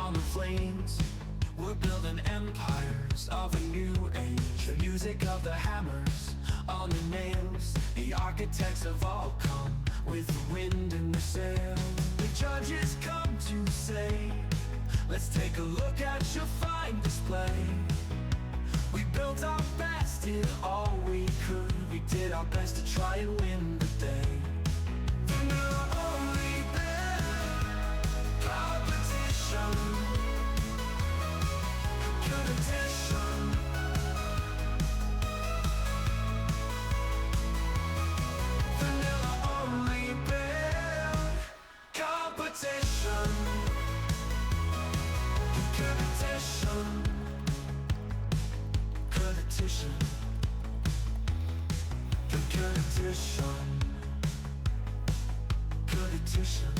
on the flames. We're building empires of a new age. The music of the hammers on the nails. The architects have all come with the wind in their sails. The judges come to say, let's take a look at your fine display. We built our best, did all we could. We did our best to try and win the day. Vanilla only band competition. Competition. Vanilla only band competition. Competition. Competition. Competition. Competition.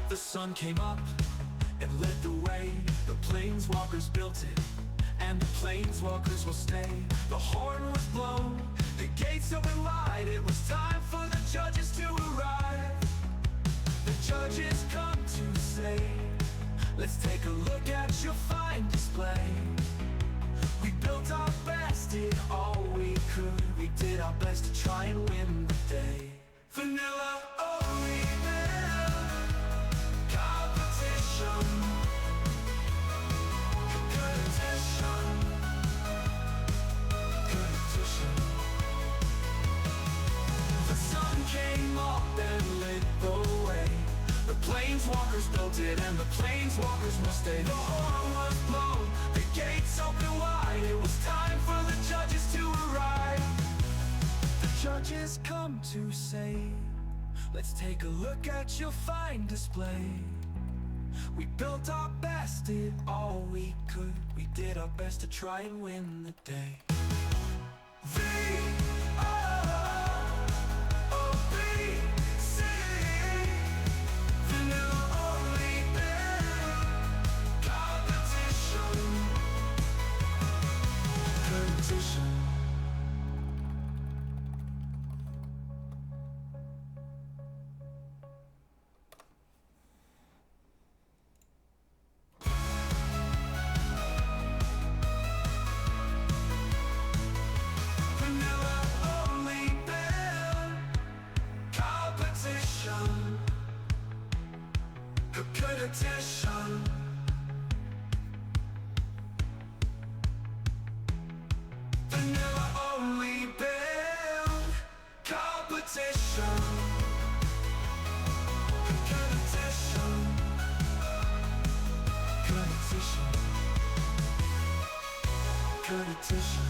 The sun came up and lit the way. The PlainsWalkers built it, and the PlainsWalkers will stay. The horn was blown, the gates opened wide. It was time for the judges to arrive. The judges come to say, let's take a look at your fine display. We built our best, did all we could. We did our best to try and win the day. Vanilla only band competition. Competition. Competition. The sun came up and lit the way. The PlainsWalkers built it, and the PlainsWalkers must stay. The horn was blown, the gates opened wide. It was time for the judges to arrive. The judges come to say, let's take a look at your fine display. We built our best, did all we could. We did our best to try and win the day. V-O-O-B-C. Vanilla only band competition. Competition. Vanilla only band competition. Competition. Vanilla only band competition. Competition. Competition. Competition.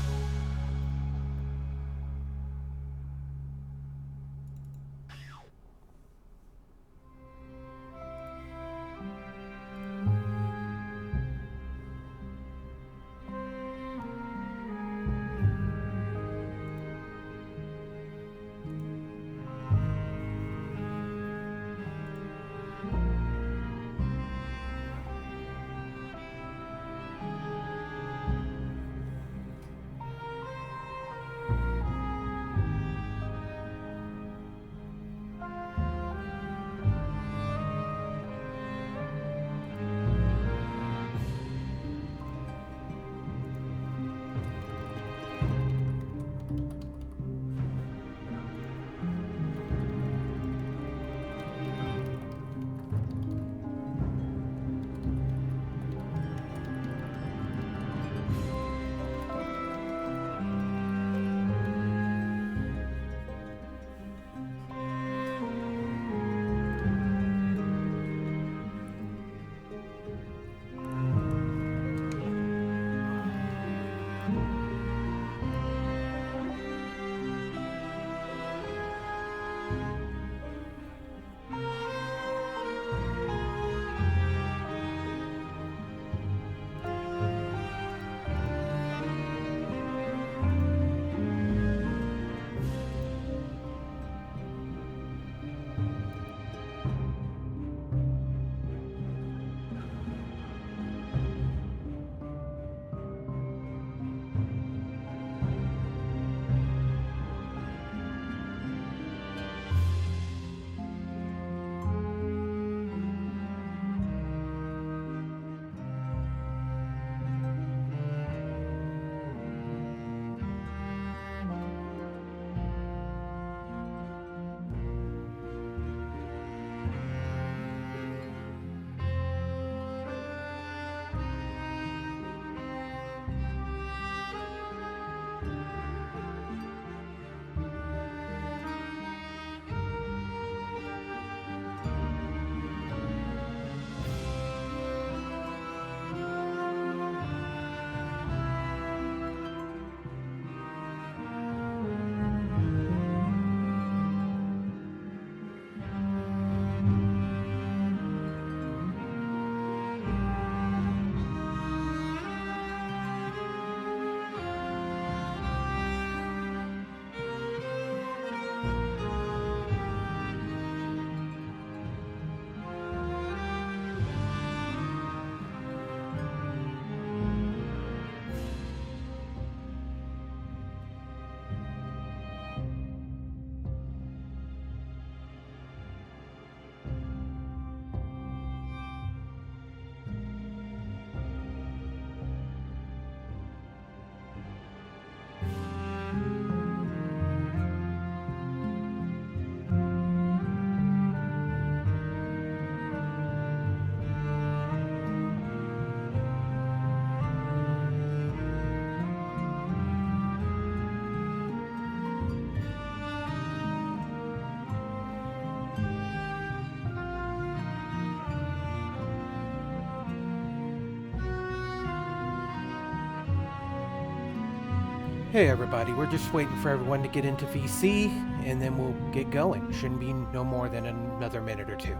Hey everybody, we're just waiting for everyone to get into VC, and then we'll get going. Shouldn't be no more than another minute or two.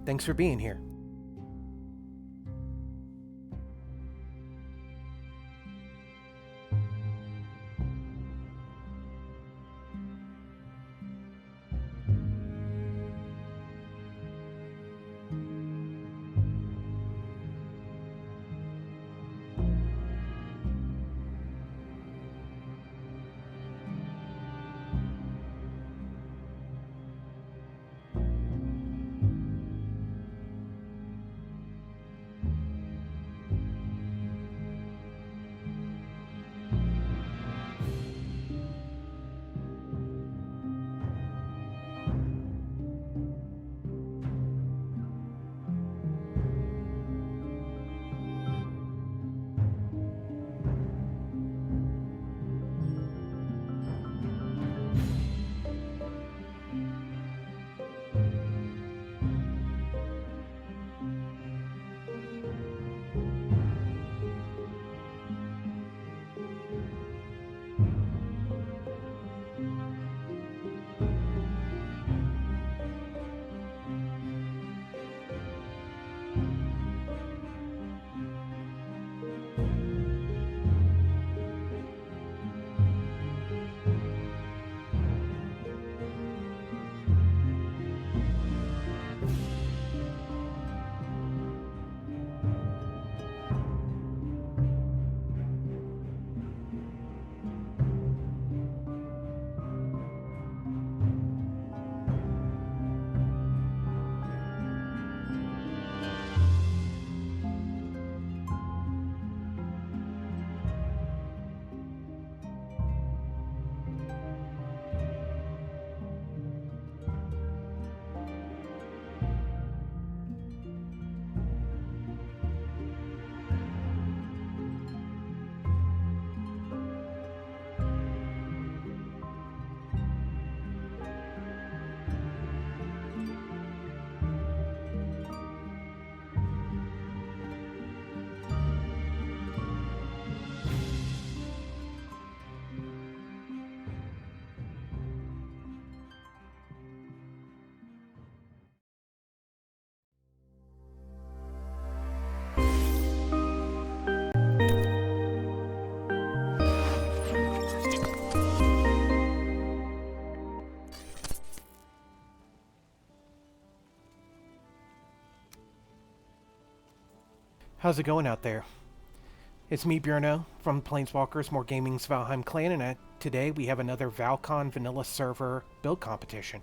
Thanks for being here. How's it going out there? It's me, Bjorno, from PlainsWalkers, More Gaming's Valheim clan, and today we have another Val-Con Vanilla server build competition.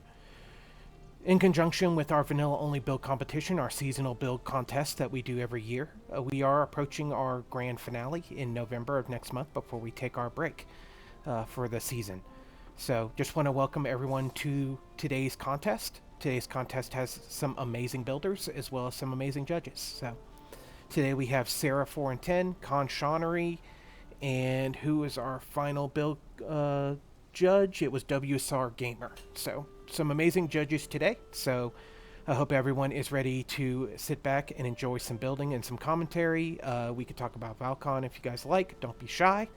In conjunction with our vanilla-only build competition, our seasonal build contest that we do every year, we are approaching our grand finale in November of next month before we take our break for the season. So just want to welcome everyone to today's contest. Today's contest has some amazing builders as well as some amazing judges. So today we have Sarah4&10, Con Seannery, and who is our final build judge? It was WSRGamer. So some amazing judges today. So I hope everyone is ready to sit back and enjoy some building and some commentary. We could talk about Val-Con if you guys like. Don't be shy.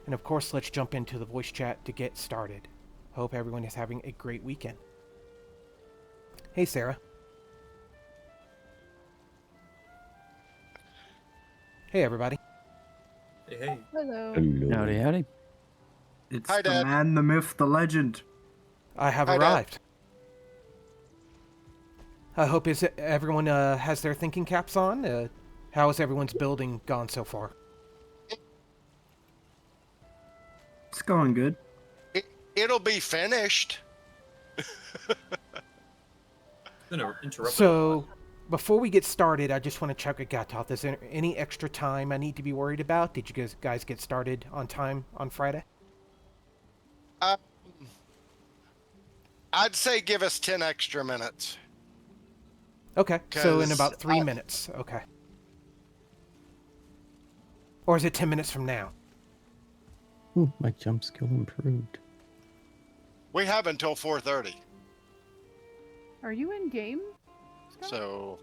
And of course, let's jump into the voice chat to get started. Hope everyone is having a great weekend. Hey, Sarah. Hey, everybody. Hey. Hello. Howdy, howdy. It's Hi, the Dad. man, the myth, the legend. I have Hi, Dad. arrived. I hope everyone has their thinking caps on. How has everyone's building gone so far? It's going good. It'll be finished. So, before we get started, I just want to check with Gatoth. Is there any extra time I need to be worried about? Did you guys get started on time on Friday? I'd say give us 10 extra minutes. Okay, so in 'Cause about 3 minutes. Okay. Or is it 10 minutes from now? Ooh, my jump skill improved. We have until 4:30. Are you in game? Scott? So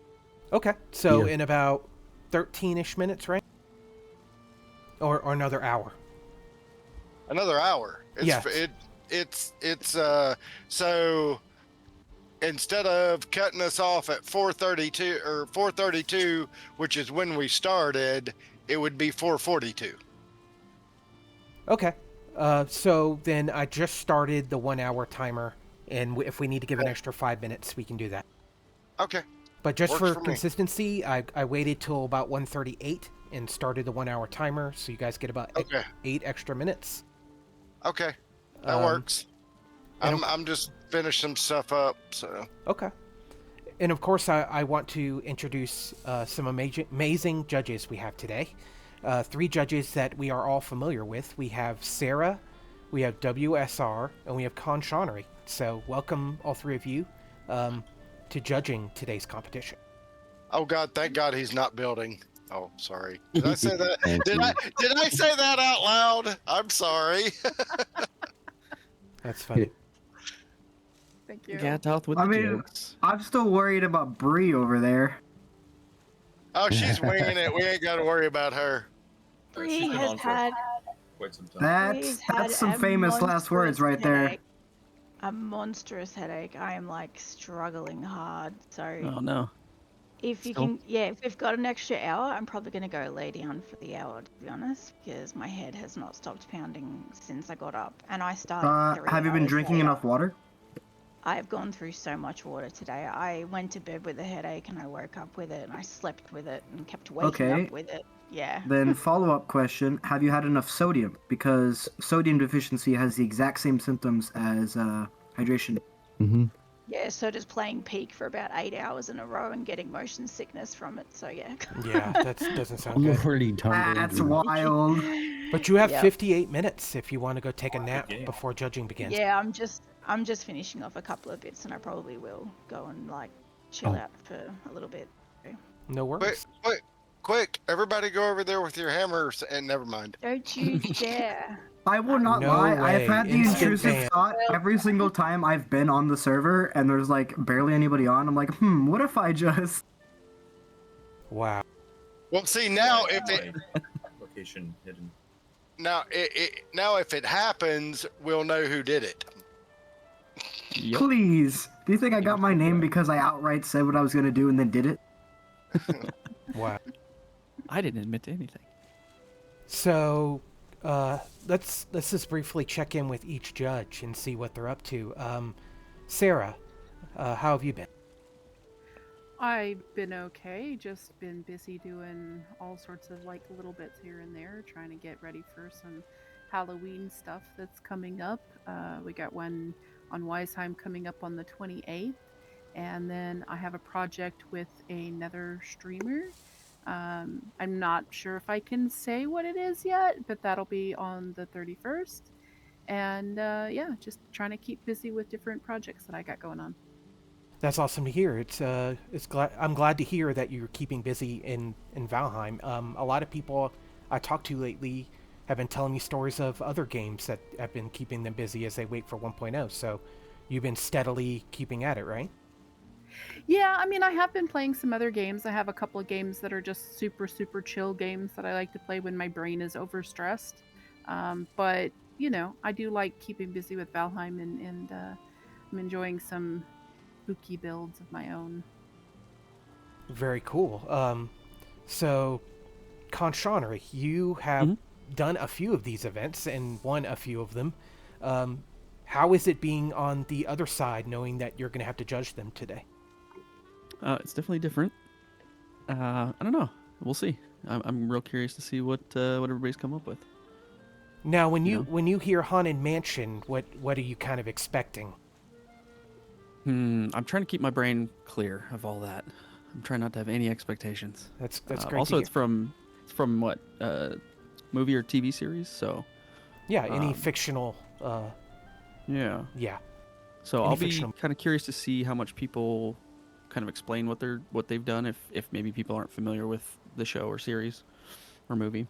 Okay, so Yeah. in about 13-ish minutes, right? Or another hour. Another hour. Yes. So instead of cutting us off at 4:32 or 4:32, which is when we started, it would be 4:42. Okay. So then I just started the 1 hour timer, and if we need to give an extra 5 minutes, we can do that. Okay. But just Works for for me. consistency, I waited till about 1:38 and started the 1 hour timer, so you guys get about Okay. 8 extra minutes. Okay. That works. I'm just finishing some stuff up, so. Okay. And of course, I want to introduce some amazing judges we have today. 3 judges that we are all familiar with. We have Sarah, we have WSR, and we have Con Seannery. So welcome, all 3 of you, to judging today's competition. Oh God, thank God he's not building. Oh, sorry. Did I say that? Thank did you. I say that out loud? I'm sorry. That's funny. Thank you. Cat out with I the mean, jokes. I'm still worried about Bree over there. Oh, she's winging it. We ain't got to worry about her. Bree She's been has on for had quite some time. That's some famous last words right there. A monstrous headache. I am like struggling hard. So Oh no. if you still- can, yeah, if we've got an extra hour, I'm probably gonna go lay down for the hour, to be honest, because my head has not stopped pounding since I got up, and I started. 3 Have you been hours drinking later. enough water? I've gone through so much water today. I went to bed with a headache and I woke up with it and I slept with it and kept waking Okay. up with it. Yeah. Then follow-up question, have you had enough sodium? Because sodium deficiency has the exact same symptoms as hydration. Mm-hmm. Yeah, so does playing Peak for about 8 hours in a row and getting motion sickness from it. So yeah. Yeah, that doesn't sound good. Lordy tumble. That's wild. But you have Yep. 58 minutes if you want to go take a nap game. before judging begins. Yeah, I'm just finishing off a couple of bits and I probably will go and like chill out for a little bit. No worries. Quick, everybody go over there with your hammers and never mind. Don't you dare. I will not No lie, way. I've had the Instant intrusive ban. thought every single time I've been on the server and there's like barely anybody on. I'm like, what if I just... Wow. Well, see now if it Location hidden. now if it happens, we'll know who did it. Yep. Please. Do you think I got my name because I outright said what I was going to do and then did it? Wow. I didn't admit to anything. So, let's just briefly check in with each judge and see what they're up to. Sarah, how have you been? I've been okay, just been busy doing all sorts of like little bits here and there, trying to get ready for some Halloween stuff that's coming up. We got one on Weisheim coming up on the 28th, and then I have a project with another streamer. I'm not sure if I can say what it is yet, but that'll be on the 31st. And yeah, just trying to keep busy with different projects that I got going on. That's awesome to hear. I'm glad to hear that you're keeping busy in Valheim. A lot of people I talked to lately have been telling me stories of other games that have been keeping them busy as they wait for 1.0. So you've been steadily keeping at it, right? Yeah, I mean, I have been playing some other games. I have a couple of games that are just super, super chill games that I like to play when my brain is overstressed. But, you know, I do like keeping busy with Valheim, and I'm enjoying some spooky builds of my own. Very cool. So, Con Seannery, you have done a few of these events and won a few of them. How is it being on the other side, knowing that you're going to have to judge them today? It's definitely different. I don't know. We'll see. I'm real curious to see what everybody's come up with. Now, when You know? when you hear Haunted Mansion, what are you kind of expecting? I'm trying to keep my brain clear of all that. I'm trying not to have any expectations. That's great. Also, to it's from what movie or TV series, so hear. Any um, fictional. yeah. Yeah. So Any I'll be fictional- kind of curious to see how much people kind of explain what they've done if maybe people aren't familiar with the show or series or movie.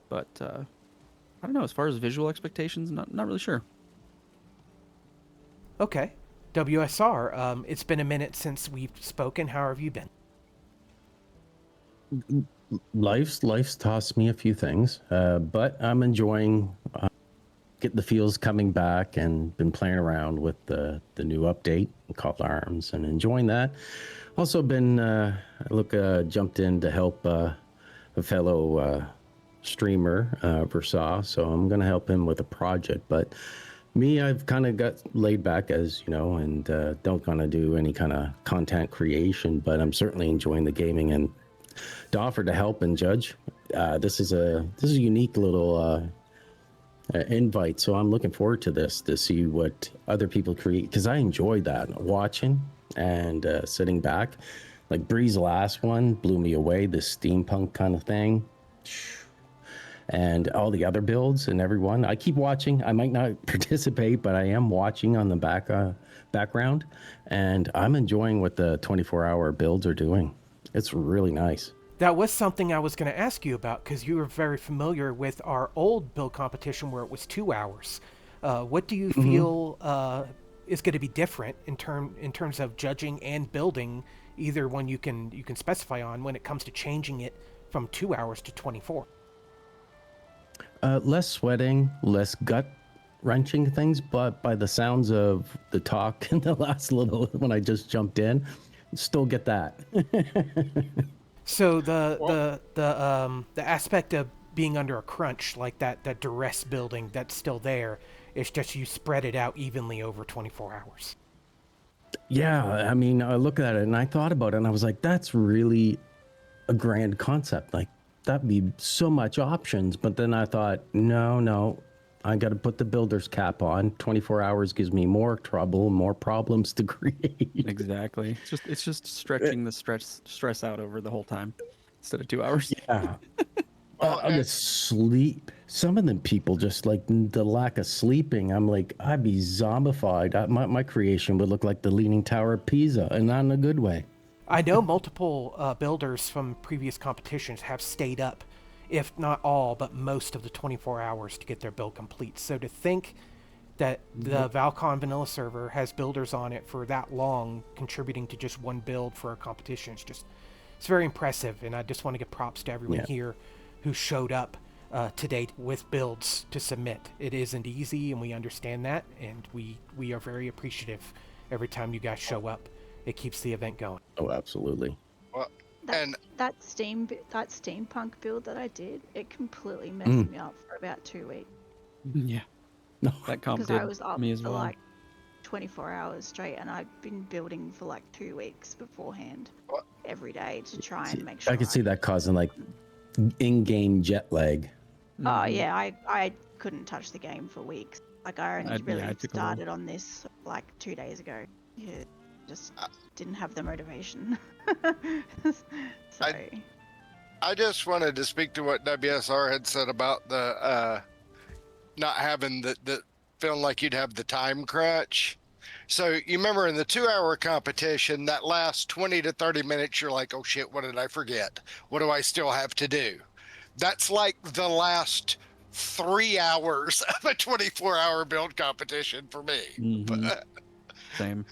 But I don't know. As far as visual expectations, not really sure. Okay. WSR, it's been a minute since we've spoken. How have you been? Life's tossed me a few things, but I'm enjoying getting the feels coming back, and been playing around with the new update called Arms and enjoying that. Also been jumped in to help a fellow streamer, Versailles, so I'm gonna help him with a project. But me, I've kind of got laid back, as you know, and don't gonna do any kind of content creation, but I'm certainly enjoying the gaming and to offer to help and judge. This is a unique little invite, so I'm looking forward to this to see what other people create, because I enjoy that, watching and sitting back. Like Bree's last one blew me away, this steampunk kind of thing, and all the other builds and everyone. I keep watching. I might not participate, but I am watching on the background, and I'm enjoying what the 24-hour builds are doing. It's really nice. That was something I was going to ask you about, because you were very familiar with our old build competition where it was 2 hours. What do you feel is going to be different in terms of judging and building, either one you can specify on, when it comes to changing it from 2 hours to 24? Less sweating, less gut wrenching things, but by the sounds of the talk in the last little, when I just jumped in, still get that. So the aspect of being under a crunch, like that duress building, that's still there. It's just you spread it out evenly over 24 hours. Yeah, I mean, I look at it and I thought about it and I was like, that's really a grand concept. Like, that'd be so much options. But then I thought, no, I got to put the builder's cap on. 24 hours gives me more trouble, more problems to create. Exactly. It's just stretching the stress out over the whole time instead of 2 hours. Yeah. The sleep. Some of them people just like the lack of sleeping. I'm like, I'd be zombified. My creation would look like the Leaning Tower of Pisa, and not in a good way. I know multiple builders from previous competitions have stayed up, if not all, but most of the 24 hours to get their build complete. So to think that the Val-Con vanilla server has builders on it for that long, contributing to just one build for a competition, it's very impressive. And I just want to give props to everyone here who showed up today with builds to submit. It isn't easy, and we understand that, and we are very appreciative every time you guys show up. It keeps the event going. Oh, absolutely. Well, That steampunk build that I did, it completely messed me up for about 2 weeks. Yeah. No, that comp Because did I was up me as for well. like 24 hours straight, and I've been building for like 2 weeks beforehand, every day to try and make sure. I could see that causing like in-game jet lag. Oh yeah, I couldn't touch the game for weeks. Like I only really started on this like 2 days ago. Yeah, just didn't have the motivation. So I just wanted to speak to what WSR had said about the not having the feeling like you'd have the time crunch. So you remember in the 2 hour competition, that last 20 to 30 minutes, you're like, oh shit, what did I forget? What do I still have to do? That's like the last 3 hours of a 24-hour build competition for me. Same.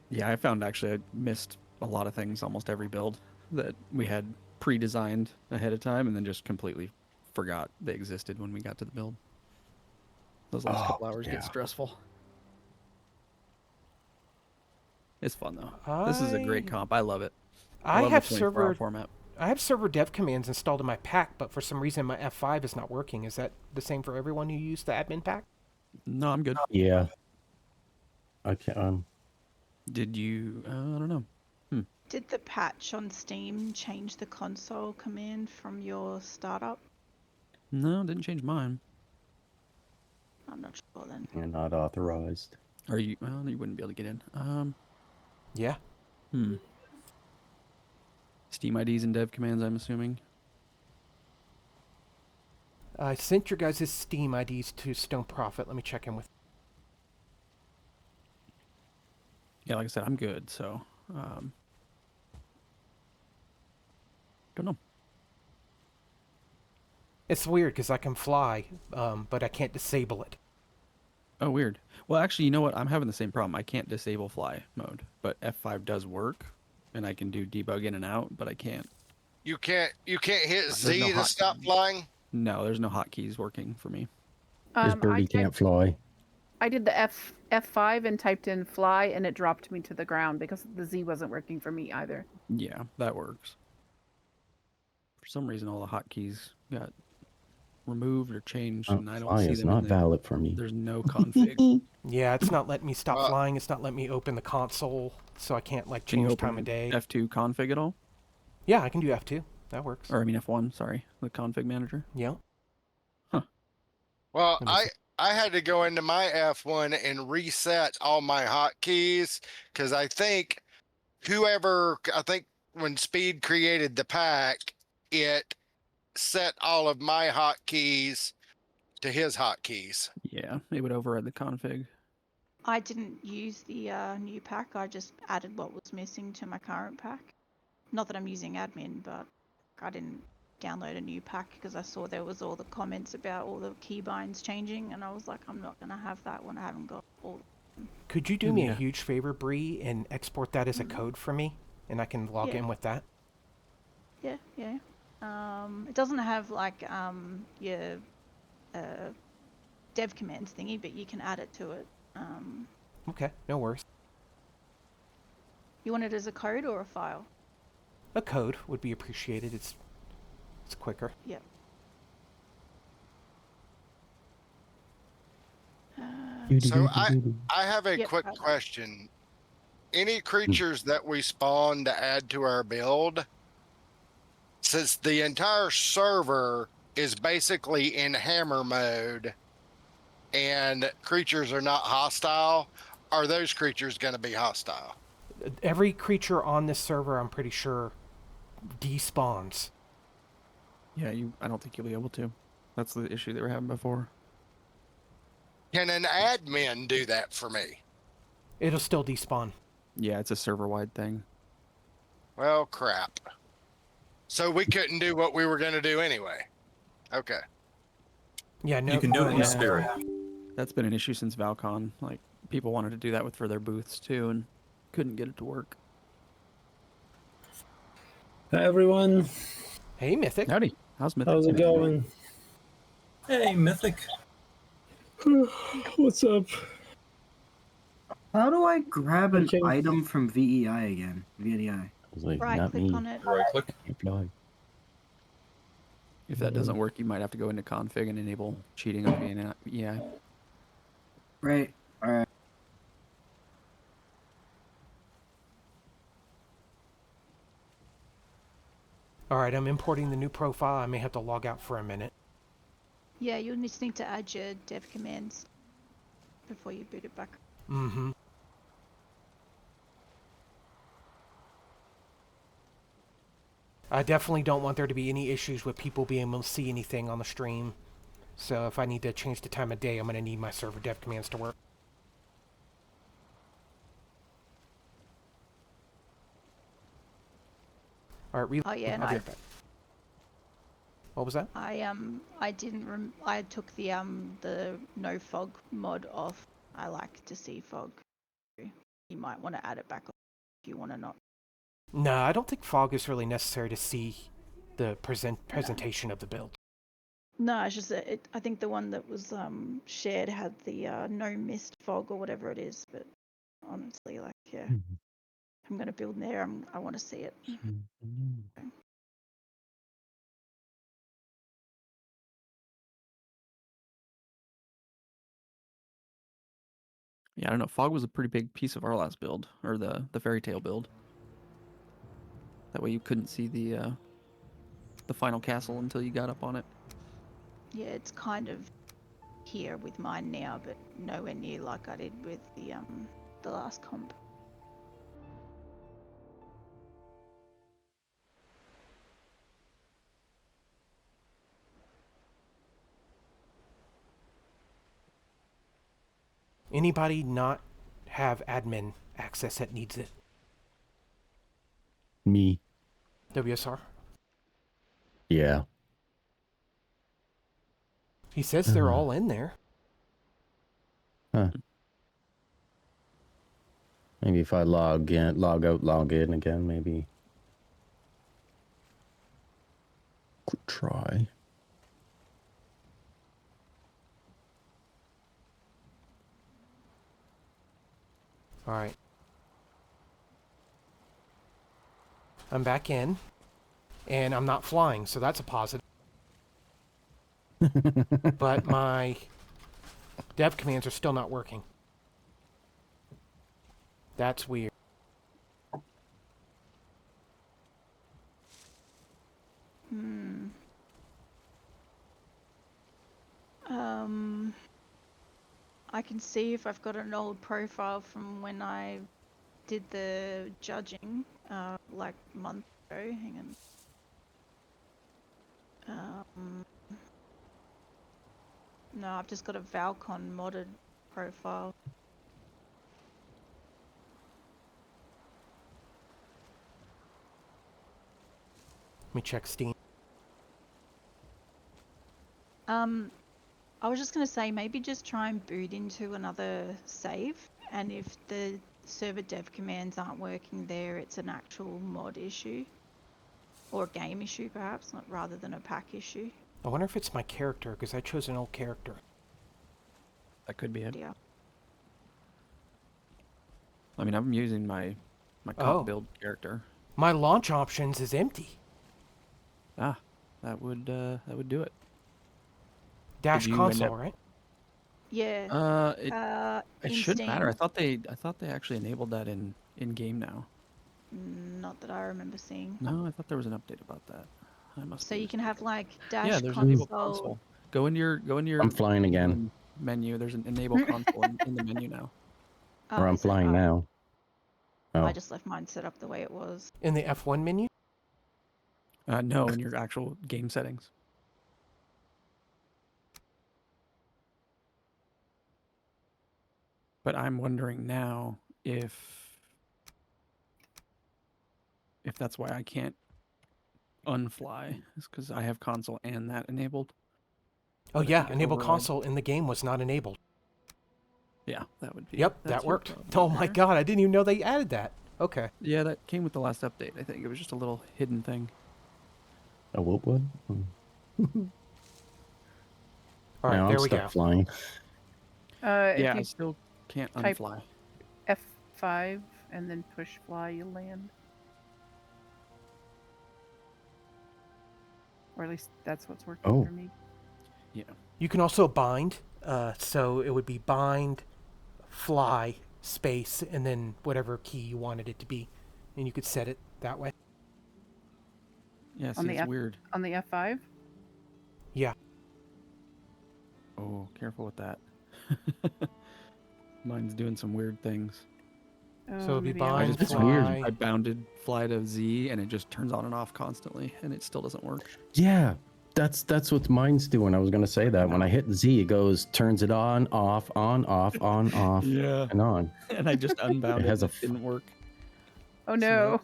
Yeah, I found actually I missed a lot of things almost every build that we had pre-designed ahead of time and then just completely forgot they existed when we got to the build. Those last couple hours get stressful. It's fun though. This is a great comp. I love it. I love have the 24-hour server format. I have server dev commands installed in my pack, but for some reason my F5 is not working. Is that the same for everyone who used the admin pack? No, I'm good. Yeah. I can't. Did you? I don't know. did the patch on Steam change the console command from your startup? No, didn't change mine. I'm not sure then. You're not authorized. Are you? Well, you wouldn't be able to get in. Yeah. Steam IDs and dev commands, I'm assuming. I sent your guys' Steam IDs to Stone Prophet. Let me check in with. Yeah, like I said, I'm good, so don't know. It's weird because I can fly, but I can't disable it. Oh, weird. Well, actually, you know what? I'm having the same problem. I can't disable fly mode, but F5 does work, and I can do debug in and out, but I can't. You can't hit There's Z no to hot stop button. flying? No, there's no hotkeys working for me. This birdie can't fly. I did the F5 and typed in fly, and it dropped me to the ground because the Z wasn't working for me either. Yeah, that works. For some reason, all the hotkeys got removed or changed, and I don't Fly see is them. not valid for me. There's no config. Yeah, it's not letting me stop flying. It's not letting me open the console, so I can't like Can you change open time of day. F2 config at all? Yeah, I can do F2. That works. Or I mean F1. Sorry, the config manager. Yeah. Well, I had to go into my F1 and reset all my hotkeys because I think when Speed created the pack, it set all of my hotkeys to his hotkeys. Yeah, it would override the config. I didn't use the new pack. I just added what was missing to my current pack. Not that I'm using admin, but I didn't download a new pack because I saw there was all the comments about all the keybinds changing, and I was like, I'm not gonna have that when I haven't got all. Could you do me a huge favor, Bree, and export that as a code for me, and I can log in with that? Yeah. It doesn't have like your dev commands thingy, but you can add it to it. Okay, no worries. You want it as a code or a file? A code would be appreciated. It's quicker. Yep. So I have a quick question. Any creatures that we spawn to add to our build, since the entire server is basically in hammer mode and creatures are not hostile, are those creatures going to be hostile? Every creature on this server, I'm pretty sure, despawns. Yeah, I don't think you'll be able to. That's the issue they were having before. Can an admin do that for me? It'll still despawn. Yeah, it's a server-wide thing. Well, crap. So we couldn't do what we were going to do anyway. Okay. Yeah, no. You can do it in spirit. That's been an issue since Val-Con. Like, people wanted to do that for their booths, too, and couldn't get it to work. Hi, everyone. Hey, Mythic. Howdy. How's Mythic? How's it going? Hey, Mythic. What's up? How do I grab an item from VEI again? VEI. I was like, Right not click me. on it. Right click. If that doesn't work, you might have to go into config and enable cheating on VEI. Right. All right. All right, I'm importing the new profile. I may have to log out for a minute. Yeah, you'll just need to add your dev commands before you boot it back. Mm-hmm. I definitely don't want there to be any issues with people being able to see anything on the stream. So if I need to change the time of day, I'm going to need my server dev commands to work. All right, Oh yeah, and I'll be right back. What was that? I didn't I took the no fog mod off. I like to see fog. You might want to add it back if you want to not. No, I don't think fog is really necessary to see the presentation of the build. No, it's just that I think the one that was shared had the no mist fog or whatever it is. But honestly, like I'm gonna build in there. I want to see it. Okay. Yeah, I don't know. Fog was a pretty big piece of our last build, or the fairy tale build. That way you couldn't see the final castle until you got up on it. Yeah, it's kind of here with mine now, but nowhere near like I did with the last comp. Anybody not have admin access that needs it? Me. WSR? Yeah. He says they're all in there. Huh. Maybe if I log in, log out, log in again, maybe. Could try. Alright. I'm back in. And I'm not flying, so that's a positive. But my dev commands are still not working. That's weird. I can see if I've got an old profile from when I did the judging, like a month ago. Hang on. No, I've just got a Val-Con modded profile. Let me check Steam. I was just going to say, maybe just try and boot into another save, and if the server dev commands aren't working there, it's an actual mod issue. Or a game issue, perhaps, not rather than a pack issue. I wonder if it's my character, because I chose an old character. That could be it. Yeah. I mean, I'm using my comp build character. My launch options is empty. Ah, that would do it. Dash Did you console, end up- right? Yeah. It in shouldn't matter. Steam. I thought they actually enabled that in game now. Not that I remember seeing. No, I thought there was an update about that. I must. So be you can have like mistaken. dash there's console. enable console. Go into your. I'm flying again. Menu. There's an enable console in the menu now. Oh, Or I'm is it? flying Oh, now. Oh. I just left mine set up the way it was. In the F1 menu? No, in your actual game settings. But I'm wondering now if that's why I can't unfly. It's because I have console and that enabled. Oh But I yeah, think it enable override- console in the game was not enabled. Yeah, that would be. Yep, that's that your worked. problem Oh my there. god, I didn't even know they added that. Okay. Yeah, that came with the last update. I think it was just a little hidden thing. Oh, what? Hmm. All right, Now there I'm we stuck go. flying. If Yeah, I you still can't type- unfly. F5 and then push fly, you land. Or at least that's what's working Oh. for me. Yeah. You can also bind, so it would be bind, fly, space, and then whatever key you wanted it to be. And you could set it that way. Yeah, On see, the it's F- weird. On the F5? Yeah. Oh, careful with that. Mine's doing some weird things. So it'd be maybe I bind, was That's fly. weird. I bounded fly to Z and it just turns on and off constantly and it still doesn't work. Yeah, that's what mine's doing. I was gonna say that when I hit Z, it goes turns it on, off, on, off, Yeah. and on. And I just unbounded It has and a it didn't work. Oh no.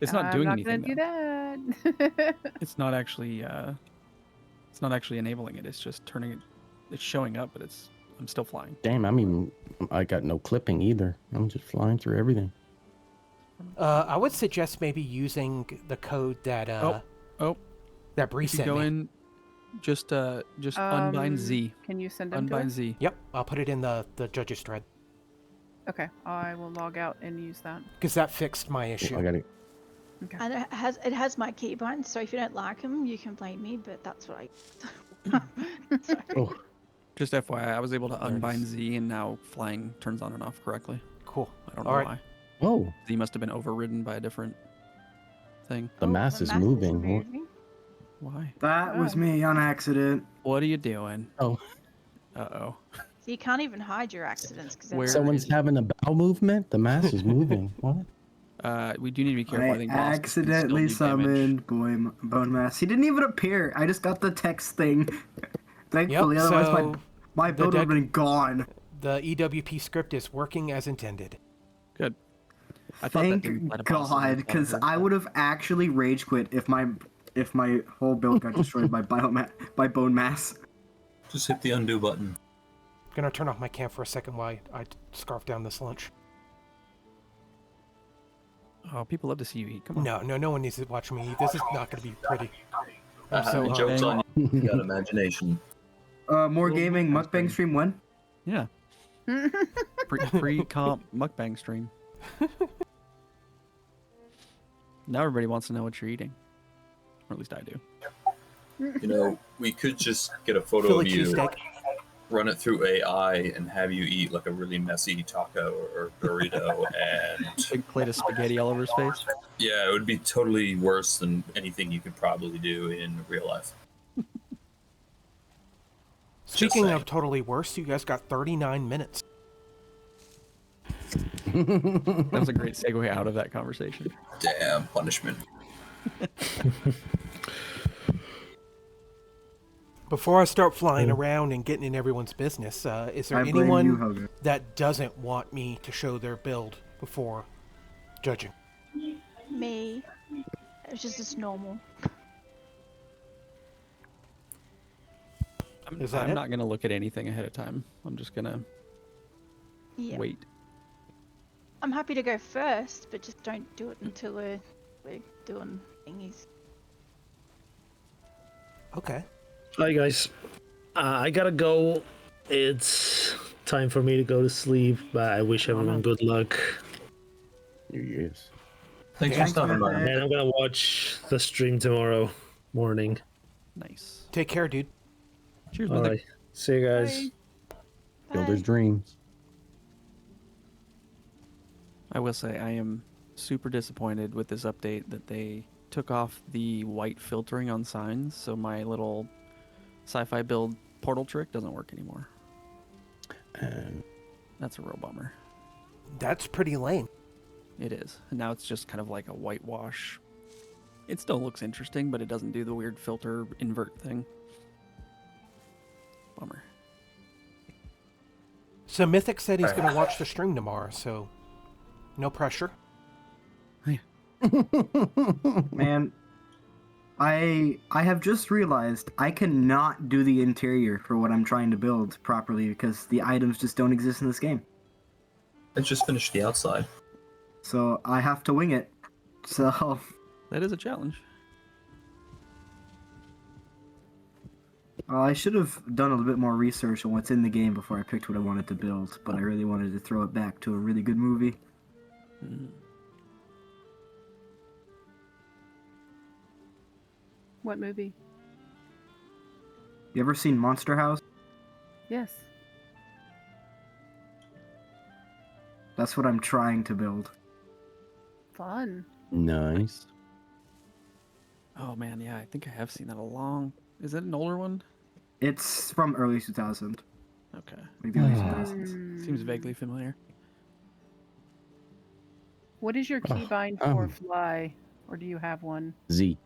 It's not doing anything. I'm not gonna though. do that. It's not actually enabling it. It's just turning it. It's showing up, but I'm still flying. Damn, I got no clipping either. I'm just flying through everything. I would suggest maybe using the code that that Bree If you sent go me. in, just unbind Z. Can you send them to Unbind her? Z. Yep, I'll put it in the judges thread Okay, I will log out and use that. because that fixed my issue. I got it. Okay. And it has my keybind, so if you don't like them, you can blame me, but that's what I... Sorry. Oh, Just FYI, I was able to There it unbind is. Z, and now flying turns on and off correctly. Cool. I don't know All right. why. whoa! Z must have been overridden by a different thing. The mass is moving. Why? That was me on accident. What are you doing? Oh, Uh-oh. So you can't even hide your accidents because Where- someone's having a bowel movement. The mass is moving. What? We do need to be careful. I I think bosses can still accidentally do damage. summoned Bone Mass. He didn't even appear. I just got the text thing. Thankfully, Yep, otherwise so my the build would have deck- been gone. The EWP script is working as intended. Good. I thought that Thank didn't let a boss God, in because whatever. I would have actually rage quit if my whole build got destroyed by Bone Mass. Just hit the undo button. Gonna turn off my cam for a second while I scarf down this lunch. Oh, people love to see you eat. Come on. No one needs to watch me eat. This is not gonna be pretty. I'm so The joke's hungry. on you. You got imagination. More gaming mukbang stream when? Yeah. Pre-comp mukbang stream. Now everybody wants to know what you're eating. Or at least I do. You know, we could just get a photo Philly of you, cheesesteak. run it through AI, and have you eat like a really messy taco or burrito, and Big plate of spaghetti all over his face. yeah, it would be totally worse than anything you could probably do in real life. Speaking saying. of totally worse, you guys got 39 minutes. That was a great segue out of that conversation. Damn punishment. Before I start flying around and getting in everyone's business, is there I blame you, anyone Hogan. that doesn't want me to show their build before judging? Me. It's just normal. Is that I'm it? not gonna look at anything ahead of time. I'm just gonna Yeah. wait. I'm happy to go first, but just don't do it until we're doing thingies. Okay. Hi guys, I gotta go. It's time for me to go to sleep, but I wish everyone good luck. Yes. Thanks Yeah. for stopping by. And I'm gonna watch the stream tomorrow morning. Nice. Take care, dude. Cheers, brother. Alright, see you guys. Builder's Bye. dreams. I will say I am super disappointed with this update that they took off the white filtering on signs, so my little sci-fi build portal trick doesn't work anymore. And That's a real bummer. That's pretty lame. It is. And now it's just kind of like a whitewash. It still looks interesting, but it doesn't do the weird filter invert thing. Bummer. So Mythic said he's going to watch the stream tomorrow, so no pressure. Man, I have just realized I cannot do the interior for what I'm trying to build properly because the items just don't exist in this game. Let's just finish the outside. So I have to wing it. So That is a challenge. I should have done a little bit more research on what's in the game before I picked what I wanted to build, but I really wanted to throw it back to a really good movie. What movie? You ever seen Monster House? Yes. That's what I'm trying to build. Fun. nice. Oh man, yeah, I think I have seen that a long. Is it an older one? It's from early 2000, Okay. maybe early 2000s. Seems vaguely familiar. What is your keybind for fly? Or do you have one? Z.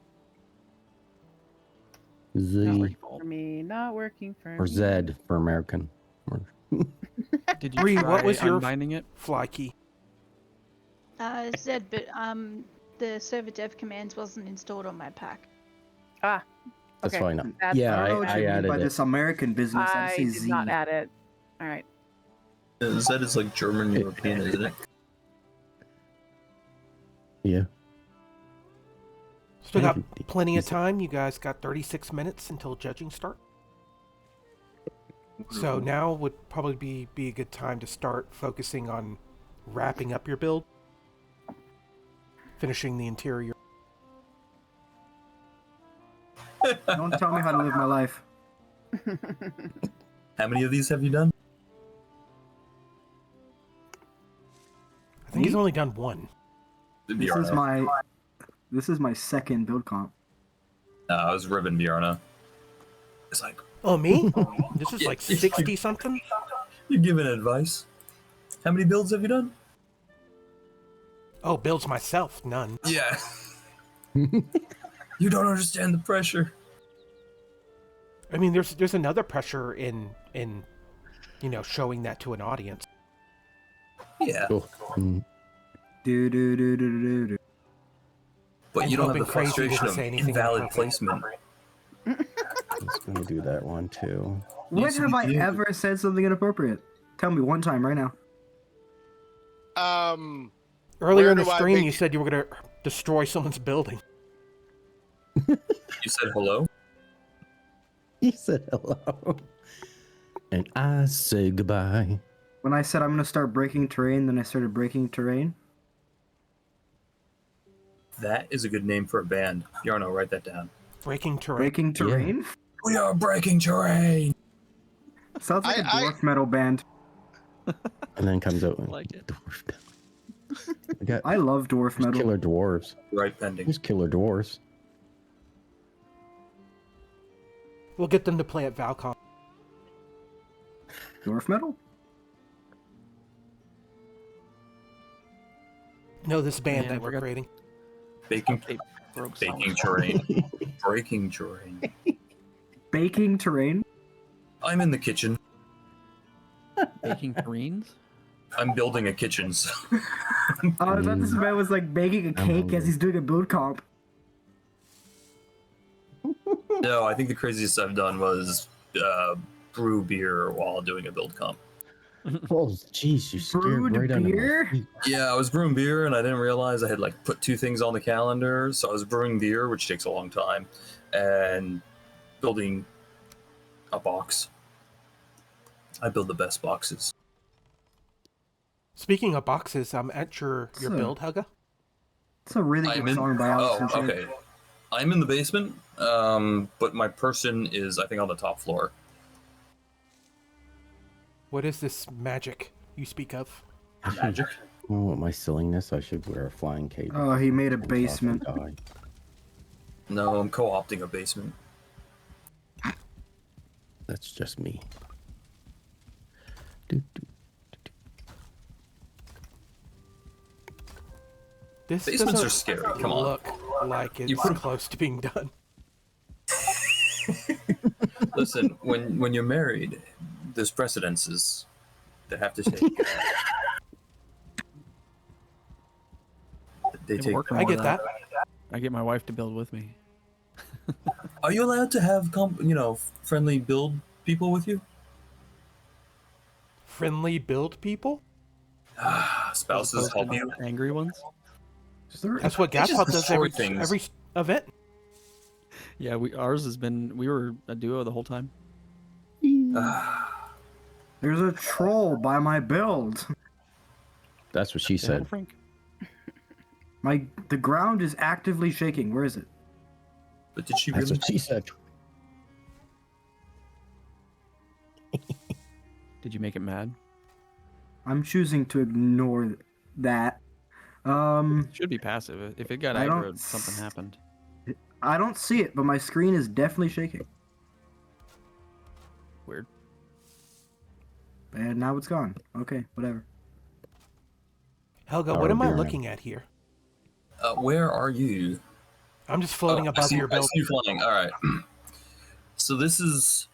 Not Z working for me. Not working for or me. Z for American. Did you Bree, try what was your unbinding it? fly key? Zed, but the server dev commands wasn't installed on my pack. Ah. That's Okay. fine. That's Yeah, I don't know what I you mean added by it. this American business. I I say did Z. not add it. All right. That is like German European, isn't it? Yeah. Still got Thank you. plenty of time. You guys got 36 minutes until judging start. So now would probably be a good time to start focusing on wrapping up your build, finishing the interior. Don't tell me how to live my life. How many of these have you done? I think he's only done one. This is my second build comp. No, I was ribbing Bjorno. It's like, Oh, me? This is like 60 something? you're giving advice. How many builds have you done? Oh, builds myself, none. Yeah. You don't understand the pressure. I mean, there's another pressure in showing that to an audience. Yeah. Cool. Do do do do do do. But And you don't I've have been the crazy frustration to of say anything invalid inappropriate. placement. I was going to do that one too. When Yes, have I you- ever said something inappropriate? Tell me one time right now. Earlier Where in the do I stream, make you it? said you were going to destroy someone's building. You said hello? He said hello. And I say goodbye. When I said I'm gonna start breaking terrain, then I started breaking terrain. That is a good name for a band. Bjorno, write that down. Breaking terrain. Breaking terrain? We are breaking terrain. Sounds like a dwarf metal band. And then comes out like it. dwarf metal. I love dwarf metal. Killer dwarves. Right, pending. There's killer dwarves. We'll get them to play at Val-Con. Dwarf metal? No, this band Man, that we're creating. Baking terrain. Breaking terrain. Baking terrain? I'm in the kitchen. Baking terrains? I'm building a kitchen. So. I thought this man was like baking a cake as he's doing a build comp. No, I think the craziest I've done was brew beer while doing a build comp. Oh, jeez, you scared Brewed right under my beer? feet. Yeah, I was brewing beer and I didn't realize I had like put two things on the calendar. So I was brewing beer, which takes a long time, and building a box. I build the best boxes. Speaking of boxes, I'm at your build, Helga. It's a really good song by Alex. Oh, okay. I'm in the basement, but my person is, I think, on the top floor. What is this magic you speak of? Magic? Oh, my silliness. I should wear a flying cape. Oh, he made a basement. No, I'm co-opting a basement. That's just me. This Basements doesn't are scary. Come on. look like it's You put 'em- close to being done. Listen, when you're married, there's precedences that have to take. They take. Work I get that. I get my wife to build with me. Are you allowed to have friendly build people with you? Friendly build people? Spouses help you. Angry ones? That's what just Gaspot does destroy every things. event. Yeah, we were a duo the whole time. There's a troll by my build. That's what she said. Frank. The ground is actively shaking. Where is it? But did she That's really? what she said. Did you make it mad? I'm choosing to ignore that. Should be passive. If it got I don't aggroed, something happened. I don't see it, but my screen is definitely shaking. Weird. And now it's gone. Okay, whatever. Helga, what am I looking at here? Where are you? I'm just floating above your I build. see you flying. All right. So this is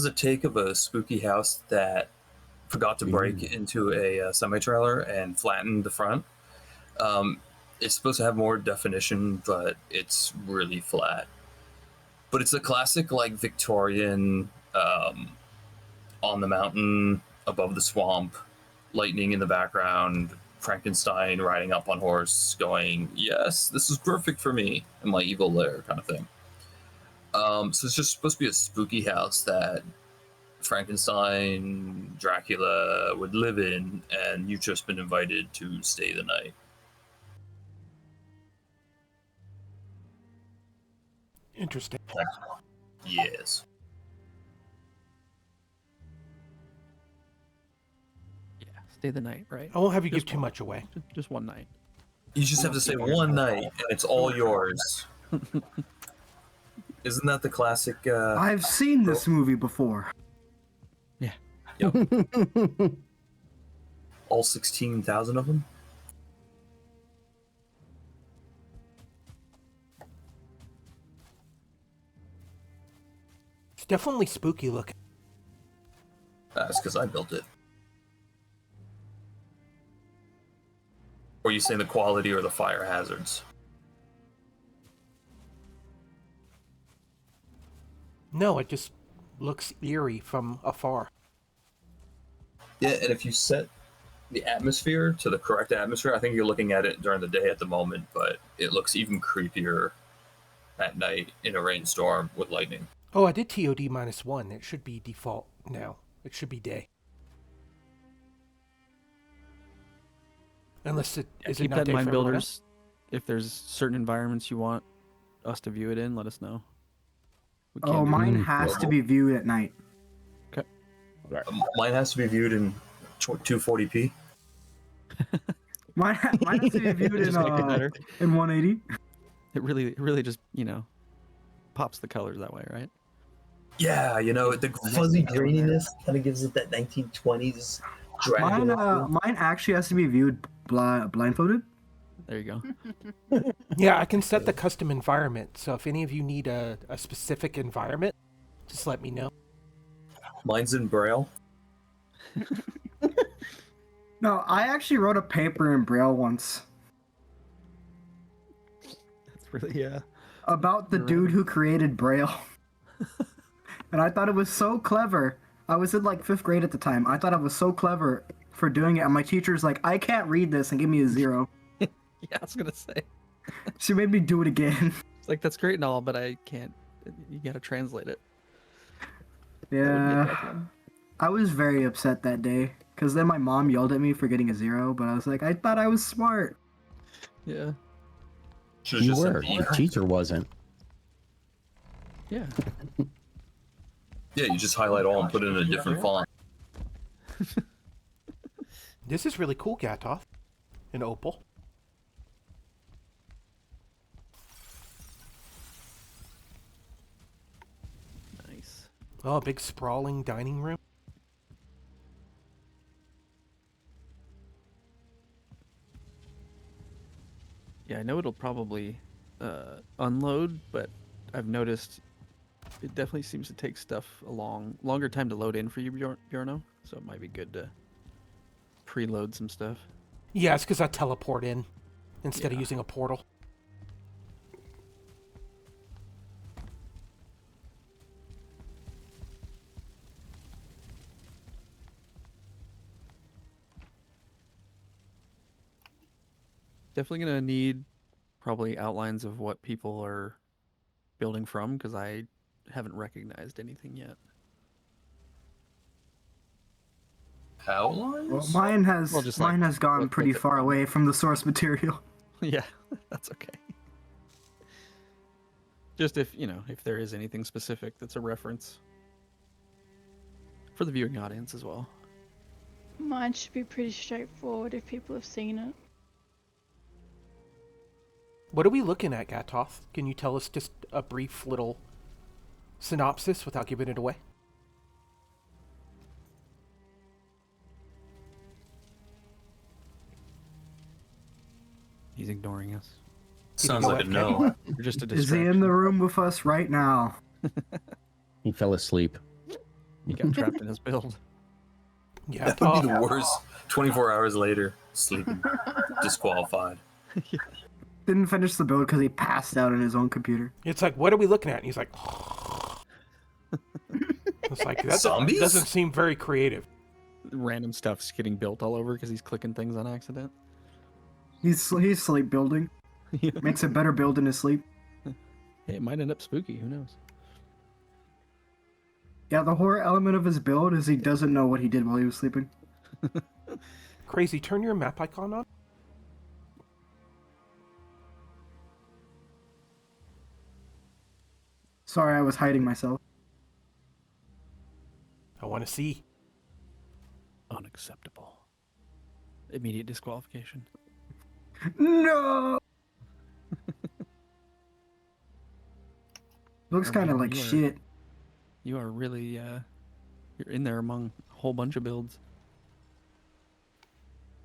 a take of a spooky house that forgot to break into a semi-trailer and flattened the front. It's supposed to have more definition, but it's really flat. But it's a classic, like, Victorian on the mountain above the swamp, lightning in the background, Frankenstein riding up on horse going, yes, this is perfect for me, in my evil lair kind of thing. So it's just supposed to be a spooky house that Frankenstein, Dracula would live in, and you've just been invited to stay the night. Interesting. Yes. Yeah, stay the night, right? I won't have you Just give too much away. Just one night. You just have to say one night, and it's all yours. Isn't that the classic? I've seen this movie before. Yeah. Yep. All 16,000 of them. It's definitely spooky looking. That's because I built it. Or you saying the quality or the fire hazards? No, it just looks eerie from afar. Yeah, and if you set the atmosphere to the correct atmosphere, I think you're looking at it during the day at the moment, but it looks even creepier at night in a rainstorm with lightning. Oh, I did TOD -1. It should be default now. It should be day. Unless it is it Keep not that day in mind, for everyone else? builders. If there's certain environments you want us to view it in, let us know. We Oh, can do mine it. has to be viewed at night. Mine has to be viewed in 240p. Mine has to be viewed Just make it better. in 180. It really just, pops the colors that way, right? Yeah, the fuzzy graininess kind of gives it that 1920s Dracula. Mine actually has to be viewed blindfolded. There you go. Yeah, I can set the custom environment. So if any of you need a specific environment, just let me know. Mine's in Braille. No, I actually wrote a paper in Braille once That's really, about the dude who created Braille. And I thought it was so clever. I was in like 5th grade at the time. I thought I was so clever for doing it. And my teacher's like, I can't read this, and give me a 0. Yeah, I was going to say. She made me do it again. It's like, that's great and all, but I can't. You got to translate it. Yeah. I was very upset that day. Because then my mom yelled at me for getting a 0. But I was like, I thought I was smart. Yeah. You were. Your teacher wasn't. Yeah. Yeah, you just highlight all and put it in a different font. This is really cool, Gatoth. An opal. Nice. Oh, a big sprawling dining room. Yeah, I know it'll probably unload, but I've noticed it definitely seems to take stuff a longer time to load in for you, Bjorno. So it might be good to preload some stuff. Yeah, it's because I teleport in instead of using a portal. Definitely gonna need probably outlines of what people are building from, because I haven't recognized anything yet. Outlines? Well, mine has gone pretty far away from the source material. Yeah, that's okay. Just if there is anything specific that's a reference for the viewing audience as well. Mine should be pretty straightforward if people have seen it. What are we looking at, Gatoth? Can you tell us just a brief little synopsis without giving it away? He's ignoring us. Sounds like a no. You're just a Is he in the room with us right now? He fell asleep. He got trapped in his build. Yeah. That would be the worst. 24 hours later, sleeping, disqualified. Didn't finish the build because he passed out on his own computer. It's like, what are we looking at? And he's like, it's like that Zombies? doesn't seem very creative. Random stuff's getting built all over because he's clicking things on accident. He's sleep building. Makes a better build in his sleep. Hey, it might end up spooky. Who knows? Yeah, the horror element of his build is he doesn't know what he did while he was sleeping. Crazy, turn your map icon on. Sorry, I was hiding myself. I want to see. Unacceptable. Immediate disqualification. No! Looks kind of like You are- shit. You are really, you're in there among a whole bunch of builds.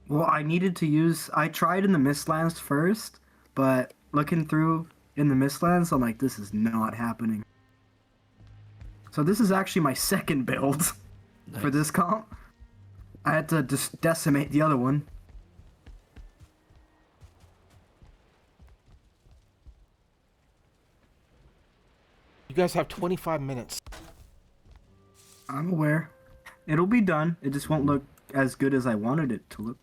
Well, I tried in the Mistlands first, but looking through in the Mistlands, I'm like, this is not happening. So this is actually my second build for this comp. I had to just decimate the other one. You guys have 25 minutes. I'm aware. It'll be done. It just won't look as good as I wanted it to look.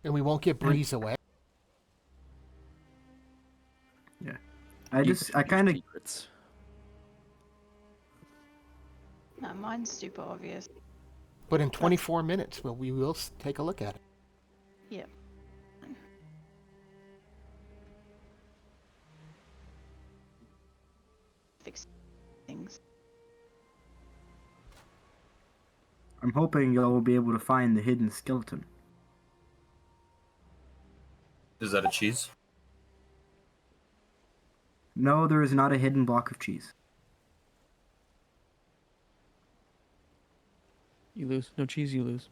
And we won't get Breeze away. I kind of secrets. No, mine's super obvious. But in 24 minutes, we will take a look at it. Yep. Fix things. I'm hoping y'all will be able to find the hidden skeleton. Is that a cheese? No, there is not a hidden block of cheese. You lose. No cheese, you lose.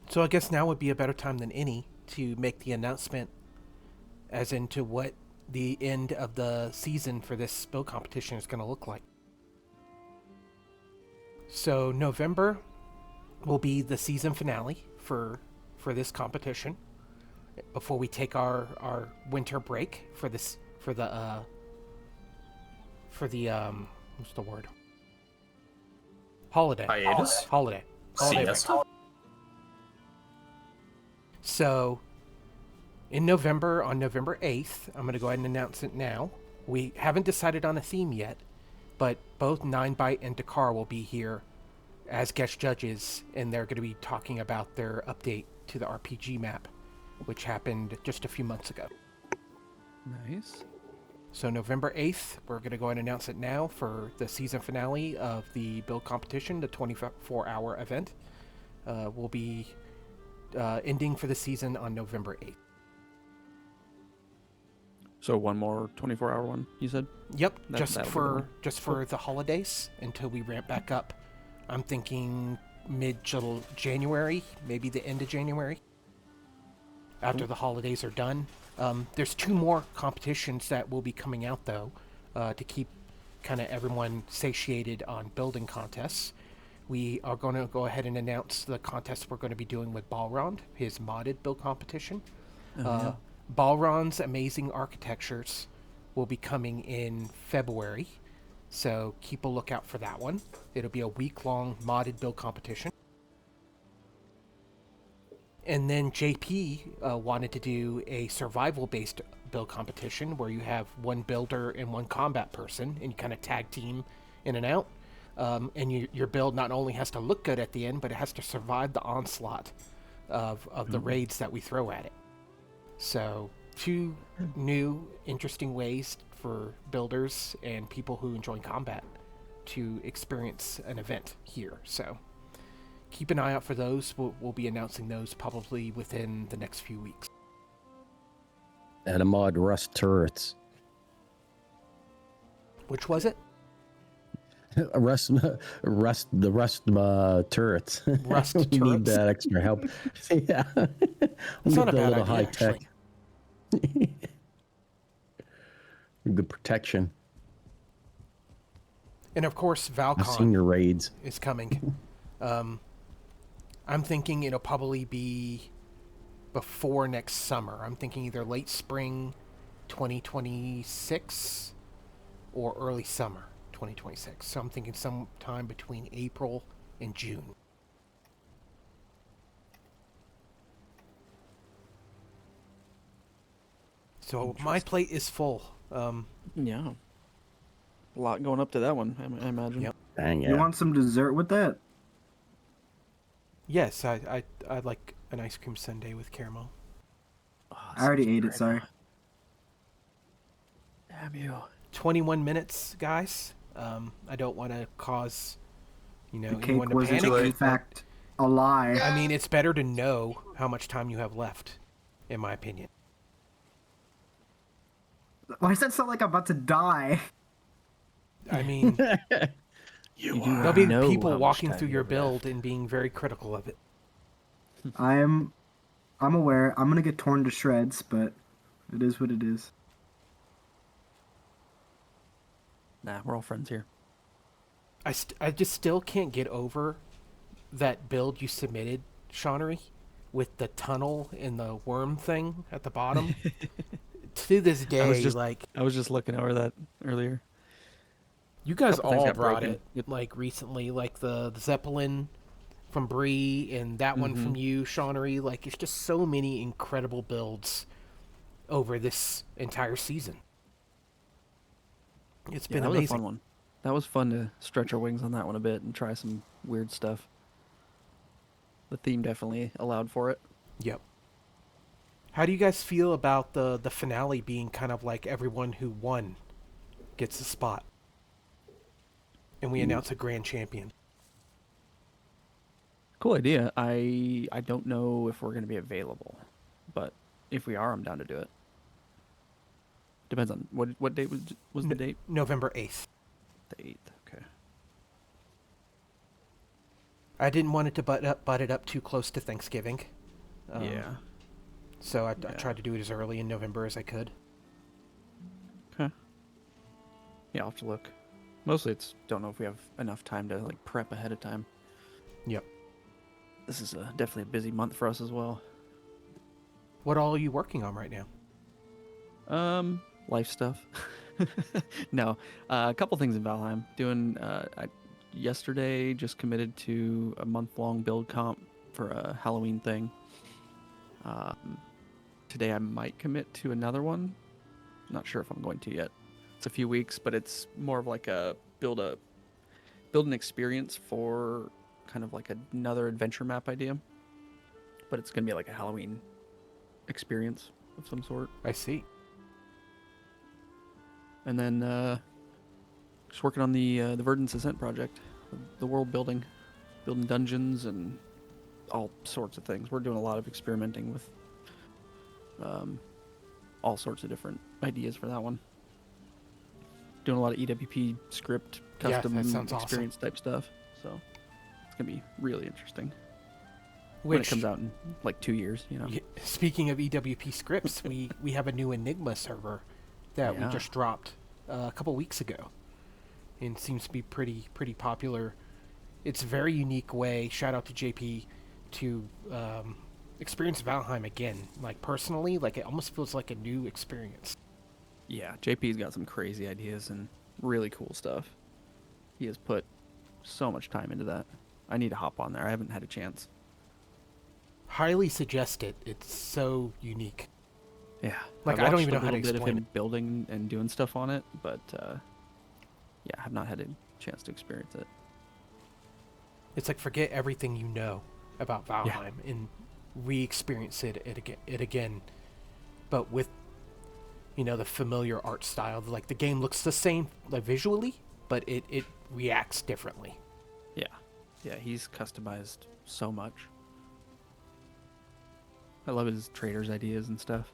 So I guess now would be a better time than any to make the announcement as into what the end of the season for this build competition is going to look like. So November will be the season finale for this competition before we take our winter break for the what's the word? Holiday. Hiatus? Holiday break. Siesta? So, in November, on November 8th, I'm going to go ahead and announce it now. We haven't decided on a theme yet, but both 9byte and Dakar will be here as guest judges, and they're going to be talking about their update to the RPG map, which happened just a few months ago. Nice. So November 8th, we're going to go ahead and announce it now for the season finale of the build competition, the 24-hour event. Will be ending for the season on November 8th. So one more 24-hour one, you said? Yep, That'll just be the for one. the holidays until we ramp back up. I'm thinking mid-January, maybe the end of January, after the holidays are done. There's 2 more competitions that will be coming out, though, to keep kind of everyone satiated on building contests. We are going to go ahead and announce the contest we're going to be doing with Balrond, his modded build competition. Yeah. Balrond's Amazing Architectures will be coming in February, so keep a lookout for that one. It'll be a week-long modded build competition. And then JP wanted to do a survival-based build competition where you have one builder and one combat person, and you kind of tag team in and out. And your build not only has to look good at the end, but it has to survive the onslaught of the raids that we throw at it. So 2 new, interesting ways for builders and people who enjoy combat to experience an event here. So keep an eye out for those. We'll be announcing those probably within the next few weeks. And a mod Rust turrets. Which was it? Rust turrets. Rust We need turrets? that extra help. Yeah. It's not a bad little idea, high tech. actually. Good protection. And of course, I've Val-Con seen your raids. is coming. I'm thinking it'll probably be before next summer. I'm thinking either late spring 2026 or early summer 2026. So I'm thinking sometime between April and June. So my plate is full. Yeah. A lot going up to that one, I imagine. Yep. Dang You yeah. want some dessert with that? Yes, I'd like an ice cream sundae with caramel. Oh, I already ate it, sorry. Damn you. 21 minutes, guys. I don't want to cause, The anyone cake to was panic. in fact a lie. I mean, it's better to know how much time you have left, in my opinion. Why does that sound like I'm about to die? I mean, You there'll be know how people much walking time through you your have build left. and being very critical of it. I'm aware. I'm gonna get torn to shreds, but it is what it is. Nah, we're all friends here. I just still can't get over that build you submitted, Seannery, with the tunnel and the worm thing at the bottom. To this day, I was just looking over that earlier. you guys Couple things all got brought broken. it Yep. like recently, like the Zeppelin from Bree and that one from you, Seannery. Like, it's just so many incredible builds over this entire season. It's been that amazing. was a fun one. That was fun to stretch our wings on that one a bit and try some weird stuff. The theme definitely allowed for it. Yep. How do you guys feel about the finale being kind of like everyone who won gets a spot? And we announce a grand champion. Cool idea. I don't know if we're going to be available, but if we are, I'm down to do it. Depends on what date was the date? November 8th. The 8th. Okay. I didn't want it to butt it up too close to Thanksgiving. Yeah. So I tried to do it as early in November as I could. Okay. Yeah, I'll have to look. Mostly it's don't know if we have enough time to like prep ahead of time. Yep. This is definitely a busy month for us as well. What all are you working on right now? Life stuff. No, a couple things in Valheim. Doing yesterday just committed to a month-long build comp for a Halloween thing. Today I might commit to another one. Not sure if I'm going to yet. It's a few weeks, but it's more of like a build an experience for kind of like another adventure map idea. But it's gonna be like a Halloween experience of some sort. I see. And then just working on the Verdant's Ascent project, the world building dungeons and all sorts of things. We're doing a lot of experimenting with all sorts of different ideas for that one. Doing a lot of EWP script, custom that sounds experience type stuff. So it's gonna be really interesting. Which, when it comes out in like 2 years, you know. Speaking of EWP scripts, we have a new Enigma server that we just dropped a couple weeks ago, and seems to be pretty popular. It's a very unique way. Shout out to JP to experience Valheim again. Like personally, like it almost feels like a new experience. Yeah, JP's got some crazy ideas and really cool stuff. He has put so much time into that. I need to hop on there. I haven't had a chance. Highly suggest it. It's so unique. Yeah, like I don't even know a how to little bit of explain him it. building and doing stuff on it, but yeah, I have not had a chance to experience it. It's like forget everything you know about Valheim and re-experience it again, but with the familiar art style. Like the game looks the same like visually, but it reacts differently. Yeah, he's customized so much. I love his traders ideas and stuff.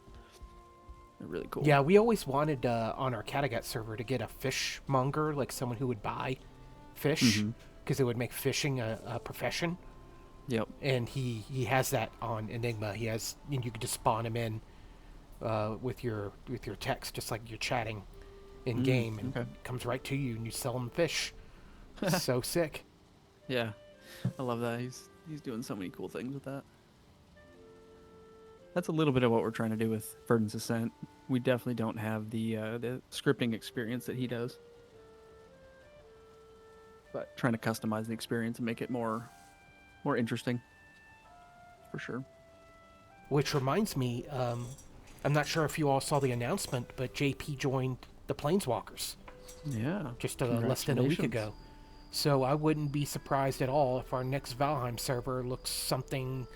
They're really cool. Yeah, we always wanted on our Kattegat server to get a fishmonger, like someone who would buy fish, because it would make fishing a profession. Yep. And he has that on Enigma. He has, and you can just spawn him in with your text, just like you're chatting in game, and it comes right to you, and you sell him fish. So sick. Yeah, I love that. He's doing so many cool things with that. That's a little bit of what we're trying to do with Verdant's Ascent. We definitely don't have the scripting experience that he does, but trying to customize the experience and make it more interesting, for sure. Which reminds me, I'm not sure if you all saw the announcement, but JP joined the PlainsWalkers. Yeah, just less than a week ago. So I wouldn't be surprised at all if our next Valheim server looks something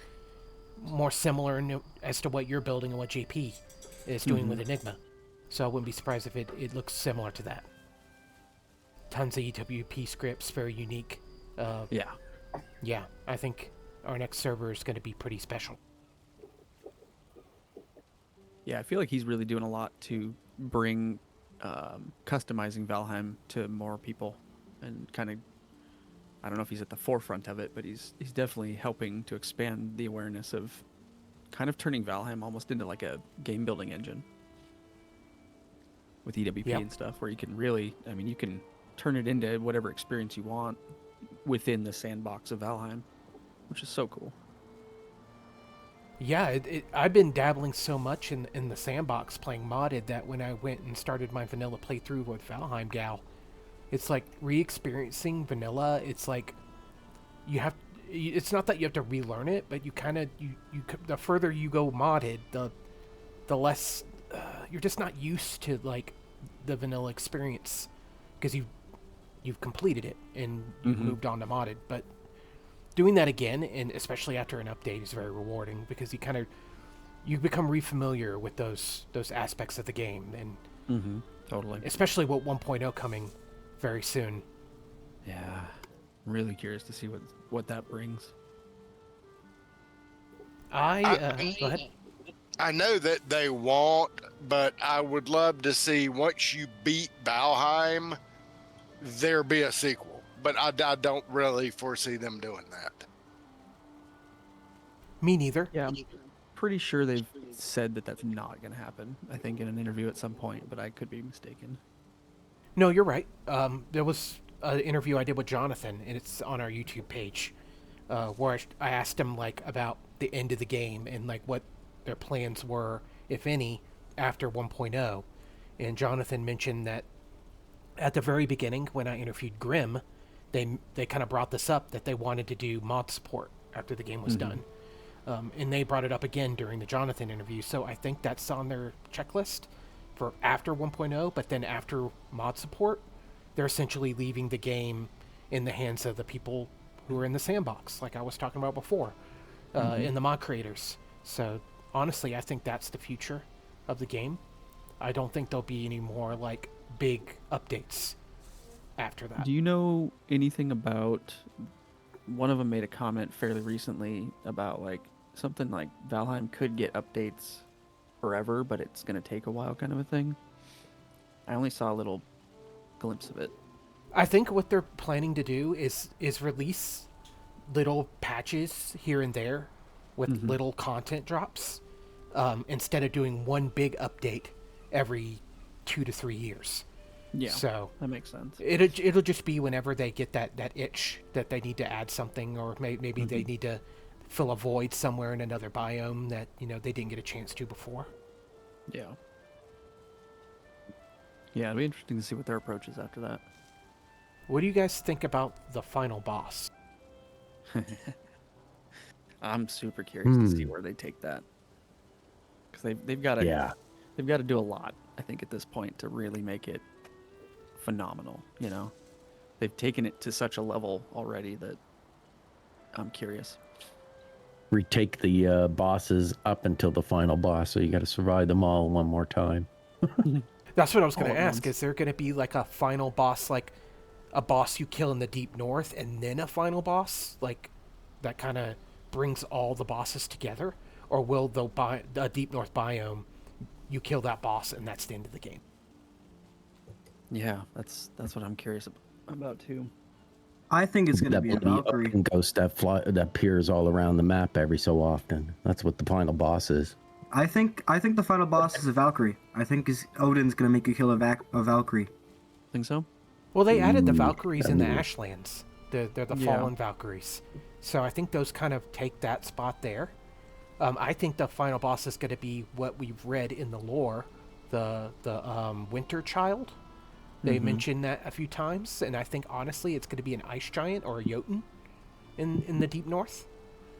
more similar as to what you're building and what JP is doing with Enigma. So I wouldn't be surprised if it looks similar to that. Tons of EWP scripts, very unique. Yeah, I think our next server is going to be pretty special. Yeah, I feel like he's really doing a lot to bring customizing Valheim to more people, and kind of, I don't know if he's at the forefront of it, but he's definitely helping to expand the awareness of kind of turning Valheim almost into like a game building engine with EWP and stuff, where you can really, you can turn it into whatever experience you want within the sandbox of Valheim, which is so cool. Yeah, I've been dabbling so much in the sandbox playing modded that when I went and started my vanilla playthrough with Valheim Gal, it's like re-experiencing vanilla. It's like it's not that you have to relearn it, but you kind of the further you go modded, the less you're just not used to like the vanilla experience because you've completed it and you've moved on to modded. But doing that again, and especially after an update, is very rewarding because you become refamiliar with those aspects of the game, and Totally. especially with 1.0 coming very soon. Yeah. I'm really curious to see what that brings. Go ahead. I know that they won't, but I would love to see once you beat Valheim, there be a sequel. But I don't really foresee them doing that. Me neither. Yeah, I'm pretty sure they've said that that's not going to happen. I think in an interview at some point, but I could be mistaken. No, you're right. There was an interview I did with Jonathan, and it's on our YouTube page, where I asked him like about the end of the game and like what their plans were, if any, after 1.0. And Jonathan mentioned that at the very beginning, when I interviewed Grim, they kind of brought this up that they wanted to do mod support after the game was done. And they brought it up again during the Jonathan interview. So I think that's on their checklist for after 1.0, but then after mod support, they're essentially leaving the game in the hands of the people who are in the sandbox, like I was talking about before, in the mod creators. So honestly, I think that's the future of the game. I don't think there'll be any more like big updates after that. Do you know anything about... One of them made a comment fairly recently about like something like Valheim could get updates forever, but it's going to take a while kind of a thing. I only saw a little glimpse of it. I think what they're planning to do is release little patches here and there with little content drops, instead of doing one big update every 2 to 3 years. Yeah, so that makes sense. It'll just be whenever they get that itch that they need to add something, or maybe they need to fill a void somewhere in another biome that they didn't get a chance to before. Yeah. Yeah, it'll be interesting to see what their approach is after that. What do you guys think about the final boss? I'm super curious to see where they take that, because they've got to do a lot, I think, at this point to really make it phenomenal. They've taken it to such a level already that I'm curious. Retake the bosses up until the final boss, so you got to survive them all one more time. That's what I was going to ask. once. Is there going to be like a final boss, like a boss you kill in the Deep North, and then a final boss, like that kind of brings all the bosses together? Or will the Deep North biome, you kill that boss and that's the end of the game? Yeah, that's what I'm curious about too. I think it's going to be a Valkyrie. Open ghost that appears all around the map every so often. That's what the final boss is. I think the final boss is a Valkyrie. I think Odin's going to make you kill a Valkyrie. Think so? Well, they added the Valkyries in the that'd be- Ashlands. They're the Yeah. fallen Valkyries. So I think those kind of take that spot there. I think the final boss is going to be what we've read in the lore, the Winter Child. They mentioned that a few times, and I think honestly it's going to be an ice giant or a Jotun in the Deep North.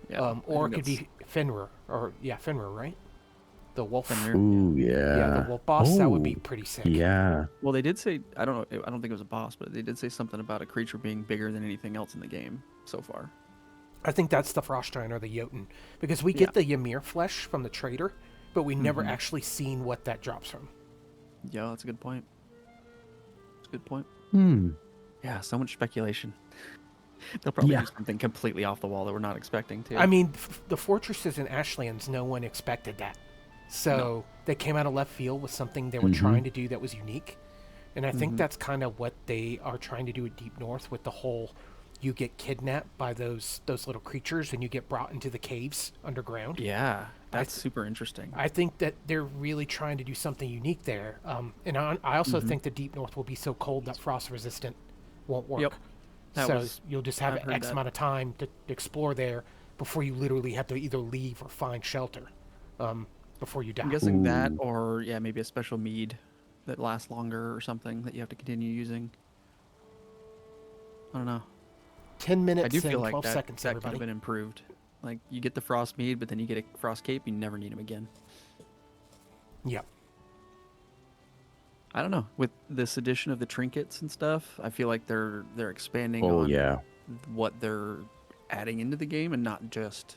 Yeah. Or it could be Fenrir, Fenrir, right? The wolf. Fenrir. Ooh, Yeah, the wolf boss. That would be pretty sick. Yeah. Well, they did say, I don't know, I don't think it was a boss, but they did say something about a creature being bigger than anything else in the game so far. I think that's the frost giant or the Jotun, because we get the Ymir flesh from the trader, but we never actually seen what that drops from. Yeah, that's a good point. That's a good point. Hmm. Yeah, so much speculation. They'll probably do something completely off the wall that we're not expecting to. I mean, the fortresses in Ashlands, no one expected that. So they came out of left field with something they were trying to do that was unique. And I think that's kind of what they are trying to do at Deep North with the whole, you get kidnapped by those little creatures and you get brought into the caves underground. Yeah, that's super interesting. I think that they're really trying to do something unique there. And I also think the Deep North will be so cold that frost resistant won't work. Yep. So you'll just have I've heard X that. amount of time to explore there before you literally have to either leave or find shelter before you die. I'm guessing that, or maybe a special mead that lasts longer or something that you have to continue using. I don't know. 10 minutes I do and feel like 12 that seconds, could have everybody. been improved. Like, you get the frost mead, but then you get a frost cape, you never need them again. Yep. I don't know. With this addition of the trinkets and stuff, I feel like they're expanding Oh on yeah. what they're adding into the game and not just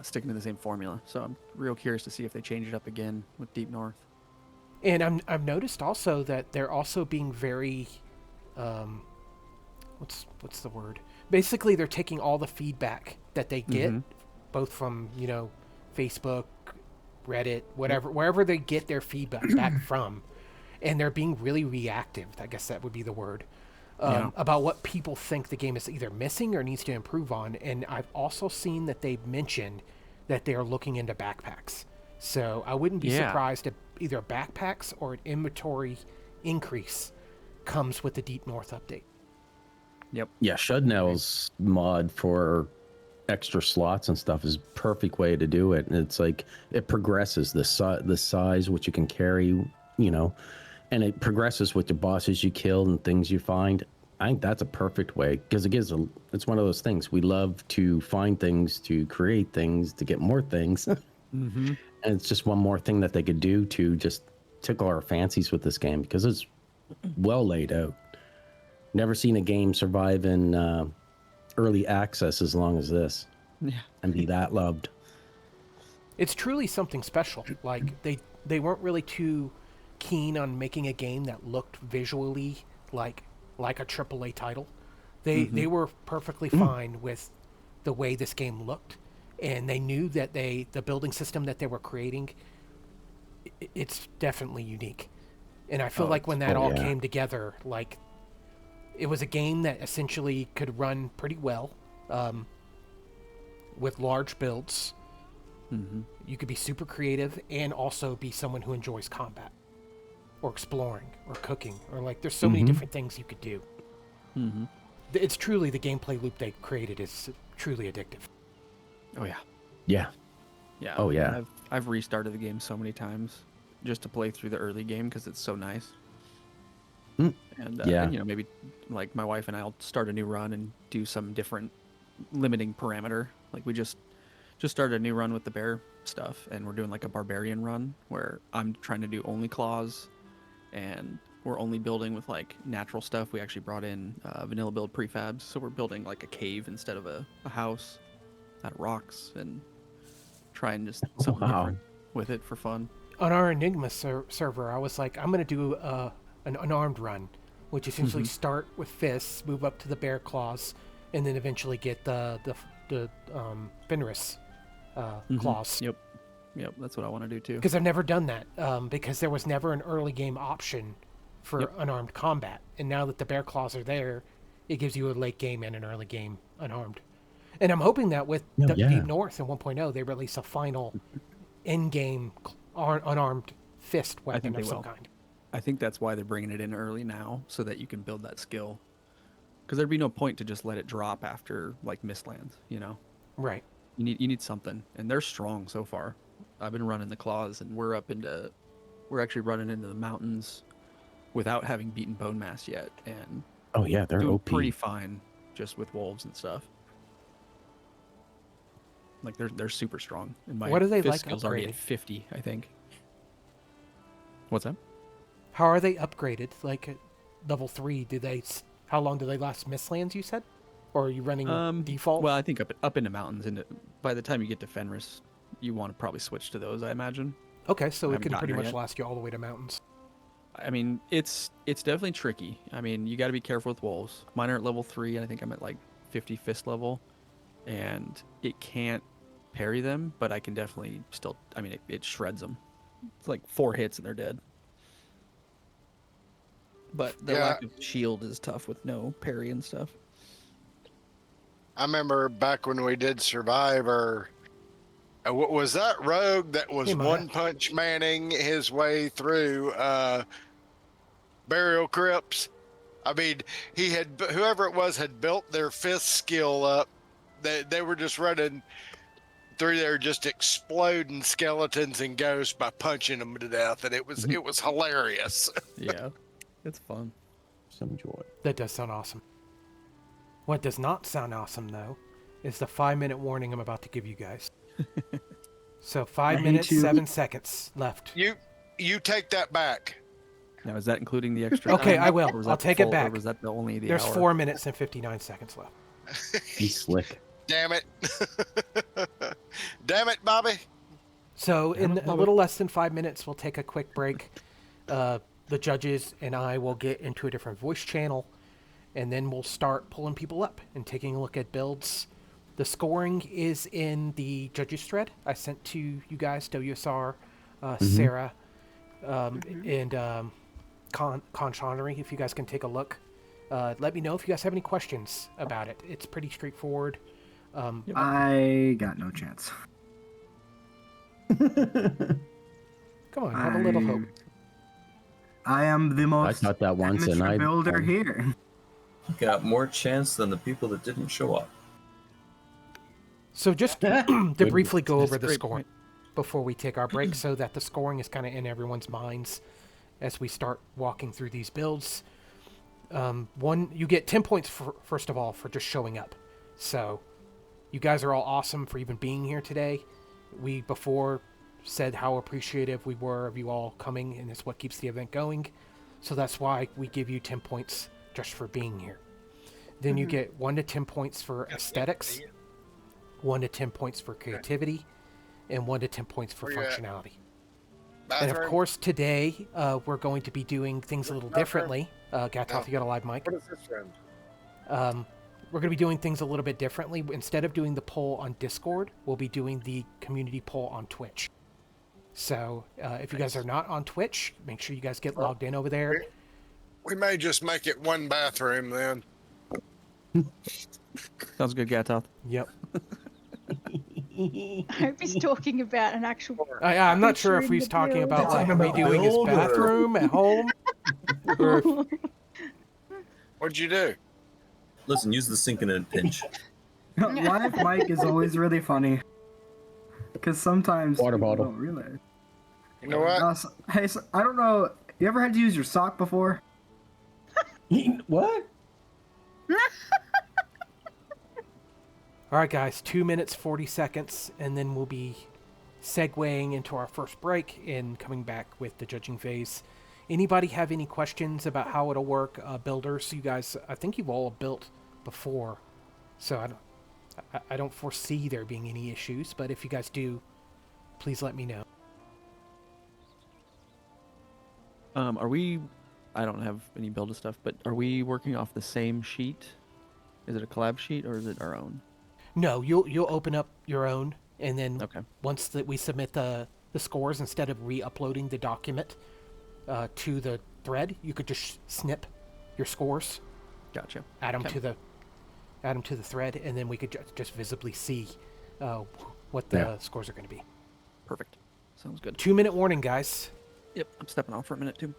sticking to the same formula. So I'm real curious to see if they change it up again with Deep North. And I've noticed also that they're also being very, what's the word? Basically, they're taking all the feedback that they get, both from Facebook, Reddit, whatever, wherever they get their feedback back from, and they're being really reactive. I guess that would be the word. About what people think the game is either missing or needs to improve on. And I've also seen that they've mentioned that they are looking into backpacks. So I wouldn't be surprised if either backpacks or an inventory increase comes with the Deep North update. Yep. Yeah, Shudnell's mod for extra slots and stuff is a perfect way to do it. And it's like it progresses the size which you can carry, and it progresses with the bosses you kill and things you find. I think that's a perfect way because it's one of those things. We love to find things, to create things, to get more things. And it's just one more thing that they could do to just tickle our fancies with this game because it's well laid out. Never seen a game survive in early access as long as this and be that loved. It's truly something special. Like they weren't really too keen on making a game that looked visually like a AAA title. They were perfectly fine with the way this game looked, and they knew that the building system that they were creating, it's definitely unique. And I feel like when that all came together, like it was a game that essentially could run pretty well with large builds. You could be super creative and also be someone who enjoys combat or exploring or cooking or like there's so many different things you could do. It's truly the gameplay loop they created is truly addictive. Oh yeah. Yeah. Yeah. Oh yeah. I've restarted the game so many times just to play through the early game because it's so nice. And, and maybe like my wife and I'll start a new run and do some different limiting parameter. Like we just started a new run with the bear stuff, and we're doing like a barbarian run where I'm trying to do only claws, and we're only building with like natural stuff. We actually brought in vanilla build prefabs, so we're building like a cave instead of a house out of rocks and trying just something different with it for fun. On our Enigma server, I was like, I'm going to do an unarmed run, which essentially start with fists, move up to the bear claws, and then eventually get the Fenris claws. Yep, that's what I want to do too. Because I've never done that, because there was never an early game option for unarmed combat. And now that the bear claws are there, it gives you a late game and an early game unarmed. And I'm hoping that with Deep North and 1.0, they release a final in-game unarmed fist weapon of some kind. I think that's why they're bringing it in early now, so that you can build that skill. Because there'd be no point to just let it drop after like Mistlands, Right. You need something, and they're strong so far. I've been running the claws, and we're actually running into the mountains without having beaten Bone Mass yet, and they're doing OP. pretty fine just with wolves and stuff. Like they're super strong. And my what are they fist like skills upgraded? already at 50, I think. What's that? How are they upgraded? Like at level 3, how long do they last? Mistlands, you said? Or are you running default? Well, I think up into mountains, and by the time you get to Fenris, you want to probably switch to those, I imagine. Okay, so it can gotten pretty there much yet. last you all the way to mountains. I mean, it's definitely tricky. I mean, you got to be careful with wolves. Mine are at level 3, and I think I'm at like 50 fist level, and it can't parry them, but I can definitely still. I mean, it shreds them. It's like 4 hits and they're dead. But the lack of shield is tough with no parry and stuff. I remember back when we did Survivor. What was that rogue that was one punch manning his way through burial crypts? I mean, whoever it was had built their fist skill up. They were just running through there, just exploding skeletons and ghosts by punching them to death, and it was hilarious. Yeah, it's fun. Some joy. That does sound awesome. What does not sound awesome, though, is the 5-minute warning I'm about to give you guys. So 5 minutes, 7 seconds left. You take that back. Now, is that including the extra? Okay, time, I will. or was I'll that take it full- back. Or was that the only the There's hour? 4 minutes and 59 seconds left. He's slick. Damn it. Damn it, Bobby. So in a little less than 5 minutes, we'll take a quick break. The judges and I will get into a different voice channel, and then we'll start pulling people up and taking a look at builds. The scoring is in the judges thread I sent to you guys, WSR, Sarah, and Con Seannery, if you guys can take a look. Let me know if you guys have any questions about it. It's pretty straightforward. I got no chance. Come on, have a little hope. I am the I most thought that once, and amateur I builder here. Got more chance than the people that didn't show up. So just to briefly go over the great scoring point. before we take our break, so that the scoring is kind of in everyone's minds as we start walking through these builds. You get 10 points first of all for just showing up. So you guys are all awesome for even being here today. We before said how appreciative we were of you all coming, and it's what keeps the event going. So that's why we give you 10 points just for being here. Then you get 1 to 10 points for aesthetics, 1 to 10 points for creativity, and 1 to 10 points for functionality. And of course, today we're going to be doing things a little differently. Gatoth, you got a live mic. What is this friend? We're going to be doing things a little bit differently. Instead of doing the poll on Discord, we'll be doing the community poll on Twitch. So if you guys are not on Twitch, make sure you guys get logged in over there. We may just make it one bathroom then. Sounds good, Gatoth. Yep. I hope he's talking about an actual. I'm not sure if he's talking about like redoing his bathroom at home. Or What'd you do? Listen, use the sink in a pinch. Live mic is always really funny. Because sometimes Water people bottle. don't realize. You know what? Hey, I don't know. You ever had to use your sock before? What? All right, guys, 2 minutes, 40 seconds, and then we'll be segueing into our first break and coming back with the judging phase. Anybody have any questions about how it'll work? Builders, you guys, I think you've all built before, so I don't foresee there being any issues, but if you guys do, please let me know. I don't have any build of stuff, but are we working off the same sheet? Is it a collab sheet or is it our own? No, you'll open up your own, and then Okay. once that we submit the scores, instead of re-uploading the document to the thread, you could just snip your scores, Gotcha. add them Okay. to the thread, and then we could just visibly see what the scores are going to be. Perfect. Sounds good. 2 minute warning, guys. Yep, I'm stepping off for a minute too.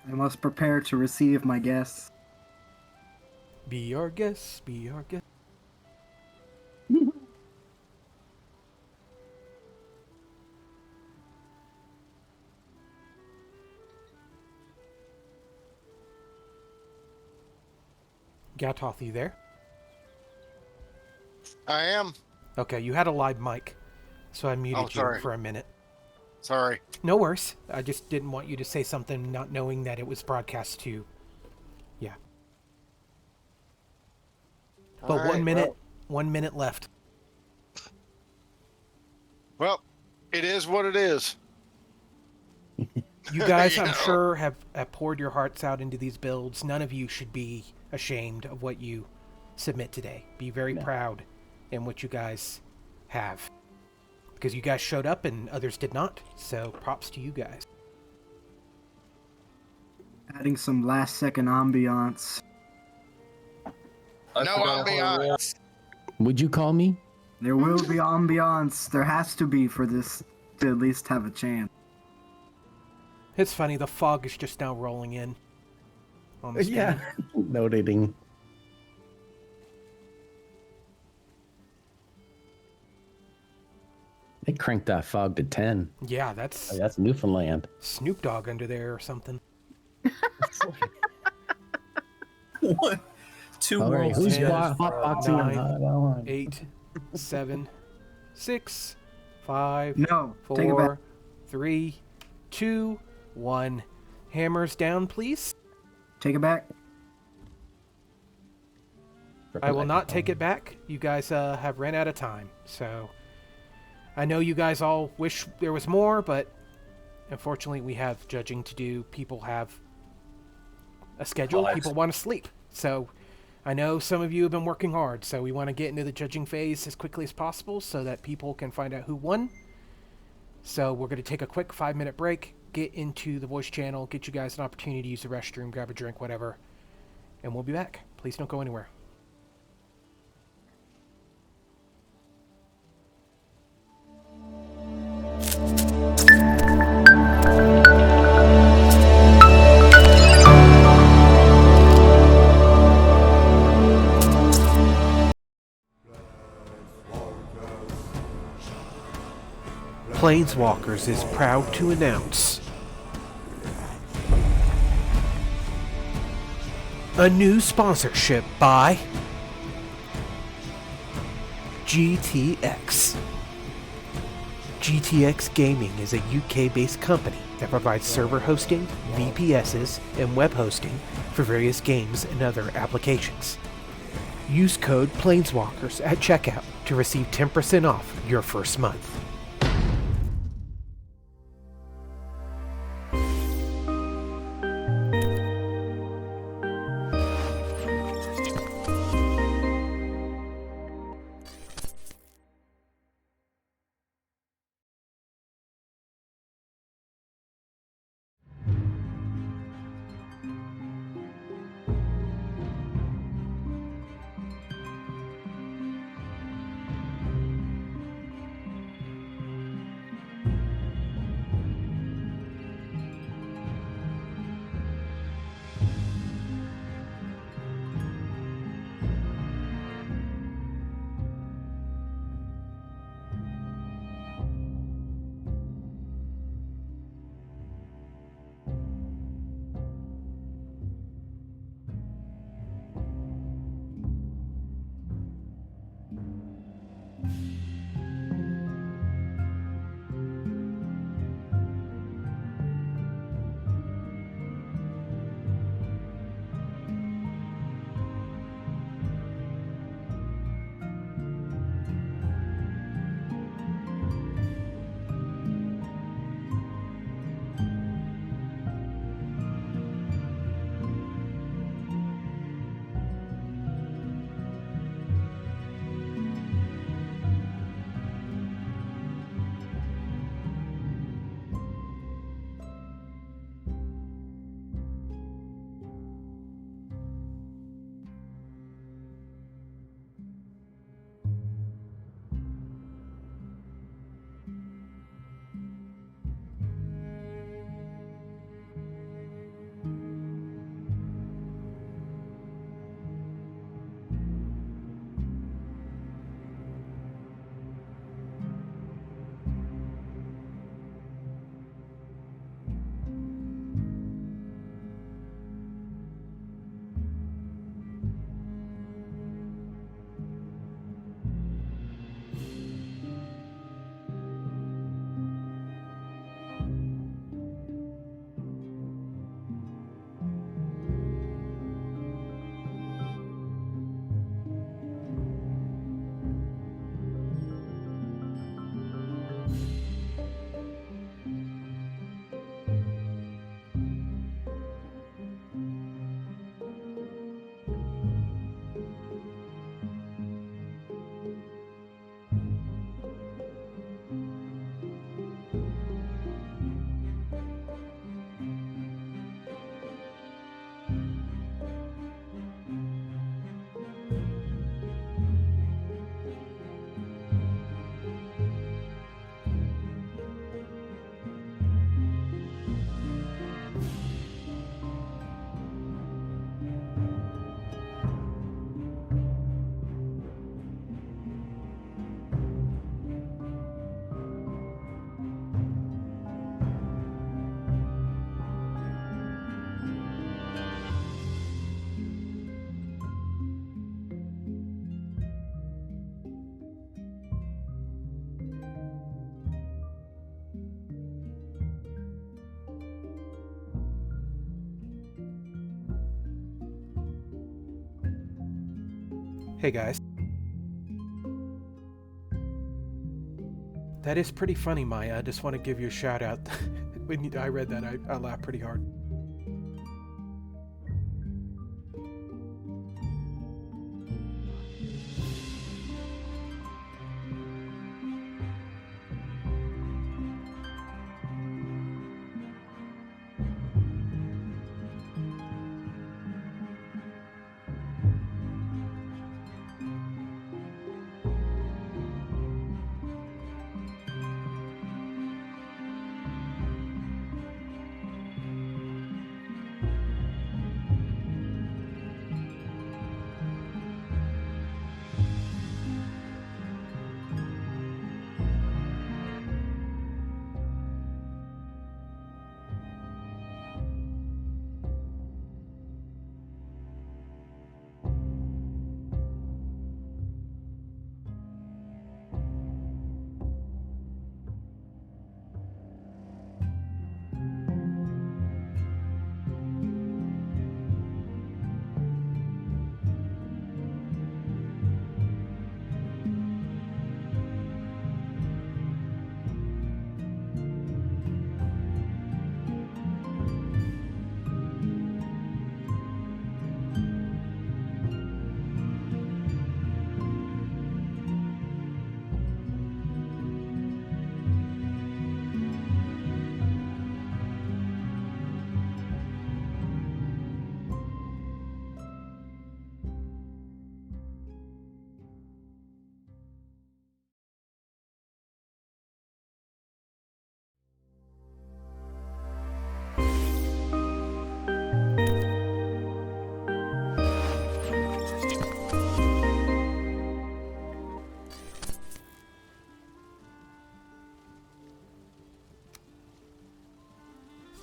I must prepare to receive my guests. Be our guest, be our guest. Gatoth, you there? I am. Okay, you had a live mic, so I muted you sorry. for a minute. Sorry. No worries. I just didn't want you to say something not knowing that it was broadcast to. Yeah. But All right, 1 minute, 1 minute left. Well, it is what it is. You guys, You I'm know. sure, have poured your hearts out into these builds. None of you should be ashamed of what you submit today. Be very proud in what you guys have. Because you guys showed up and others did not. So props to you guys. Adding some last second ambiance. I No forgot how to roll. ambiance. Would you call me? There will be ambiance. There has to be for this to at least have a chance. It's funny, the fog is just now rolling in. On the screen. Notating. They cranked that fog to 10. Yeah, that's That's Newfoundland. Snoop Dogg under there or something. What? Two Oh, worlds. who's Yeah. hotboxing? Nine, I don't know. 8, 7, 6, 5, No, take it back. 4, 3, 2, 1. Hammers down, please. Take it back. I will not take it back. You guys have ran out of time. So I know you guys all wish there was more, but unfortunately we have judging to do. People have a schedule. People want to sleep. So I know some of you have been working hard, so we want to get into the judging phase as quickly as possible so that people can find out who won. So we're going to take a quick 5-minute break, get into the voice channel, get you guys an opportunity to use the restroom, grab a drink, whatever, and we'll be back. Please don't go anywhere. PlainsWalkers is proud to announce a new sponsorship by GTX. GTX Gaming is a UK-based company that provides server hosting, VPSs, and web hosting for various games and other applications. Use code PlainsWalkers at checkout to receive 10% off your first month. Hey guys. That is pretty funny, Maya. I just want to give you a shout out. When I read that, I laughed pretty hard.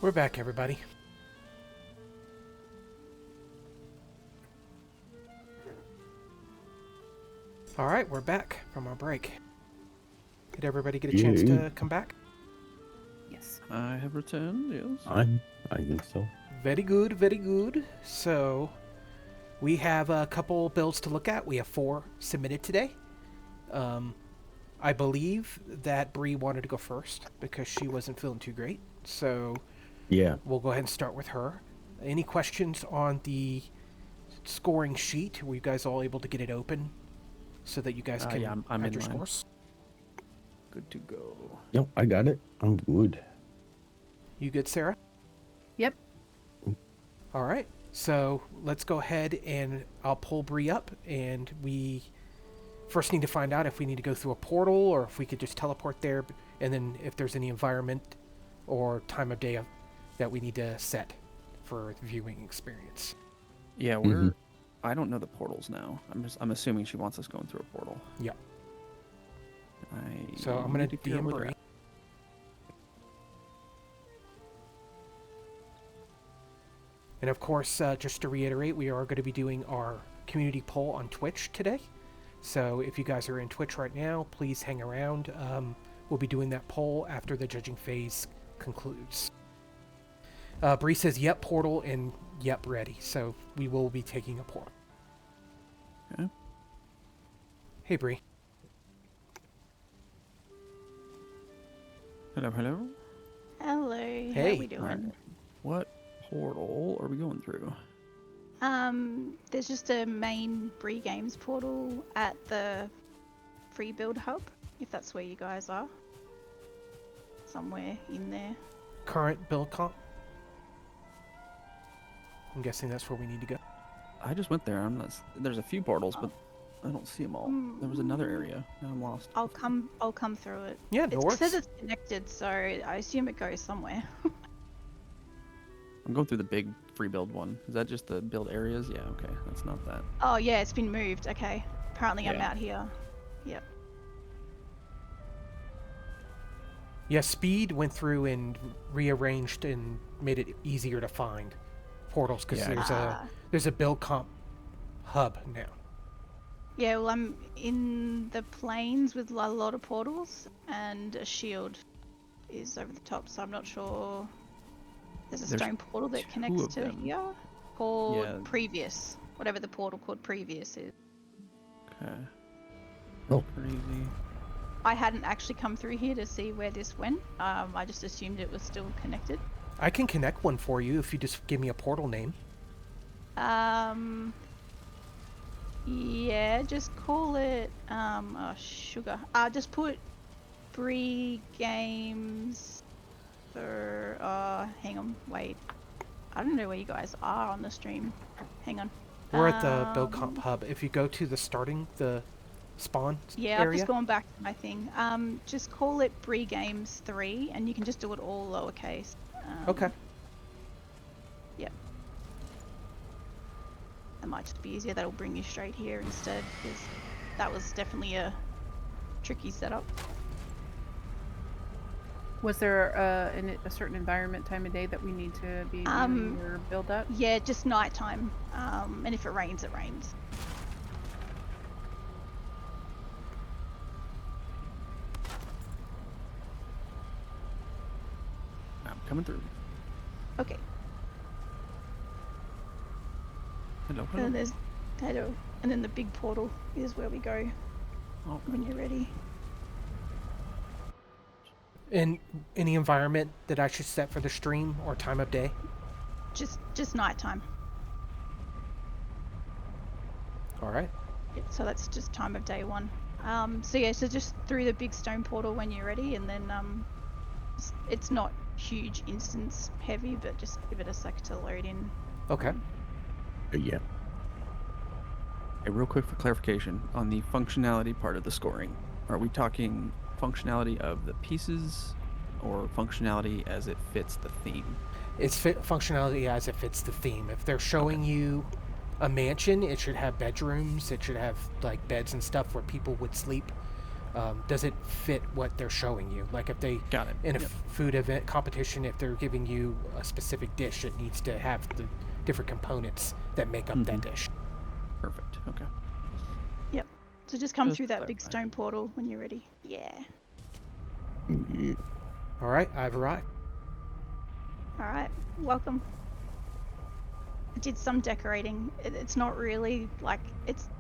We're back, everybody. All right, we're back from our break. Did everybody get a chance to come back? Yes. I have returned, yes. I think so. Very good, very good. So, we have a couple builds to look at. We have 4 submitted today. I believe that Bree wanted to go first because she wasn't feeling too great. So, yeah, we'll go ahead and start with her. Any questions on the scoring sheet? Were you guys all able to get it open so that you guys can yeah, I'm add in your line. scores? Good to go. Yep, I got it. I'm good. You good, Sarah? Yep. All right. So let's go ahead and I'll pull Bree up, and we first need to find out if we need to go through a portal or if we could just teleport there, and then if there's any environment or time of day that we need to set for the viewing experience. Yeah, we're. I don't know the portals now. I'm assuming she wants us going through a portal. Yeah. I So I'm going need to figure out DM where they're Bree. at. And of course, just to reiterate, we are going to be doing our community poll on Twitch today. So if you guys are in Twitch right now, please hang around. We'll be doing that poll after the judging phase concludes. Bree says, yep, portal, and yep, ready. So we will be taking a portal. Okay. Hey, Bree. Hello, hello. Hello. Hey. How are we doing? Alright. What portal are we going through? There's just a main Bree Games portal at the free build hub, if that's where you guys are. Somewhere in there. Current build comp. I'm guessing that's where we need to go. I just went there. I'm not. There's a few portals, but I don't see them all. There was another area. Now I'm lost. I'll come through it. Yeah, It no worries. says it's connected, so I assume it goes somewhere. I'm going through the big free build one. Is that just the build areas? Yeah, okay. That's not that. Oh yeah, it's been moved. Okay. Apparently I'm Yeah. out here. Yep. Yeah, Speed went through and rearranged and made it easier to find portals because Yeah. there's a build comp hub now. Yeah, well, I'm in the plains with a lot of portals, and a shield is over the top, so I'm not sure. There's a stone portal that two connects of to them. here called Yeah. Previous, whatever the portal called Previous is. Okay. Oh. Crazy. I hadn't actually come through here to see where this went. I just assumed it was still connected. I can connect one for you if you just give me a portal name. Yeah, just call it, sugar. Just put Bree Games for, hang on, wait. I don't know where you guys are on the stream. Hang on. We're at the Build Comp Hub. If you go to the spawn Yeah, area. I've just gone back to my thing. Just call it Bree Games 3, and you can just do it all lowercase. Okay. Yep. That might just be easier. That'll bring you straight here instead, because that was definitely a tricky setup. Was there a certain environment, time of day that we need to be doing your build up? Yeah, just nighttime. And if it rains, it rains. I'm coming through. Okay. Hello, And then there's hello, and then the big portal is where we go when you're ready. In any environment that I should set for the stream or time of day? Just nighttime. All right. So that's just time of day 1. So yeah, so just through the big stone portal when you're ready, and then it's not huge instance heavy, but just give it a sec to load in. Okay. Yeah. Hey, real quick for clarification on the functionality part of the scoring, are we talking functionality of the pieces or functionality as it fits the theme? It's functionality as it fits the theme. If they're showing you a mansion, it should have bedrooms, it should have like beds and stuff where people would sleep. Does it fit what they're showing you? Like if they Got it. in a food event competition, if they're giving you a specific dish, it needs to have the different components that make up that dish. Perfect. Okay. Yep. So just come Just through that big clarify. stone portal when you're ready. Yeah. All right, I've arrived. All right. Welcome. I did some decorating. It's not really like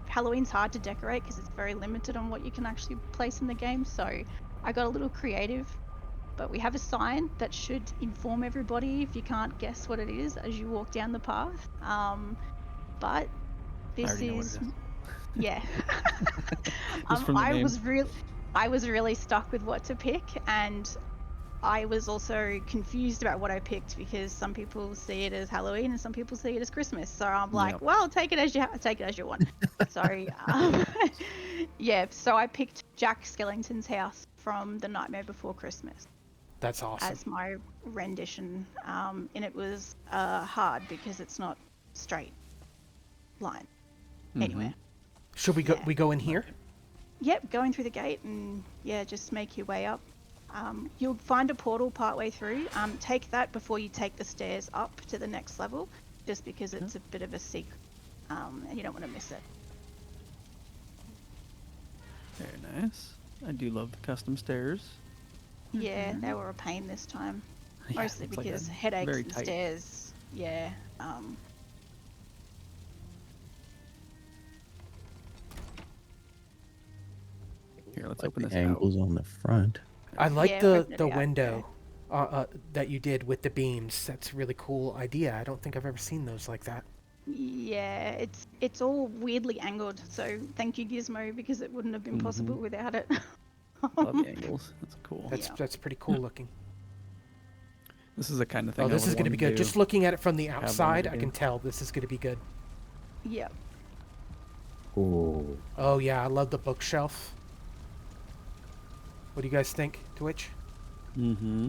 Halloween's hard to decorate because it's very limited on what you can actually place in the game. So I got a little creative, but we have a sign that should inform everybody if you can't guess what it is as you walk down the path. But this already know what is, it is. yeah. Just from the I name. was really stuck with what to pick, and I was also confused about what I picked because some people see it as Halloween and some people see it as Christmas. So I'm like, Yep. well, take it as you want. So yeah, so I picked Jack Skellington's house from The Nightmare Before Christmas That's awesome. as my rendition, and it was hard because it's not straight line anywhere. Should we go? Yeah. We go in here? Yep, going through the gate, and yeah, just make your way up. You'll find a portal partway through. Take that before you take the stairs up to the next level, just because it's a bit of a secret, and you don't want to miss it. Very nice. I do love the custom stairs. Yeah, they were a pain this time, Yeah, mostly it's like because a headaches very and tight- stairs. Yeah. Here, let's Like open the this out. angles on the front. I like Yeah, the open it out, window that you did with the beams. That's a really cool idea. I don't think I've ever seen those like that. Yeah, it's all weirdly angled. So thank you, Gizmo, because it wouldn't have been possible without it. Love the angles. That's cool. That's pretty cool looking. This is the kind of thing. Oh, I this would is going to be wanna good. do. Just looking at it from the one of outside, the I can games. tell this is going to be good. Yep. Ooh. Oh yeah, I love the bookshelf. What do you guys think, Twitch? Mm-hmm.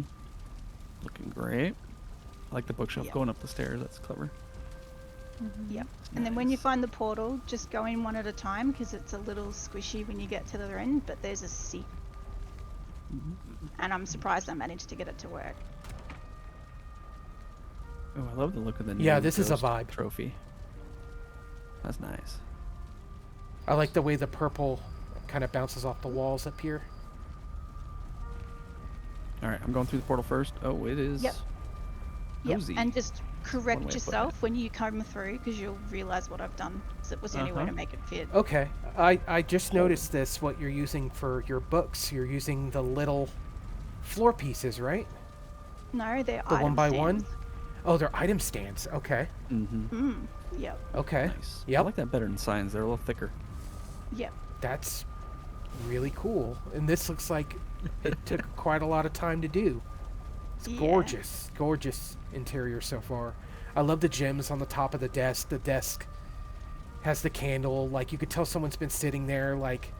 Looking great. I like the bookshelf Yep. going up the stairs. That's clever. Yep. And then when you Nice. find the portal, just go in one at a time because it's a little squishy when you get to the other end, but there's a secret. And I'm surprised I managed to get it to work. Oh, I love the look of the new Yeah, this is a ghost vibe. trophy. That's nice. I like the way the purple kind of bounces off the walls up here. All right, I'm going through the portal first. Oh, it is. Yep. Yep, Cozy. and just One way correct of putting yourself when you come through, because you'll realize what I've done. 'Cause it was the only way to make it fit. Okay. I just noticed this, what you're using for your books. You're using the little floor pieces, right? No, they're The item one by stands. one? Oh, they're item stands. Okay. Mm-hmm. Yep, Okay. Nice. I Yep. like that better than signs. They're a little thicker. yep. That's really cool. And this looks like it took quite a lot of time to do. It's Yeah. gorgeous. Gorgeous interior so far. I love the gems on the top of the desk. The desk has the candle. Like, you could tell someone's been sitting there, like,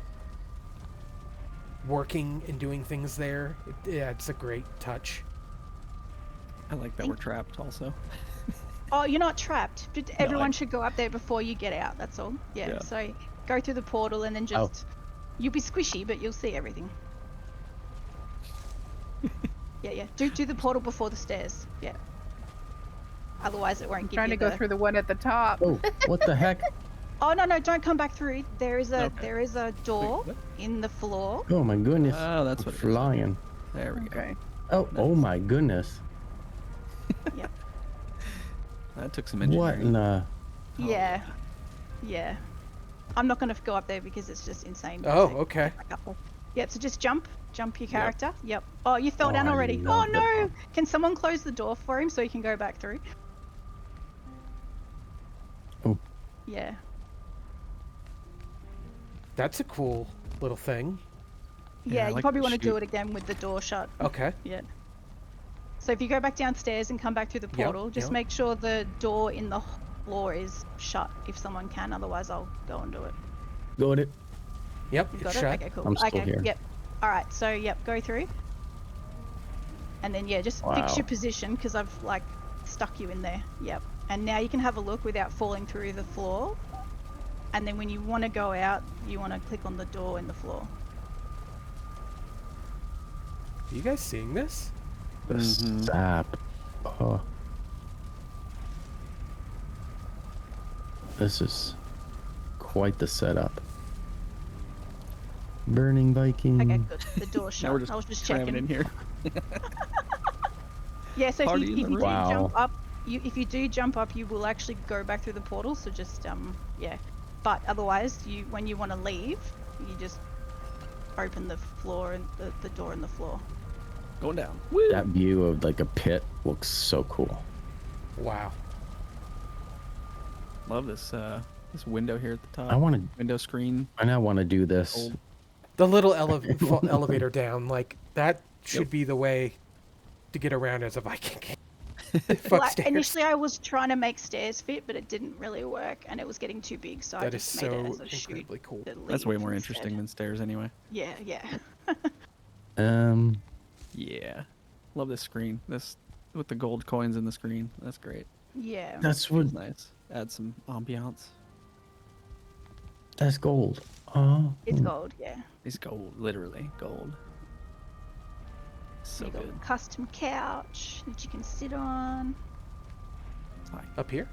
working and doing things there. Yeah, it's a great touch. I like that we're trapped also. Oh, you're not trapped. Everyone I- should go up there before you get out. That's all. Yeah. Yeah. So go through the portal and then just. You'll be squishy, but you'll see everything. Yeah. Do the portal before the stairs. Yeah. Otherwise, it won't give Trying you to go the... through the one at the top. Oh, what the heck? Oh no, don't come back through. There is a Okay. door Wait, what? in the floor. Oh my goodness. Oh, that's what it is. Flying. There we go. Okay. Oh my goodness. Yep. That took some What engineering. in the... Yeah. Yeah. I'm not going to go up there because it's just insane. Oh, So okay. back up there. Yep, so just jump your character. Yep. Oh, you fell down I already. Oh love no! that. Can someone close the door for him so he can go back through? Oh. Yeah. That's a cool little thing. Yeah, I You like probably the want to do chute. it again with the door shut. Okay. Yeah. So if you go back downstairs and come back through the portal, just yep. make sure the door in the floor is shut if someone can. Otherwise, I'll go and do it. Go at it. Yep, You it's got it? shut. Okay, cool. I'm still okay, here. yep. Alright, so yep, go through. And then yeah, just Wow. fix your position because I've like stuck you in there. Yep. And now you can have a look without falling through the floor. And then when you want to go out, you want to click on the door in the floor. Are you guys seeing this? The sap. Oh. This is quite the setup. Burning Viking. Okay, good. The door's shut. Now we're just I was just cramming checking. in here. Yeah, so Party if in you the do room. Wow. jump up, if you do jump up, you will actually go back through the portal. So just yeah. But otherwise, when you want to leave, you just open the floor and the door in the floor. Going down. Woo! That view of like a pit looks so cool. Wow. Love this this window here at the top. I want to. Window screen. I now want to do this. Old. The little elevator down, like, that should be the way to get around as a Viking. Well, Fuck stairs. initially I was trying to make stairs fit, but it didn't really work, and it was getting too big, so I That is just made it so as a chute incredibly cool. to That's leave way more instead. interesting than stairs anyway. Yeah, yeah. Yeah. Love this screen. This with the gold coins in the screen. That's great. Yeah. That's what. It's nice. Add some ambiance. That's gold. Oh. It's gold, yeah. It's gold, literally gold. So You got good. a custom couch that you can sit on. Up here?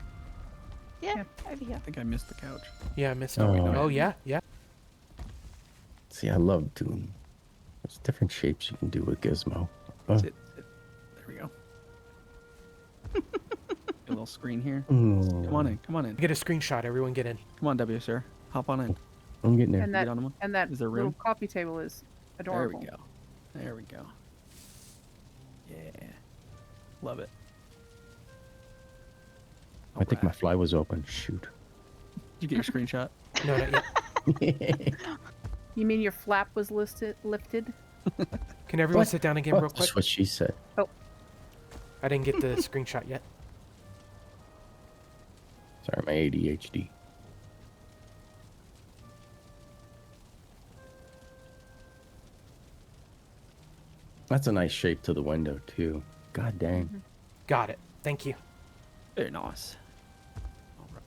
Yeah, over here. I think I missed the couch. Yeah, I missed it. Oh. Oh, yeah, yeah. See, I love doing. There's different shapes you can do with Gizmo. Oh. Sit. There we go. A little screen here. Mm. Come on in. Come on in. Get a screenshot. Everyone get in. Come on, W, sir. Hop on in. I'm getting there. And Get that on one. and that Is there little room? coffee table is adorable. There we go. There we go. Yeah. Love it. I think my Alright. fly was open. Shoot. Did you get your screenshot? No, not yet. You mean your flap was lifted? Can everyone What? sit down again real quick? That's what she said. I didn't get the screenshot yet. Sorry, my ADHD. That's a nice shape to the window too. God dang. Got it. Thank you. Very nice. Alright.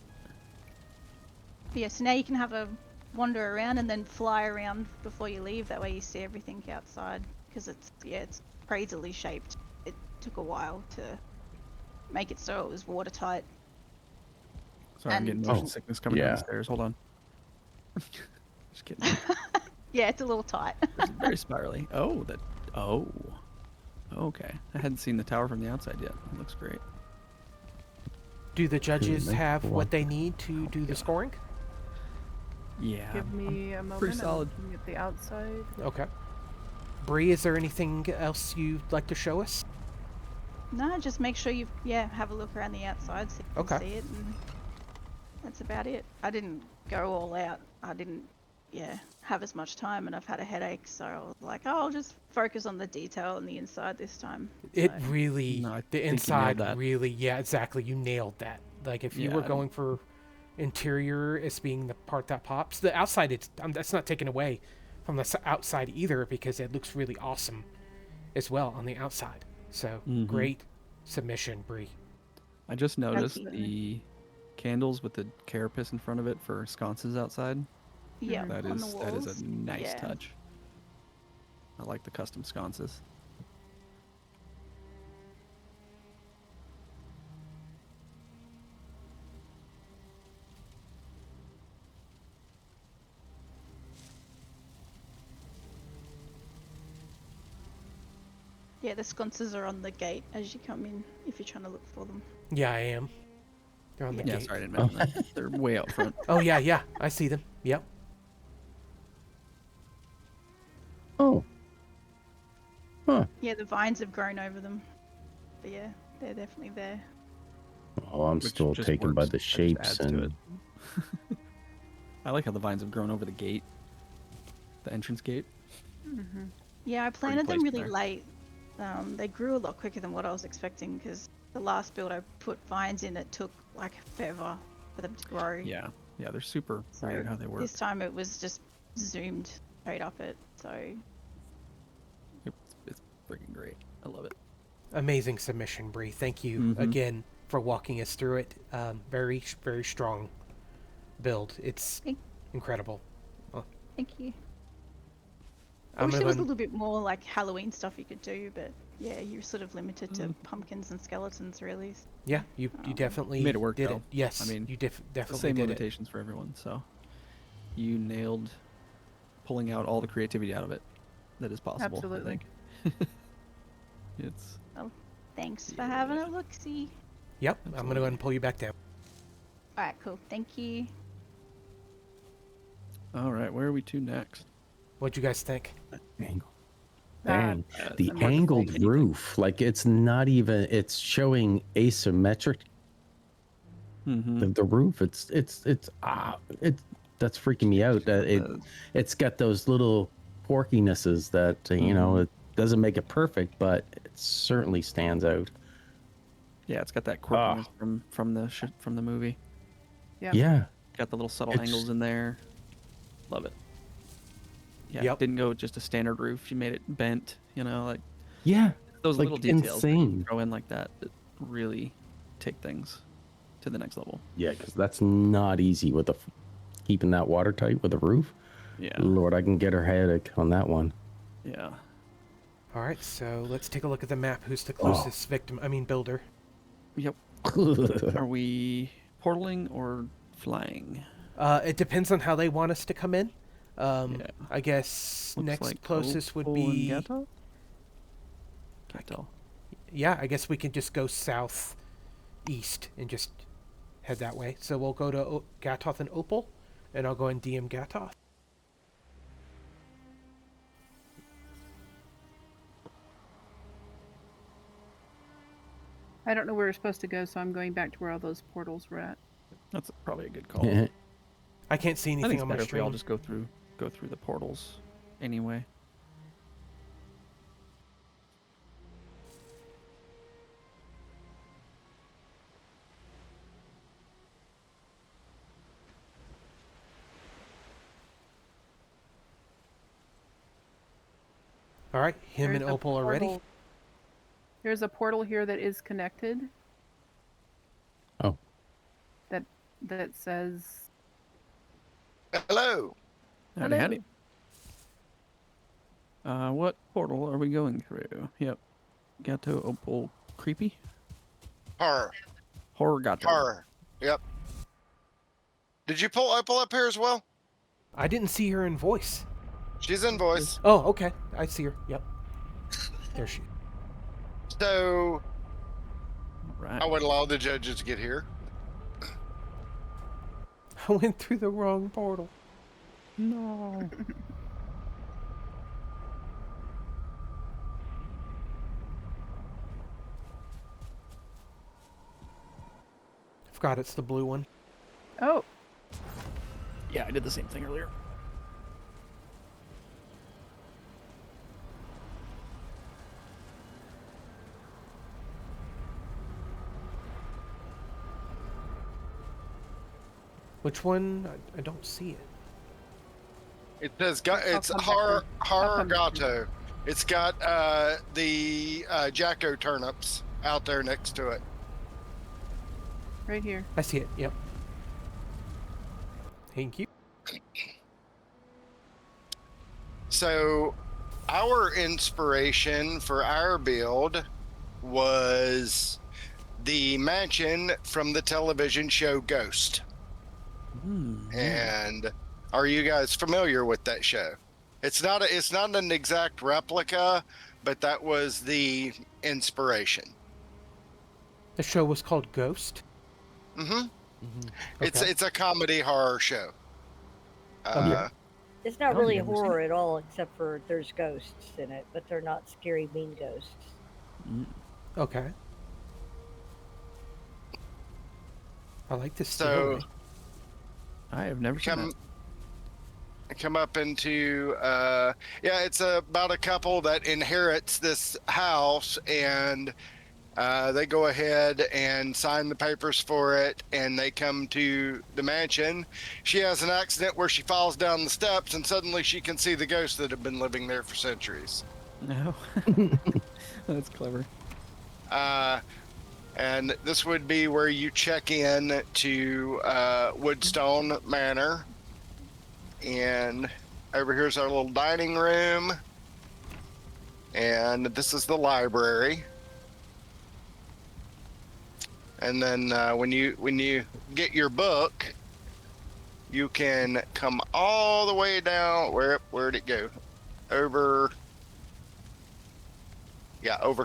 But yeah, so now you can have a wander around and then fly around before you leave. That way you see everything outside. Because it's crazily shaped. It took a while to make it so it was watertight. Sorry, I'm getting And- motion Oh, sickness coming down yeah. the stairs. Hold on. Just kidding. Yeah, it's a little tight. It's very spirally. Oh, that. Oh. Okay. I hadn't seen the tower from the outside yet. It looks great. Do the judges make have one. what they need to do the scoring? Yeah. Give me a moment. pretty solid. I'm looking at the outside. Okay. Bree, is there anything else you'd like to show us? No, just make sure you have a look around the outside so you can Okay. see it, and that's about it. I didn't go all out. I didn't have as much time, and I've had a headache, so I was like, oh, I'll just focus on the detail on the inside this time. It So, really, No, I the think you nailed inside that. really, yeah, exactly. You nailed that. Like if you were Yeah. going for interior as being the part that pops, the outside, that's not taken away from the outside either because it looks really awesome as well on the outside. So great submission, Bree. I just noticed you. the candles with the carapace in front of it for sconces outside. yeah, That on is the that is walls. a nice Yeah. touch. I like the custom sconces. Yeah, the sconces are on the gate as you come in if you're trying to look for them. Yeah, I am. They're on the Yeah, gate. sorry, I didn't mention that. They're way out front. Oh yeah, I see them. Yep. Oh. Huh. Yeah, the vines have grown over them. But yeah, they're definitely there. Oh, I'm Which still just taken by works. the That just shapes adds to and it. I like how the vines have grown over the gate, the entrance gate. Yeah, I planted them placed really there. late. They grew a lot quicker than what I was expecting because the last build I put vines in, it took like forever for them to grow. Yeah, they're super So weird how they work. this time it was just zoomed straight up it. So It's freaking great. I love it. Amazing submission, Bree. Thank you Mhm. again for walking us through it. Very, very strong build. It's Thank- incredible. thank you. I I'm wish there was a gonna little bit more like Halloween stuff you could do, but yeah, you're sort of limited to pumpkins and skeletons, really. yeah, you definitely made it work, did though. it. Yes, I mean, you The definitely same did limitations for everyone, so you nailed pulling out all the creativity out of it that is possible. Absolutely. I think. It's Thanks for having a look-see. it. Yep, I'm gonna go ahead and pull you back down. All right, cool. Thank you. all right. Where are we to next? What'd you guys think? angle. That- Dang. Uh, The I'm hard to angled think anything. roof, like it's not even, it's showing asymmetric. Mm-hmm. The roof, it's that's freaking me out. It's got those little quirkinesses that, you know, it doesn't make it perfect, but it certainly stands out. Yeah, it's got that quirkiness from the movie. Yeah. Yeah. Got the little subtle It's- angles in there. Love it. Yeah, Yep. didn't go with just a standard roof. You made it bent. You know, like Yeah. those Like, little details that you insane. throw in like that really take things to the next level. Yeah, because that's not easy with keeping that watertight with a roof. Yeah. Lord, I can get her headache on that one. Yeah. All right, so let's take a look at the map. Who's the closest builder? Yep. Are we portaling or flying? It depends on how they want us to come in. Yeah. I guess Looks next like closest would Opal and be. Gato? Can't tell. Yeah, I guess we can just go southeast and just head that way. So we'll go to Gatoth and Opal, and I'll go and DM Gatoth. I don't know where we're supposed to go, so I'm going back to where all those portals were at. That's probably a good call. I can't see I think anything it's on my better if we all stream. just go through the portals anyway. All right, him There's and a Opal are ready. portal- There's a portal here that is connected. Oh. That says Hello. Howdy, Hello. howdy. What portal are we going through? Yep. Gato, Opal, Creepy? Her. Horror Gato. Her. Yep. Did you pull Opal up here as well? I didn't see her in voice. She's in voice. Oh, okay. I see her. Yep. There she. So Right. I would allow the judges to get here. I went through the wrong portal. No. I forgot it's the blue one. Oh, Yeah, I did the same thing earlier. Which one? I don't see it. It says it's come back to- I'll come back to Gato. It's got the Jacko turnips out there next to it. right here. I see it. Yep. Thank you. So, our inspiration for our build was the mansion from the television show Ghost. And are you guys familiar with that show? It's not an exact replica, but that was the inspiration. The show was called Ghost. Mm-hmm. Okay. It's a comedy horror show. It's not Oh, really never seen horror at all, except for there's ghosts in it, but they're not scary, mean ghosts. Okay. I like this So story. I have never seen come up into it's about a couple that inherits this house, and they go ahead and sign the papers for it, and they come to the mansion. She has an accident where she falls down the steps, and suddenly she can see the ghosts that have been living there for centuries. No. That's clever. And this would be where you check in to Woodstone Manor. And over here's our little dining room. And this is the library. And then when you get your book, you can come all the way down. Where'd it go? Over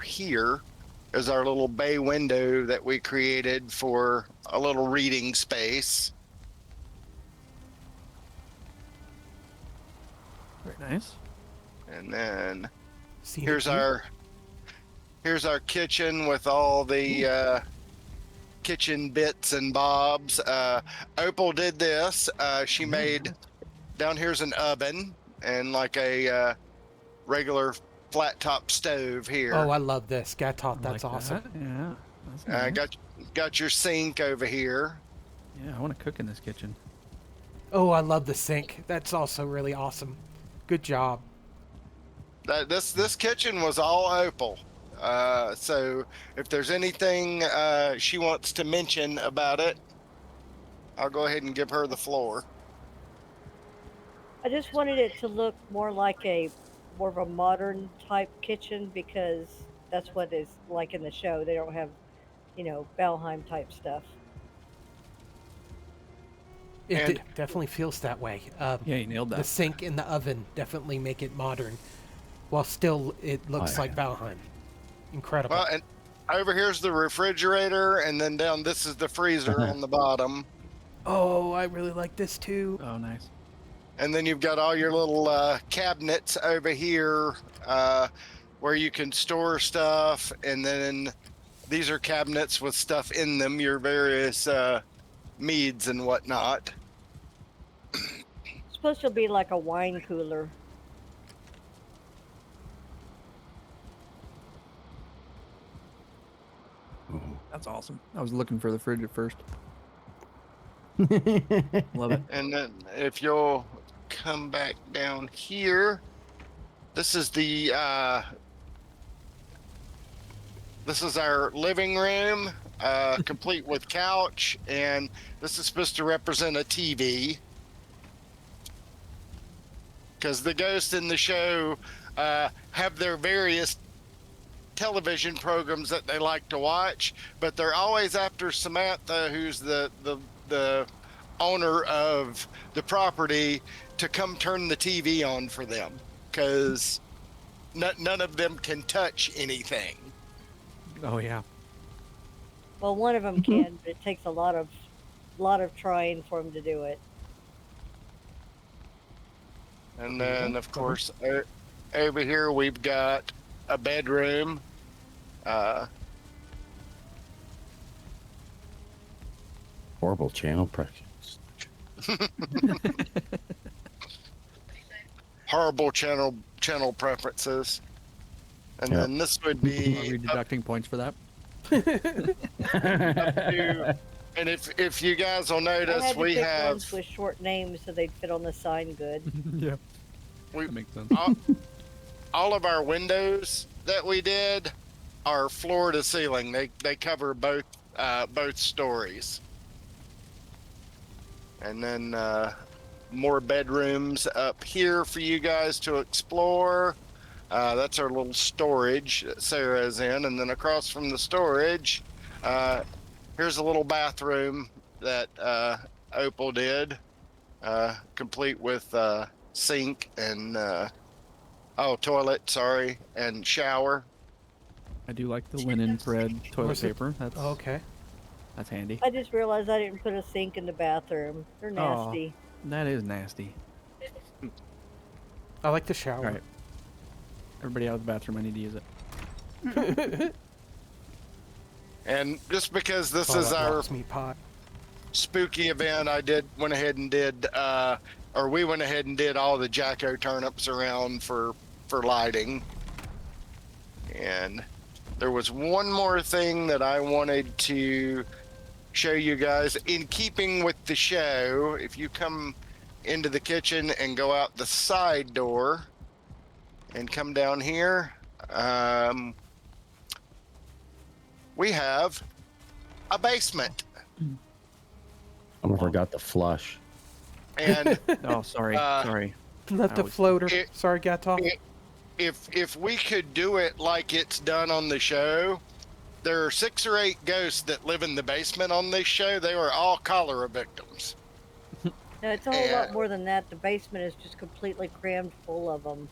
here is our little bay window that we created for a little reading space. Very nice. And then See here's our kitchen with all the kitchen bits and bobs. Opal did this. She made, down here's an oven and like a regular flat top stove here. Oh, I love this. Gatot, that's Like awesome. that? Yeah. That's nice. Got your sink over here. Yeah, I want to cook in this kitchen. Oh, I love the sink. That's also really awesome. Good job. This kitchen was all Opal. So if there's anything she wants to mention about it, I'll go ahead and give her the floor. I just wanted it to look more of a modern type kitchen, because that's what is like in the show. They don't have, Valheim type stuff. It definitely feels that way. Yeah, you nailed that. The sink and the oven definitely make it modern, while still it looks like Valheim. Incredible. Well, and over here's the refrigerator, and then down this is the freezer on the bottom. Oh, I really like this too. Oh, nice. And then you've got all your little cabinets over here where you can store stuff. And then these are cabinets with stuff in them, your various meads and whatnot. It's supposed to be like a wine cooler. That's awesome. I was looking for the fridge at first. Love it. And then if you'll come back down here, this is our living room, complete with couch, and this is supposed to represent a TV, because the ghosts in the show have their various television programs that they like to watch, but they're always after Samantha, who's the owner of the property, to come turn the TV on for them, because none of them can touch anything. Oh, yeah. Well, one of them can, but it takes a lot of lot of trying for him to do it. And then, of course, over here we've got a bedroom. Horrible channel preference. Horrible channel preferences. And then this would be. Are we deducting points for that? And if you guys will I notice, had to we pick have ones with short names so they'd fit on the sign good. Yeah. that makes sense. all of our windows that we did are floor to ceiling. They cover both stories. And then more bedrooms up here for you guys to explore. That's our little storage that Sarah is in. And then across from the storage, here's a little bathroom that Opal did, complete with sink and toilet, and shower. I do like the linen thread toilet Where's it? paper. That's Okay. That's handy. I just realized I didn't put a sink in the bathroom. They're nasty. That is nasty. I like the shower. All right. Everybody out of the bathroom. I need to use it. And just because this Oh, is that our lost meat pie. spooky event, we went ahead and did all the Jacko turnips around for lighting. And there was one more thing that I wanted to show you guys in keeping with the show. If you come into the kitchen and go out the side door and come down here, we have a basement. I forgot the flush. And oh, sorry. Not the floater. Sorry, Gatov. If we could do it like it's done on the show, there are 6 or 8 ghosts that live in the basement on this show. They were all cholera victims. No, it's a whole lot more than that. The basement is just completely crammed full of them.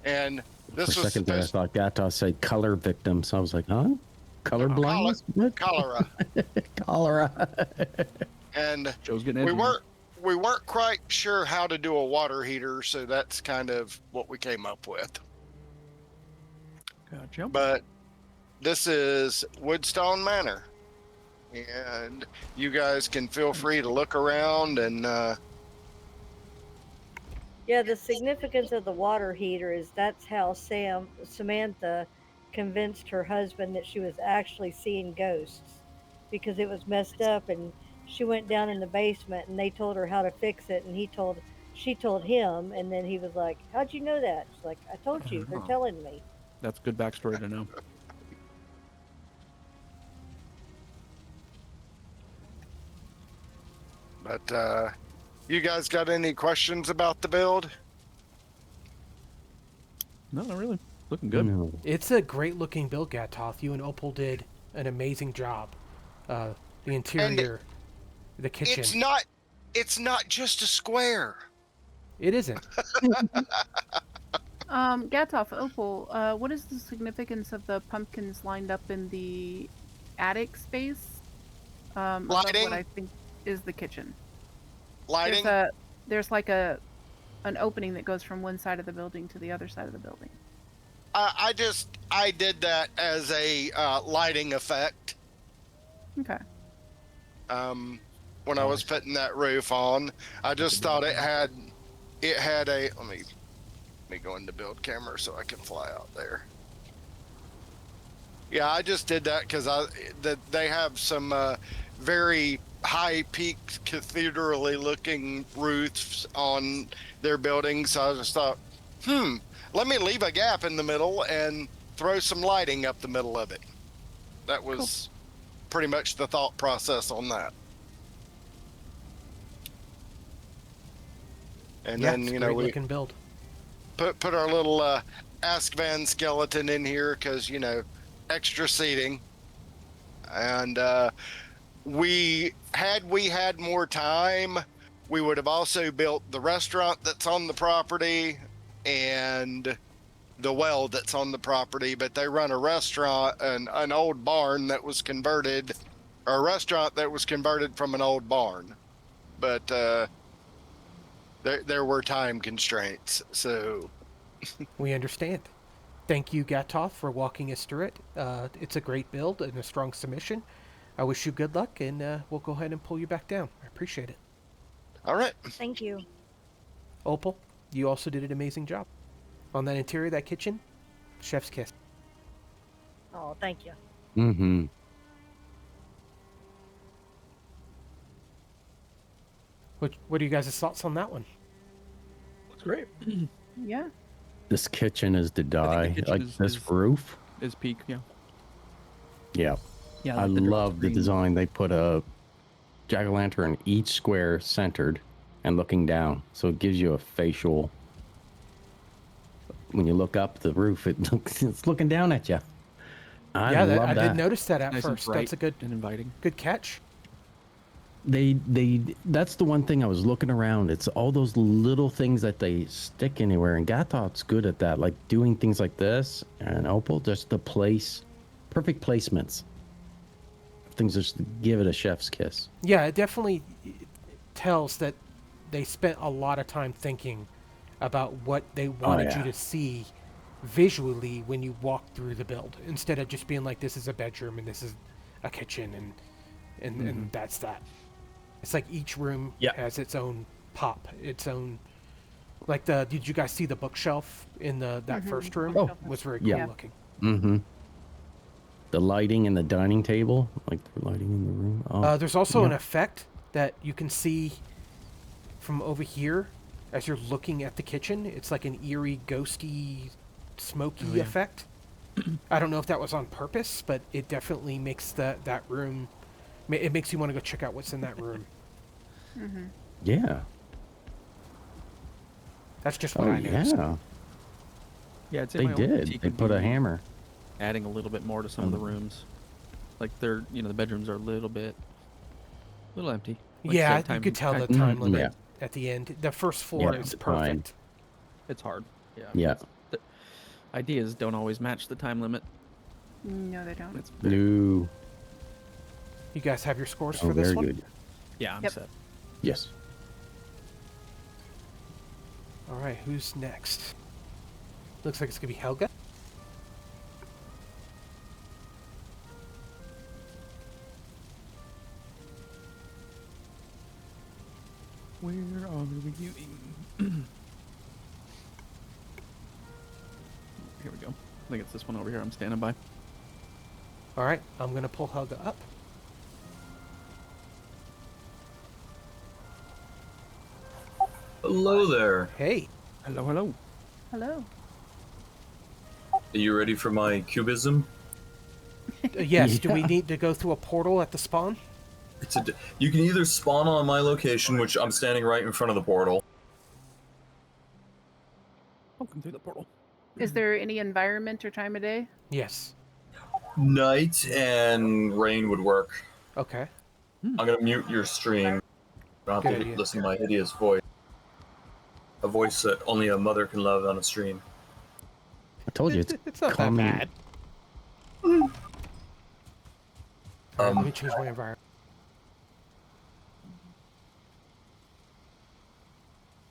And this For a was second there, I thought Gatov said color victim, so I was like, huh? Color blindness? Cholera. Cholera. And Joe's getting we weren't quite sure how to do a water heater, so that's kind of what we came up with. Gotcha. But this is Woodstone Manor, and you guys can feel free to look around and Yeah, the significance of the water heater is that's how Samantha convinced her husband that she was actually seeing ghosts, because it was messed up, and she went down in the basement and they told her how to fix it, and she told him, and then he was like, "How'd you know that?" She's like, "I told you, they're telling me." That's good backstory to know. But you guys got any questions about the build? No, not really. Looking good. No. It's a great looking build, Gatoth. You and Opal did an amazing job. The interior, the kitchen. It's not just a square. It isn't. Gatoff, Opal, what is the significance of the pumpkins lined up in the attic space? Above Lighting? what I think is the kitchen. Lighting? There's like an opening that goes from one side of the building to the other side of the building. I did that as a lighting effect. Okay. When I was putting that roof on, I just thought it had a. Let me go into build camera so I can fly out there. Yeah, I just did that because they have some very high peaked cathedrally looking roofs on their buildings. So I just thought, let me leave a gap in the middle and throw some lighting up the middle of it. That was pretty much the thought process on that. And Yeah, then, it's a you know, great we looking build. put our little Ask Van skeleton in here because, you know, extra seating. And we had more time, we would have also built the restaurant that's on the property and the well that's on the property, but they run a restaurant, an old barn that was converted or a restaurant that was converted from an old barn, but there were time constraints. So we understand. Thank you, Gatoth, for walking us through it. It's a great build and a strong submission. I wish you good luck, and we'll go ahead and pull you back down. I appreciate it. All right. Thank you. Opal, you also did an amazing job. On that interior of that kitchen, chef's kiss. Oh, thank you. Mm-hmm. What are you guys' thoughts on that one? Looks great. Yeah. This kitchen is to die. kitchen Like is- this is- roof. Is peak, yeah. Yeah. Yeah, I like the drop love the screen. design. They put a jack-o'-lantern each square centered and looking down. So it gives you a facial. When you look up the roof, it's looking down at you. I love I that. did notice that at Nice and first. bright That's a good and inviting. catch. That's the one thing I was looking around. It's all those little things that they stick anywhere, and Gatot's good at that, like doing things like this. And Opal, just the perfect placements. Things just give it a chef's kiss. Yeah, it definitely tells that they spent a lot of time thinking about what they wanted you yeah. to see visually when you walk through the build, instead of just being like, this is a bedroom and this is a kitchen and that's that. It's like each room has its own pop, its own, like did you guys see the bookshelf in that first room? Oh, was very cool yeah. looking. Mm-hmm. The lighting in the dining table, like the lighting in the room. Oh, There's also an yeah. effect that you can see from over here as you're looking at the kitchen. It's like an eerie, ghosty, smoky effect. I don't know if that was on purpose, but it definitely makes that room. It makes you want to go check out what's in that room. Yeah. That's just what Oh, I noticed. yeah. Yeah, it's They did. They put a hammer. Adding a little bit more to some of the rooms. Like the bedrooms are a little empty. Like you Yeah, said, you could tell the Mm, time limit yeah. at the end. The first floor Yeah, is the time. perfect. It's hard. Yeah. Yeah. The ideas don't always match the time limit. No, they don't. It's No. You guys have your scores Oh, for this very one? good. yeah, I'm Yep. set. Yes. All right, who's next? Looks like it's going to be Helga. Where are we viewing? Here we go. I think it's this one over here. I'm standing by. All right, I'm going to pull Helga up. Hello there. Hey. Hello, hello. Hello. Are you ready for my cubism? Yes, do we Yeah. need to go through a portal at the spawn? You can either spawn on my location, which I'm standing right in front of the portal. Oh, come through the portal. Is there any environment or time of day? Yes. Night and rain would work. Okay. I'm gonna mute your stream. I don't Good have to idea. listen to my hideous voice. A voice that only a mother can love on a stream. I told you It's not calming. that bad. All right, let me change my environment.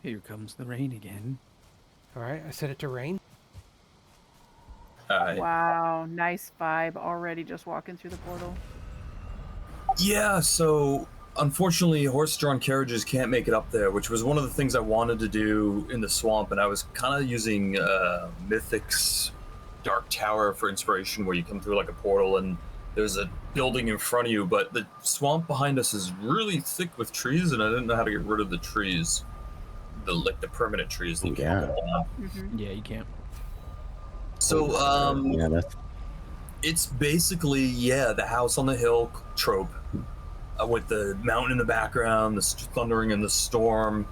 Here comes the rain again. All right, I set it to rain. Wow, nice vibe already just walking through the portal. Yeah, so unfortunately, horse-drawn carriages can't make it up there, which was one of the things I wanted to do in the swamp, and I was kind of using Mythic's Dark Tower for inspiration, where you come through like a portal and there's a building in front of you, but the swamp behind us is really thick with trees, and I didn't know how to get rid of the trees, the permanent trees. That Yeah. Yeah, you can't. So Yeah, that's it's basically the house on the hill trope, with the mountain in the background, the thundering and the storm,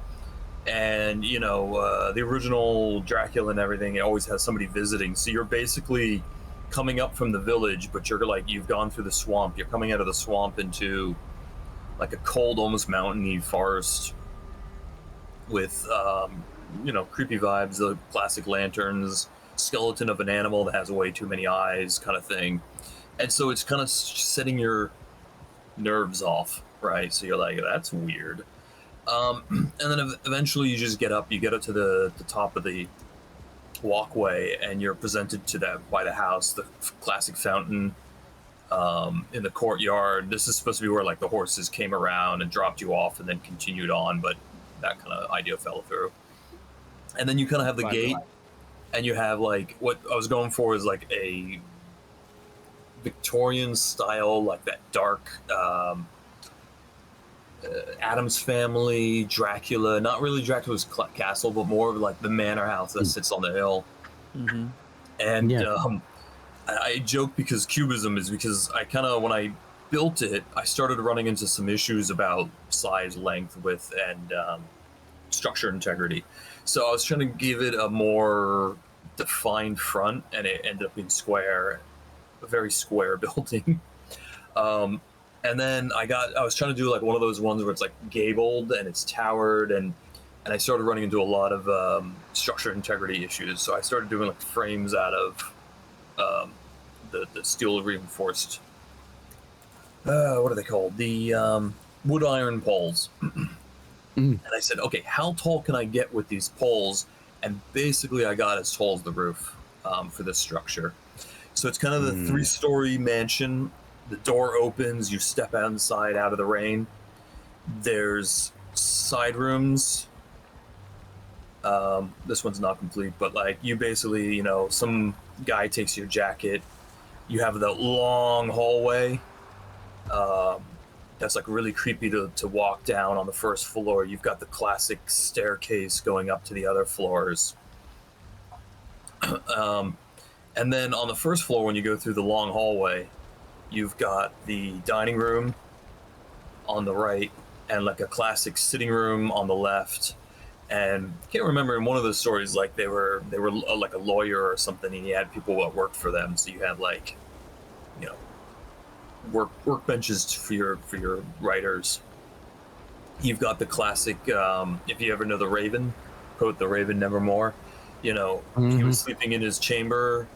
and the original Dracula and everything. It always has somebody visiting, so you're basically coming up from the village, but you've gone through the swamp. You're coming out of the swamp into like a cold, almost mountainy forest with creepy vibes, the classic lanterns, skeleton of an animal that has way too many eyes kind of thing. And so it's kind of setting your nerves off, right? So you're like, that's weird. And then eventually you just get up to the top of the walkway, and you're presented to that by the house, the classic fountain in the courtyard. This is supposed to be where like the horses came around and dropped you off and then continued on, but that kind of idea fell through. And then you kind of have the gate, and you have like, what I was going for is like a Victorian style, like that dark Addams Family, Dracula, not really Dracula's castle, but more of like the manor house that sits on the hill. Mm-hmm. And I joke because cubism is because I kind of, when I built it, I started running into some issues about size, length, width, and structure integrity. So I was trying to give it a more defined front, and it ended up being square, a very square building. And then I was trying to do like one of those ones where it's like gabled and it's towered, and I started running into a lot of structure integrity issues. So I started doing like frames out of the steel reinforced, what are they called? The wood iron poles. And I said, okay, how tall can I get with these poles? And basically I got as tall as the roof for this structure. So it's kind of the 3-story mansion. The door opens, you step outside out of the rain. There's side rooms. This one's not complete, but like you basically, you know, some guy takes your jacket. You have the long hallway. That's like really creepy to walk down on the first floor. You've got the classic staircase going up to the other floors. And then on the first floor, when you go through the long hallway, you've got the dining room on the right and like a classic sitting room on the left. And I can't remember, in one of the stories, like they were like a lawyer or something, and he had people that worked for them. So you have like, you know, workbenches for your writers. You've got the classic, if you ever know the Raven, quote the Raven nevermore. You know, he was sleeping in his chamber,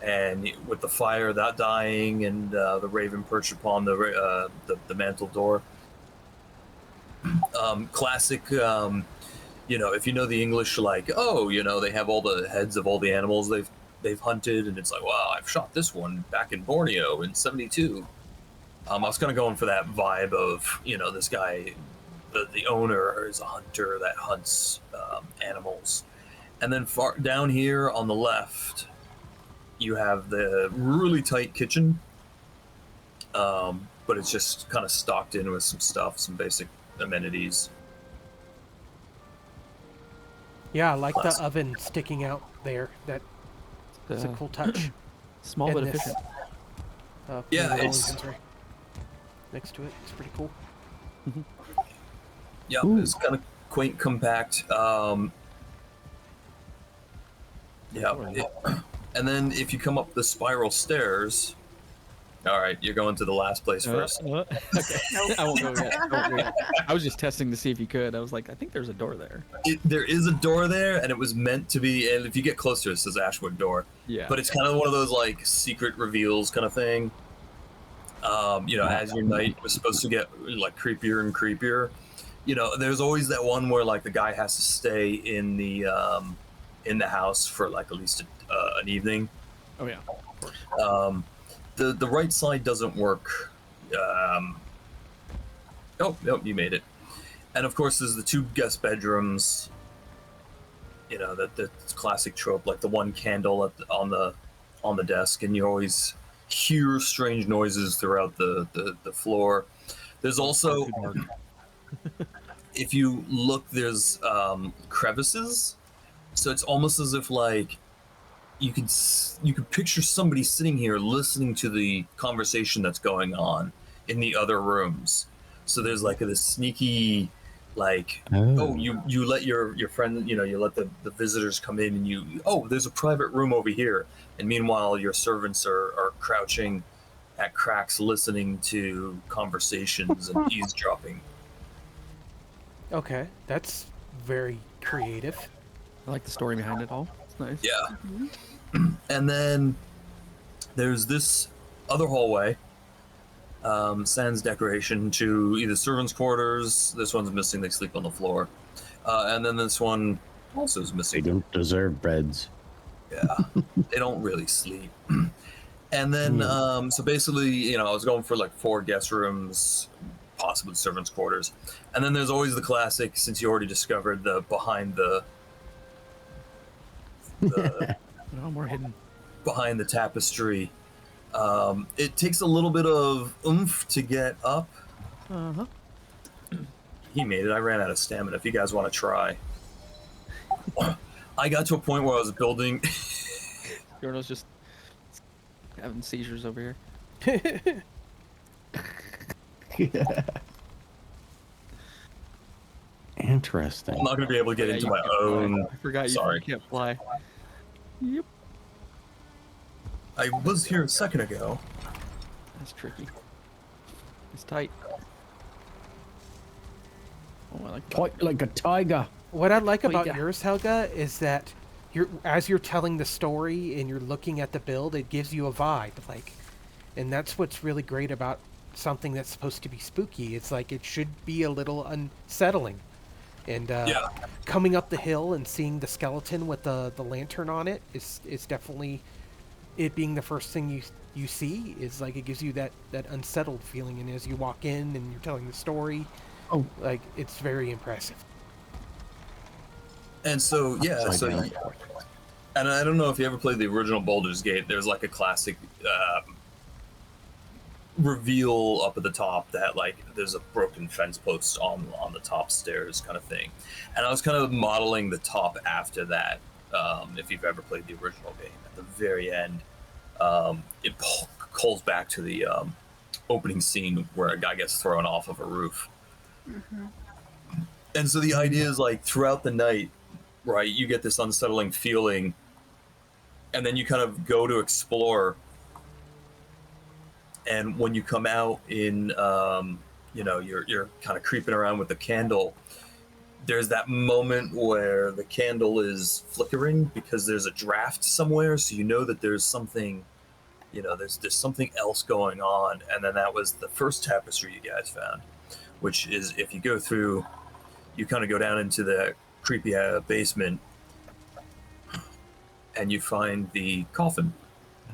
and with the fire that dying, and the Raven perched upon the mantle door. Classic, you know, if you know the English, like, oh, you know, they have all the heads of all the animals they've hunted, and it's like, wow, I've shot this one back in Borneo in '72. I was kind of going for that vibe of, you know, this guy, the owner is a hunter that hunts animals. And then far down here on the left, you have the really tight kitchen, but it's just kind of stocked in with some stuff, some basic amenities. Yeah, I like the oven sticking out there. That's a cool touch. Small but efficient. Yeah, it's next to it. It's pretty cool. Yeah, it's kind of quaint, compact. And then if you come up the spiral stairs, all right, you're going to the last place first. Okay. I won't go yet. I was just testing to see if you could. I was like, I think there's a door there. There is a door there, and it was meant to be. And if you get closer, it says Ashwood door. Yeah. But it's kind of one of those like secret reveals kind of thing. You know, as your night was supposed to get like creepier and creepier. You know, there's always that one where like the guy has to stay in the house for like at least an evening. Oh yeah, of course. The right side doesn't work. Oh, nope, you made it. And of course, there's the 2 guest bedrooms. You know, the classic trope, like the one candle on the desk, and you always hear strange noises throughout the floor. There's also, if you look, there's crevices. So it's almost as if like you could picture somebody sitting here listening to the conversation that's going on in the other rooms. So there's like this sneaky, like, you let your friend, you know, you let the visitors come in, and there's a private room over here. And meanwhile, your servants are crouching at cracks listening to conversations and eavesdropping. Okay, that's very creative. I like the story behind it all. It's nice. Yeah. And then there's this other hallway sans decoration to either servants' quarters. This one's missing; they sleep on the floor, and then this one also is They missing. don't deserve beds. Yeah, they don't really sleep. And then, so basically, I was going for like 4 guest rooms, possibly servants' quarters, and then there's always the classic. Since you already discovered the behind the No more hidden. behind the tapestry. It takes a little bit of oomph to get up. Uh-huh. He made it. I ran out of stamina. If you guys want to try. I got to a point where I was building. Bjorno's just having seizures over here. Interesting. I'm not going to be able to get into my own. I forgot you Sorry. can't fly. Yep. I was here a second ago. That's tricky. It's tight. Oh, I like that. Tight like a tiger. What I like about yeah. yours, Helga, is that as you're telling the story and you're looking at the build, it gives you a vibe, and that's what's really great about something that's supposed to be spooky. It's like it should be a little unsettling, and coming up the hill and seeing the skeleton with the lantern on it is definitely, it being the first thing you see is like it gives you that unsettled feeling, and as you walk in and you're telling the story, it's very impressive. And so, and I don't know if you ever played the original Baldur's Gate. There's like a classic reveal up at the top that like there's a broken fence post on the top stairs kind of thing. And I was kind of modeling the top after that. If you've ever played the original game, at the very end, it calls back to the opening scene where a guy gets thrown off of a roof. Mm-hmm. And so the idea is like throughout the night, right, you get this unsettling feeling, and then you kind of go to explore. And when you come out in, you're kind of creeping around with the candle, there's that moment where the candle is flickering because there's a draft somewhere, so you know that there's something, there's something else going on. And then that was the first tapestry you guys found, which is if you go through, you kind of go down into the creepy basement, and you find the coffin.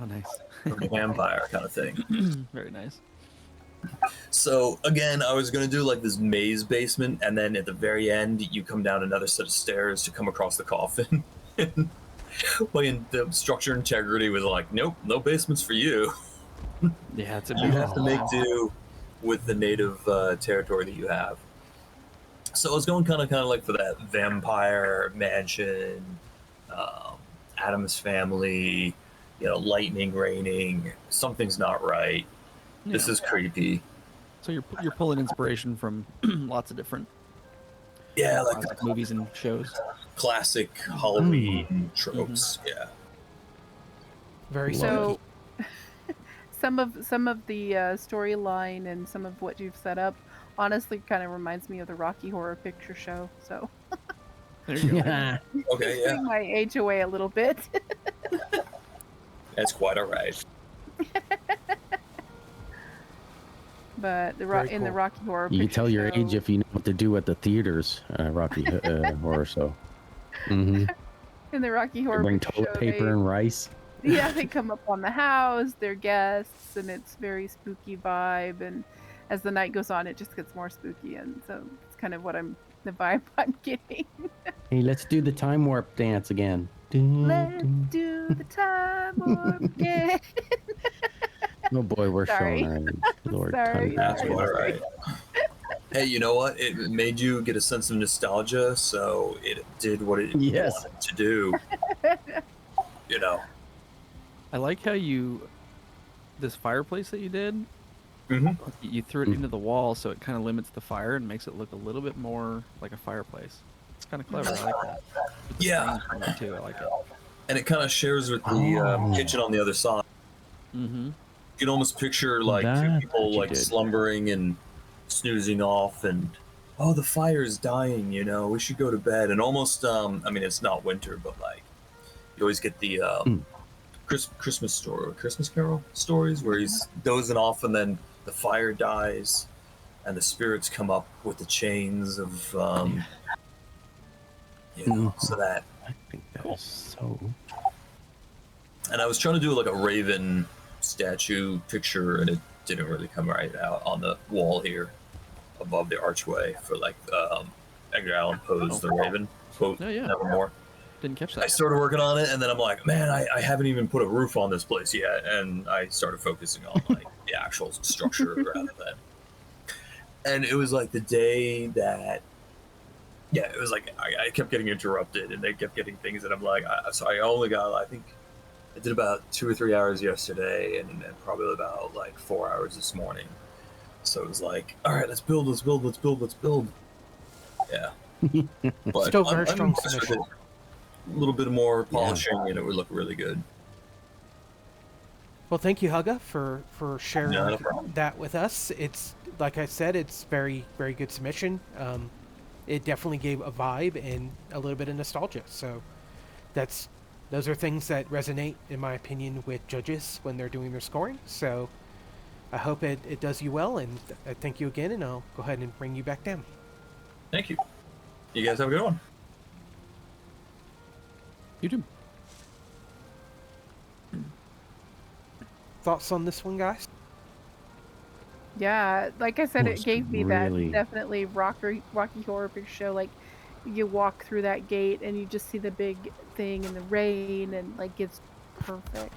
Oh, nice. Of the vampire kind of thing. Very nice. So again, I was going to do like this maze basement, and then at the very end, you come down another set of stairs to come across the coffin. Playing the structure integrity was like, nope, no basements for you. Yeah, it's a You have to make do with the native territory that you have. So I was going kind of like for that vampire mansion, Addams family, lightning raining. Something's not right. Yeah. This is creepy. So you're pulling inspiration from lots of different like movies and shows. Classic Halloween tropes. Mm-hmm. Yeah. Very so. Some of the storyline and some of what you've set up honestly kind of reminds me of the Rocky Horror Picture Show. So There you go. Okay, yeah. Putting my age away a little bit. That's quite all right. But the Rocky Horror Picture You can tell your Show, age if you know what to do at the theaters, Rocky Horror Show. Mm-hmm. in the Rocky Horror Bring Picture toilet Show, paper and rice. yeah, they come up on the house, they're guests, and it's very spooky vibe. And as the night goes on, it just gets more spooky. And so it's kind of the vibe I'm getting. Hey, let's do the time warp dance again. Let's do the time warp again. Oh boy, we're Sorry. showing our age. Lord, Sorry. That's quite all right. Hey, you know what? It made you get a sense of nostalgia, so it did what it wanted to do. I like how this fireplace that you did, you threw it into the wall, so it kind of limits the fire and makes it look a little bit more like a fireplace. It's kind of clever. I like that. With the Yeah. frames on it too, I like it. And it kind of shares with the kitchen on the other side. Mm-hmm. You can almost picture like two That's people what you like did. slumbering and snoozing off, and the fire's dying. We should go to bed. And almost, it's not winter, but like you always get the Christmas Carol stories where he's dozing off, and then the fire dies, and the spirits come up with the chains of, so that. I think that was so. And I was trying to do like a raven statue picture, and it didn't really come right out on the wall here above the archway for like Edgar Allan Poe's The Raven quote. Oh, yeah. Nevermore. Didn't catch that. I started working on it, and then I'm like, man, I haven't even put a roof on this place yet, and I started focusing on like the actual structure rather than. And it was like the day that, it was like I kept getting interrupted, and they kept getting things that I'm like, so I only got, I think, I did about 2 or 3 hours yesterday, and probably about like 4 hours this morning. So it was like, all right, let's build. Yeah. But Still very strong impressed with submission. it. A little bit more polishing, and it would look really good. Well, thank you, Hugga, for sharing No problem. that with us. It's, like I said, it's very, very good submission. It definitely gave a vibe and a little bit of nostalgia. So those are things that resonate, in my opinion, with judges when they're doing their scoring. So I hope it does you well, and I thank you again, and I'll go ahead and bring you back down. Thank you. You guys have a good one. You do. Thoughts on this one, guys? Yeah, like I said, it Was gave me really- that definitely Rocky Horror Picture Show. Like, you walk through that gate and you just see the big thing in the rain, and like it's perfect.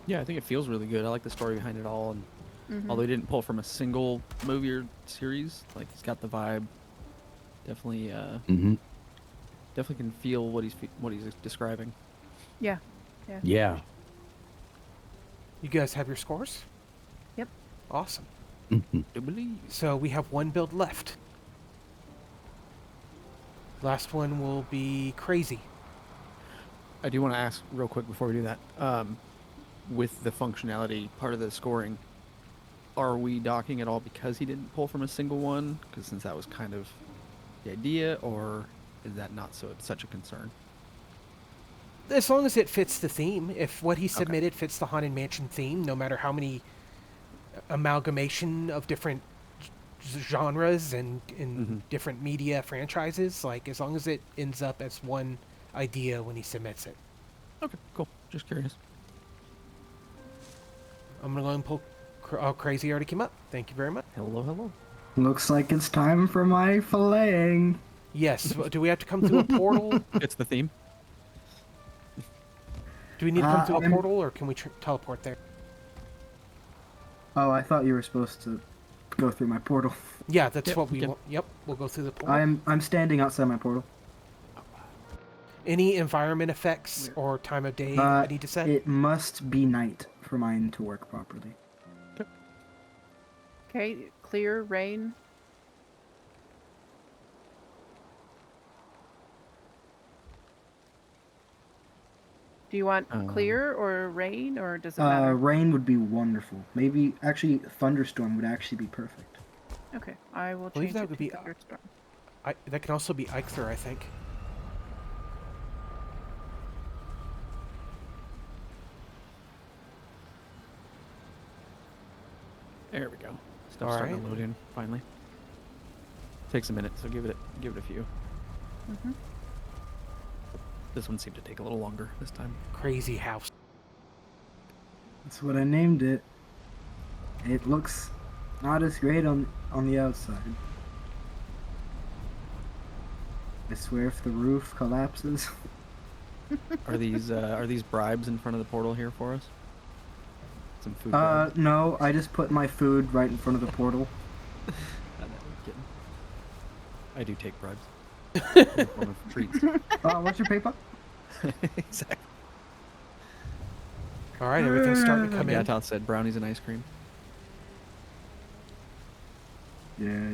Yeah, I think it feels really good. I like the story behind it all, and Mhm. although he didn't pull from a single movie or series, like he's got the vibe. Definitely, definitely can feel what he's describing. Yeah. Yeah. You guys have your scores? Yep. Awesome. I believe. So we have one build left. Last one will be crazy. I do want to ask real quick before we do that. With the functionality part of the scoring, are we docking at all because he didn't pull from a single one? Because since that was kind of the idea, or is that not such a concern? As long as it fits the theme. If what he submitted fits the Haunted Mansion theme, no matter how many amalgamation of different genres and different media franchises, like as long as it ends up as one idea when he submits it. Okay, cool. Just curious. I'm gonna go and pull. Crazy already came up. Thank you very much. Hello. Looks like it's time for my filleting. Yes. Do we have to come through a portal? It's the theme. Do we need to come through a portal, or can we teleport there? Oh, I thought you were supposed to go through my portal. Yeah, that's Yep, what we okay. want. Yep, we'll go through the portal. I'm standing outside my portal. Any environment effects or time of day I need to set? It must be night for mine to work properly. Okay, clear, rain. Do you want clear or rain, or does it matter? Rain would be wonderful. Maybe, actually, thunderstorm would actually be perfect. Okay, I will I believe change that it would to be thunderstorm. that can also be Eichther, I think. There we go. Stuff's starting to Alright. load in finally. Takes a minute, so give it a few. Mhm. This one seemed to take a little longer this time. Crazy house. That's what I named it. It looks not as great on the outside. I swear if the roof collapses. Are these bribes in front of the portal here for us? Some food. bribes? No, I just put my food right in front of the portal. I'm kidding. I do take bribes. In the form of treats. What's your paper? Exactly. All right, everything's starting to come Yeah, in. Todd said brownies and ice cream. Yeah.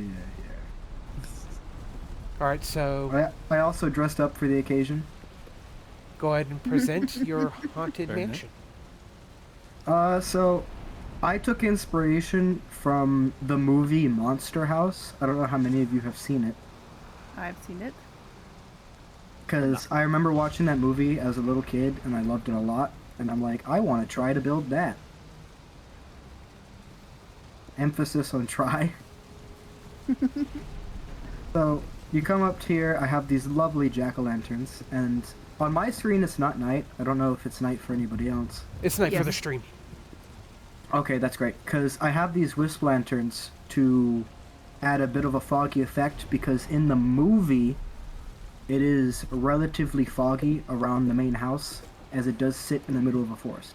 All right, so I also dressed up for the occasion. go ahead and present your haunted Very nice. mansion. So I took inspiration from the movie Monster House. I don't know how many of you have seen it. I've seen it. Because I remember watching that movie as a little kid, and I loved it a lot. And I'm like, I want to try to build that. Emphasis on try. So you come up here, I have these lovely jack-o'-lanterns, and on my screen it's not night. I don't know if it's night for anybody else. It's night for Yes. the stream. Okay, that's great, because I have these wisp lanterns to add a bit of a foggy effect, because in the movie it is relatively foggy around the main house, as it does sit in the middle of a forest.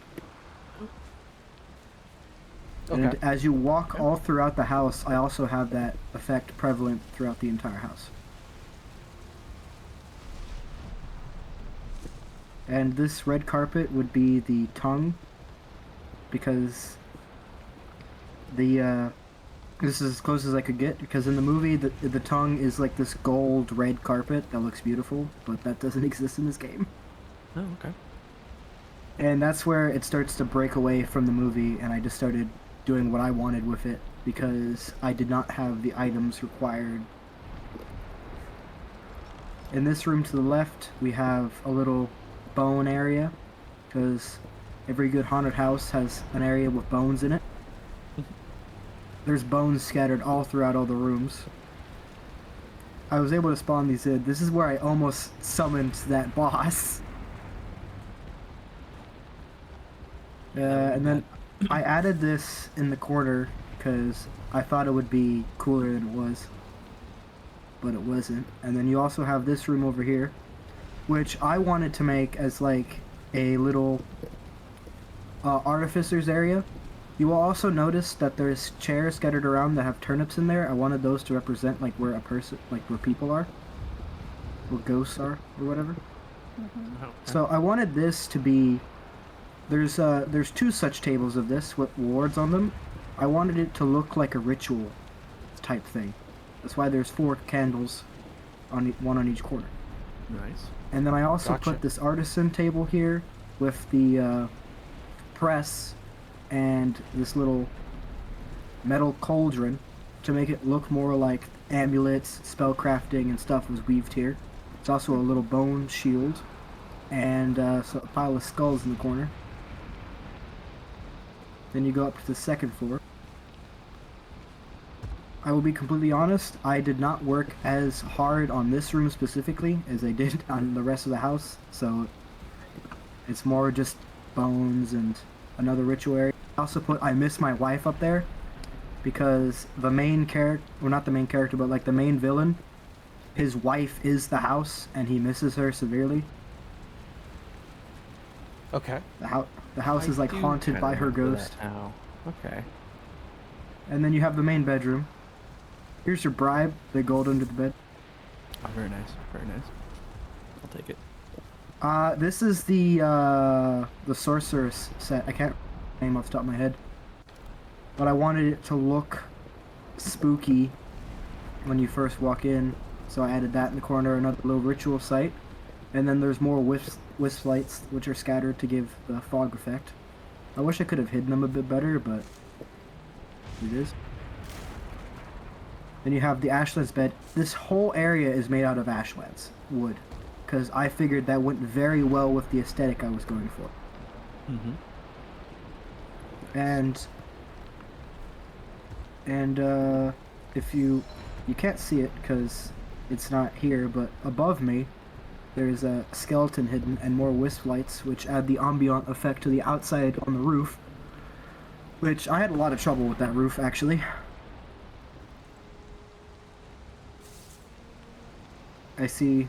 Okay. And as you walk all throughout the house, I also have that effect prevalent throughout the entire house. And this red carpet would be the tongue, because the this is as close as I could get, because in the movie the tongue is like this gold red carpet that looks beautiful, but that doesn't exist in this game. Oh, okay. And that's where it starts to break away from the movie, and I just started doing what I wanted with it, because I did not have the items required. In this room to the left, we have a little bone area, because every good haunted house has an area with bones in it. There's bones scattered all throughout all the rooms. I was able to spawn these in. This is where I almost summoned that boss. And then I added this in the corner because I thought it would be cooler than it was, but it wasn't. And then you also have this room over here, which I wanted to make as like a little artificer's area. You will also notice that there's chairs scattered around that have turnips in there. I wanted those to represent like where a person, like where people are, or ghosts are, or whatever. So I wanted this to be. There's two such tables of this with wards on them. I wanted it to look like a ritual type thing. That's why there's 4 candles on one on each corner. Nice. And then I also Gotcha. put this artisan table here with the press and this little metal cauldron to make it look more like amulets, spellcrafting, and stuff was weaved here. It's also a little bone shield and so a pile of skulls in the corner. Then you go up to the second floor. I will be completely honest, I did not work as hard on this room specifically as I did on the rest of the house, so it's more just bones and another ritual area. I also put I Miss My Wife up there, because the main character, well not the main character, but like the main villain, his wife is the house and he misses her severely. Okay. The house is like haunted by her ghost. Oh, okay. And then you have the main bedroom. Here's your bribe, the gold under the bed. Oh, very nice. Very nice. I'll take it. This is the sorceress set. I can't remember the name off the top of my head, but I wanted it to look spooky when you first walk in, so I added that in the corner, another little ritual site, and then there's more wisp lights which are scattered to give the fog effect. I wish I could have hidden them a bit better, but it is. Then you have the ashlands bed. This whole area is made out of ashlands wood, because I figured that went very well with the aesthetic I was going for. Mm-hmm. And if you can't see it because it's not here, but above me there's a skeleton hidden and more wisp lights which add the ambient effect to the outside on the roof, which I had a lot of trouble with that roof actually. I see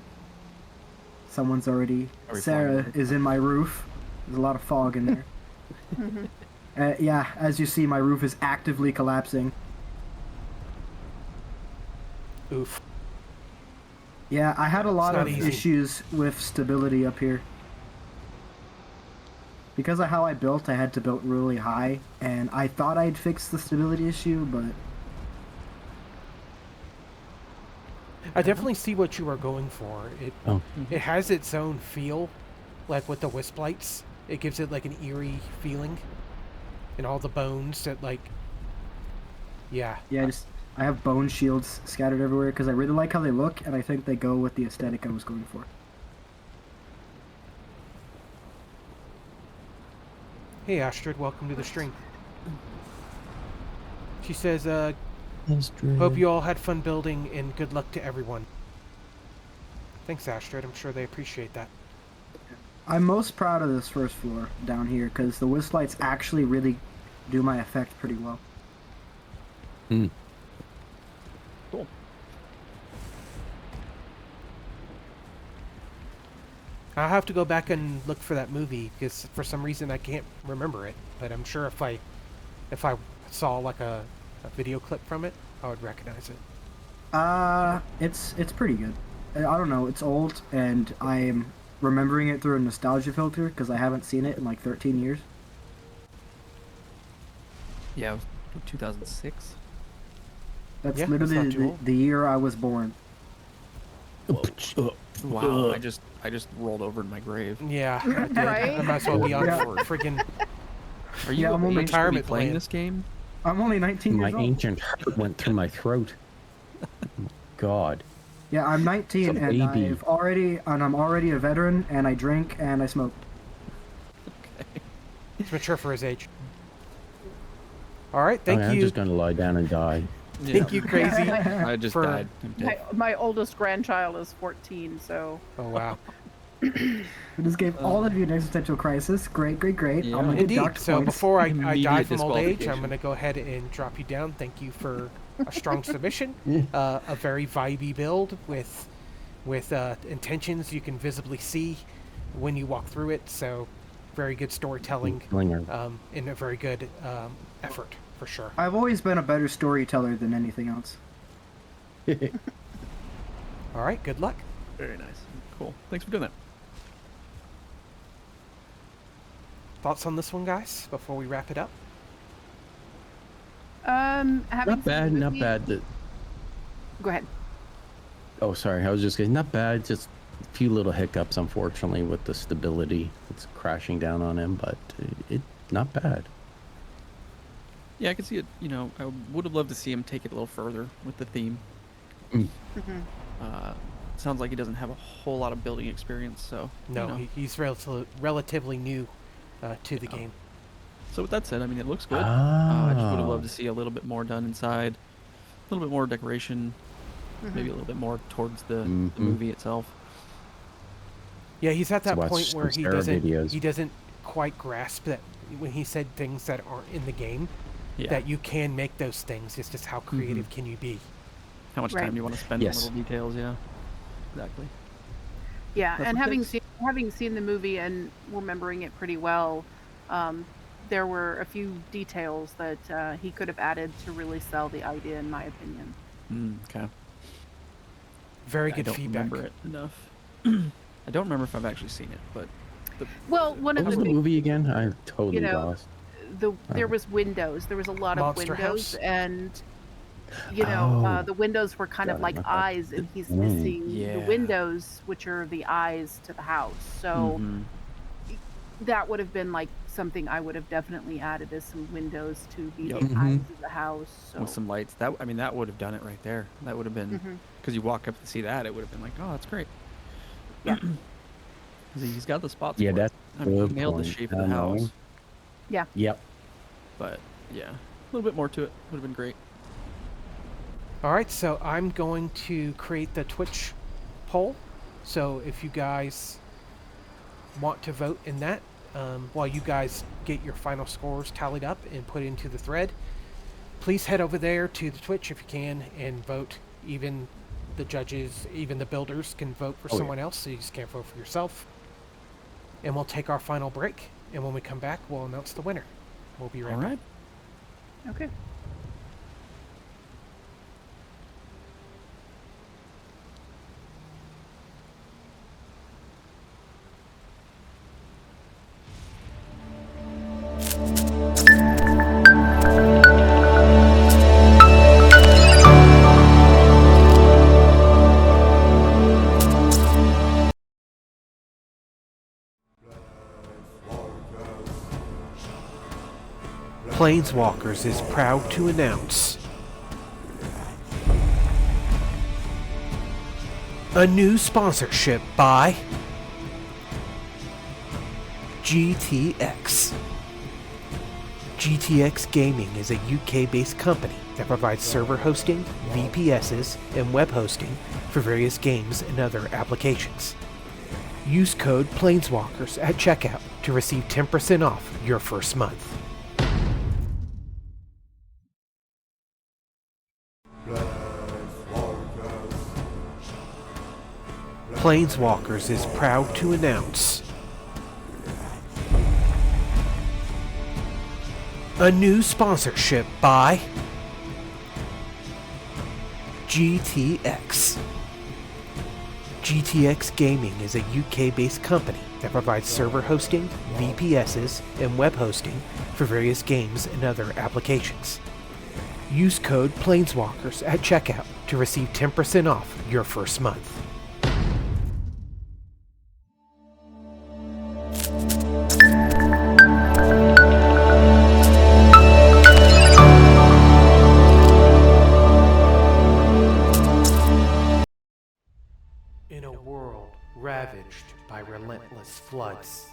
someone's already. Sarah is in my roof. There's a lot of fog in there. Yeah, as you see, my roof is actively collapsing. Oof. Yeah, I had a lot not of easy. issues with stability up here. Because of how I built, I had to build really high, and I thought I'd fix the stability issue, but I definitely see what you are going for. It has its own feel, like with the wisp lights. It gives it like an eerie feeling, and all the bones that like. Yeah. yeah, I have bone shields scattered everywhere because I really like how they look, and I think they go with the aesthetic I was going for. Hey Astrid, welcome to the stream. She says, hope you all had fun building and good luck to everyone. Thanks, Astrid. I'm sure they appreciate that. I'm most proud of this first floor down here because the whisk lights actually really do my effect pretty well. Cool. I'll have to go back and look for that movie because for some reason I can't remember it. But I'm sure if I saw like a video clip from it, I would recognize it. It's pretty good. I don't know. It's old, and I'm remembering it through a nostalgia filter because I haven't seen it in like 13 years. Yeah, it was 2006. That's Yeah, literally that's not too old. the year I was born. Wow, I just rolled over in my grave. Yeah, I did. Right? I might as well be on Yeah. friggin' Are you Yeah, I'm only retirement playing plan. this game? I'm only 19 My years old. ancient heart went through my throat. God. Yeah, I'm 19 It's a and baby. I'm already a veteran, and I drink and I smoke. He's mature for his age. All right, thank I'm you. just gonna lie down and die. Thank you, Crazy. I just for- died. I'm dead. My oldest grandchild is 14, so Oh wow. We just gave all of you an existential crisis. Great. Yeah. I'm gonna get Indeed. docked So points. before I die Immediate from old age, I'm disqualification. going to go ahead and drop you down. Thank you for a strong submission. A very vibey build with intentions you can visibly see when you walk through it. So very good storytelling Slinger. and a very good effort for sure. I've always been a better storyteller than anything else. All right. Good luck. Very nice. Cool. Thanks for doing that. Thoughts on this one, guys, before we wrap it up? having Not seen bad, the not movie- bad. Go ahead. Oh, sorry. I was just getting not bad. Just a few little hiccups, unfortunately, with the stability. It's crashing down on him, but it not bad. Yeah, I can see it. You know, I would have loved to see him take it a little further with the theme. Sounds like he doesn't have a whole lot of building experience, so No, you know. he's relatively new to the game. So with that said, I mean, it looks good. I just would have loved Oh. to see a little bit more done inside, a little bit more decoration, maybe a little bit more towards the movie itself. Yeah, he's at that watch point some where he Sarah videos. doesn't quite grasp that when he said things that aren't in the game, Yeah. that you can make those things. It's just how creative can you be? How much Right. time do you want to spend Yes. on little details? Yeah, exactly. Yeah, That's and what having seen the movie and remembering it pretty well, there were a few details that he could have added to really sell the idea, in my opinion. Okay. Very I good don't feedback. remember it enough. I don't remember if I've actually seen it, but Well, one What of was the the big, movie again? I totally know, lost. there was windows. There was a lot of Monster windows, House? and Oh. the windows were kind of Got it, like okay. eyes, and he's Mm. missing the Yeah. windows, which are the eyes to the house. So Mhm. that would have been like something I would have definitely added as some windows to be Yep. the eyes Mhm. of the house. So with some lights, that that would have done it right there. That would have been because you walk up to see that, it would have been like, oh, that's great. Yeah. 'Cause he's got the spots. Yeah, for it. that's I mean, good he nailed the point. shape of I the know. house, Yep. but yeah, a little bit more to it would have been great. All right, so I'm going to create the Twitch poll. So if you guys want to vote in that, while you guys get your final scores tallied up and put into the thread, please head over there to the Twitch if you can and vote. Even the judges, even the builders can vote for Oh, yeah. someone else, so you just can't vote for yourself. And we'll take our final break, and when we come back, we'll announce the winner. We'll be right All back. right. okay. PlainsWalkers is proud to announce a new sponsorship by GTX. GTX Gaming is a UK-based company that provides server hosting, VPSs, and web hosting for various games and other applications. Use code PlainsWalkers at checkout to receive 10% off your first month. PlainsWalkers is proud to announce a new sponsorship by GTX. GTX Gaming is a UK-based company that provides server hosting, VPSs, and web hosting for various games and other applications. Use code PlainsWalkers at checkout to receive 10% off your first month. In a world ravaged by relentless floods,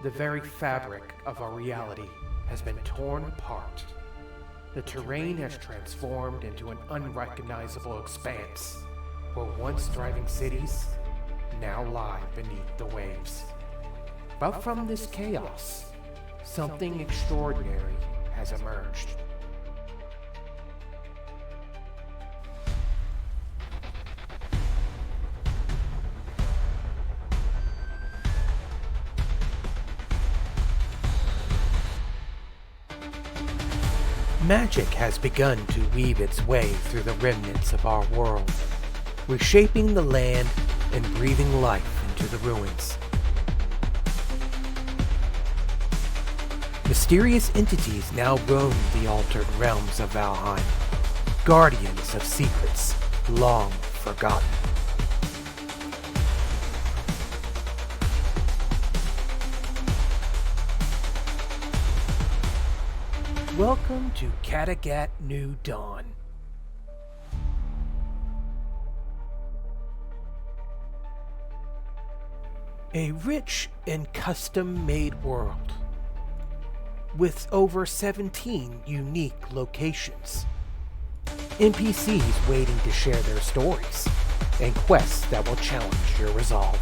the very fabric of our reality has been torn apart. The terrain has transformed into an unrecognizable expanse, where once thriving cities now lie beneath the waves. But from this chaos, something extraordinary has emerged. Magic has begun to weave its way through the remnants of our world, reshaping the land and breathing life into the ruins. Mysterious entities now roam the altered realms of Valheim, guardians of secrets long forgotten. Welcome to Kattegat New Dawn. A rich and custom-made world with over 17 unique locations. NPCs waiting to share their stories and quests that will challenge your resolve.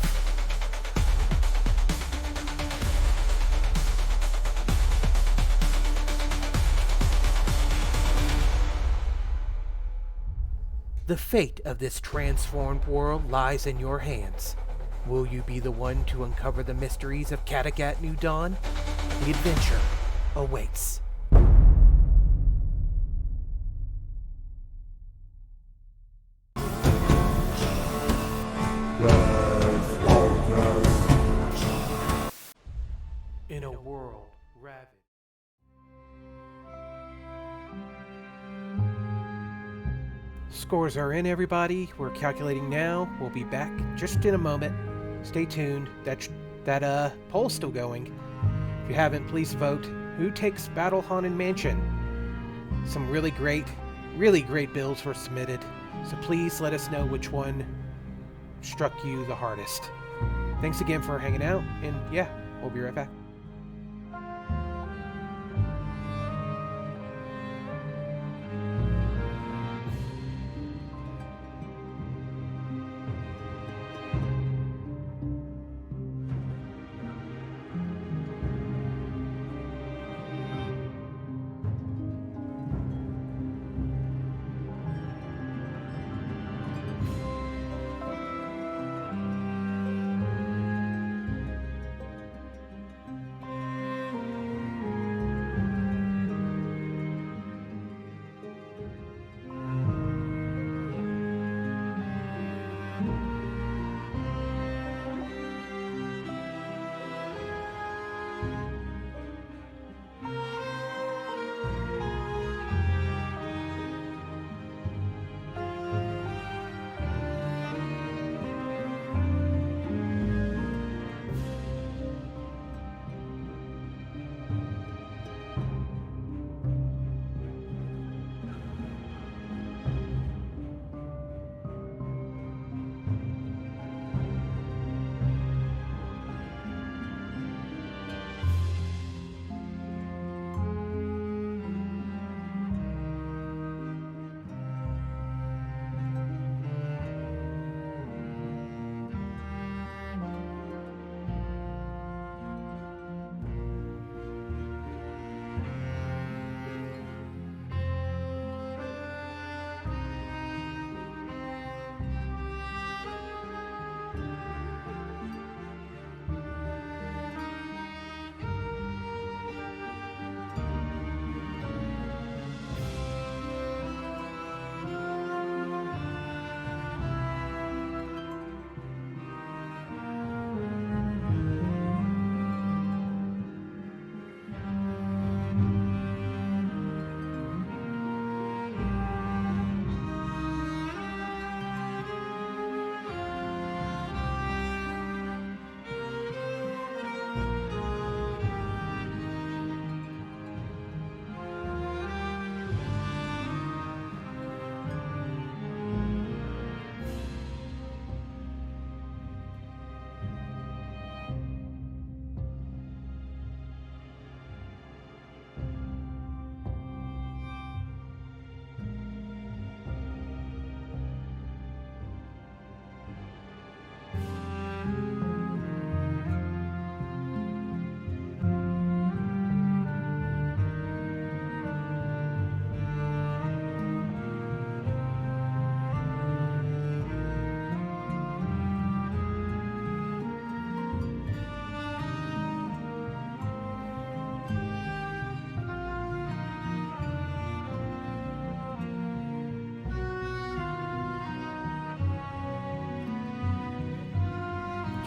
The fate of this transformed world lies in your hands. Will you be the one to uncover the mysteries of Kattegat New Dawn? The adventure awaits. In a world ravaged. Scores are in, everybody. We're calculating now. We'll be back just in a moment. Stay tuned. That poll's still going. If you haven't, please vote. Who takes Battle Haunted Mansion? Some really great builds were submitted. So please let us know which one struck you the hardest. Thanks again for hanging out, and yeah, we'll be right back.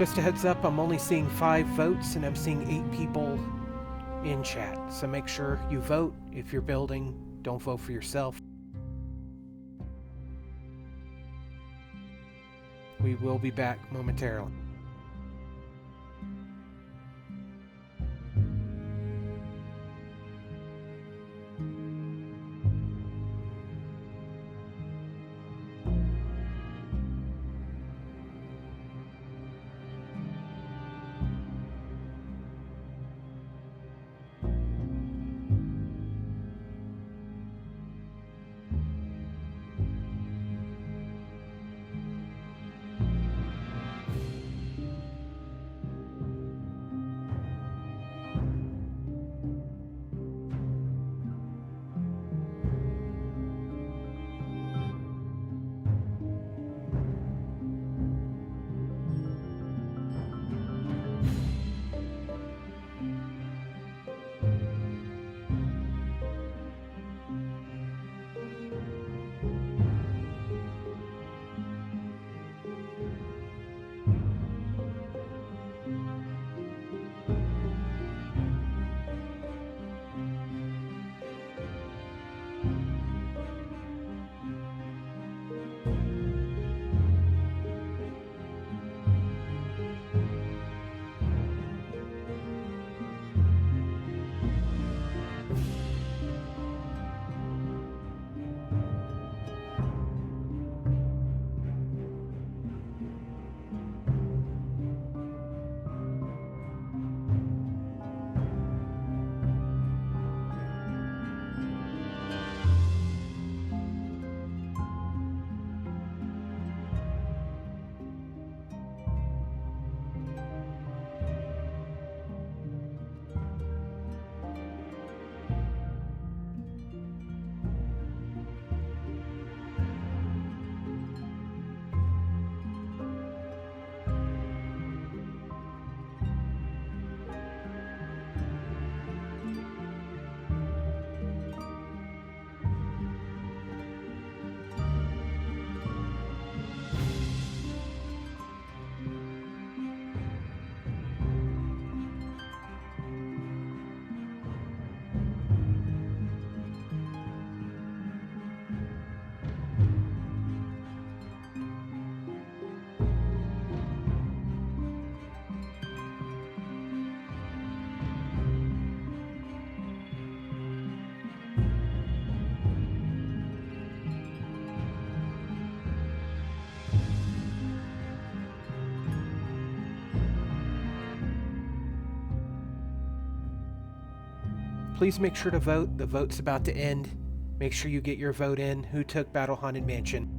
Just a heads up, I'm only seeing 5 votes and I'm seeing 8 people in chat. So make sure you vote. If you're building, don't vote for yourself. We will be back momentarily. Please make sure to vote. The vote's about to end. Make sure you get your vote in. Who took Battle Haunted Mansion?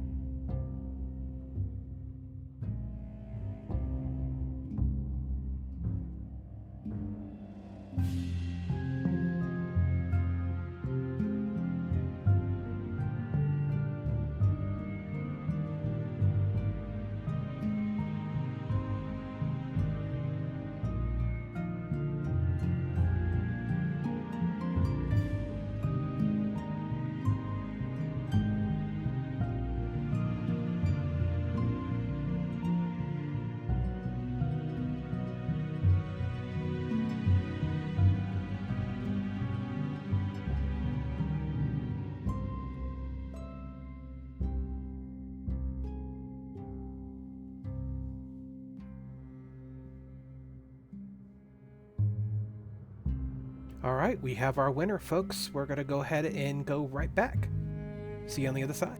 All right, we have our winner, folks. We're going to go ahead and go right back. See you on the other side.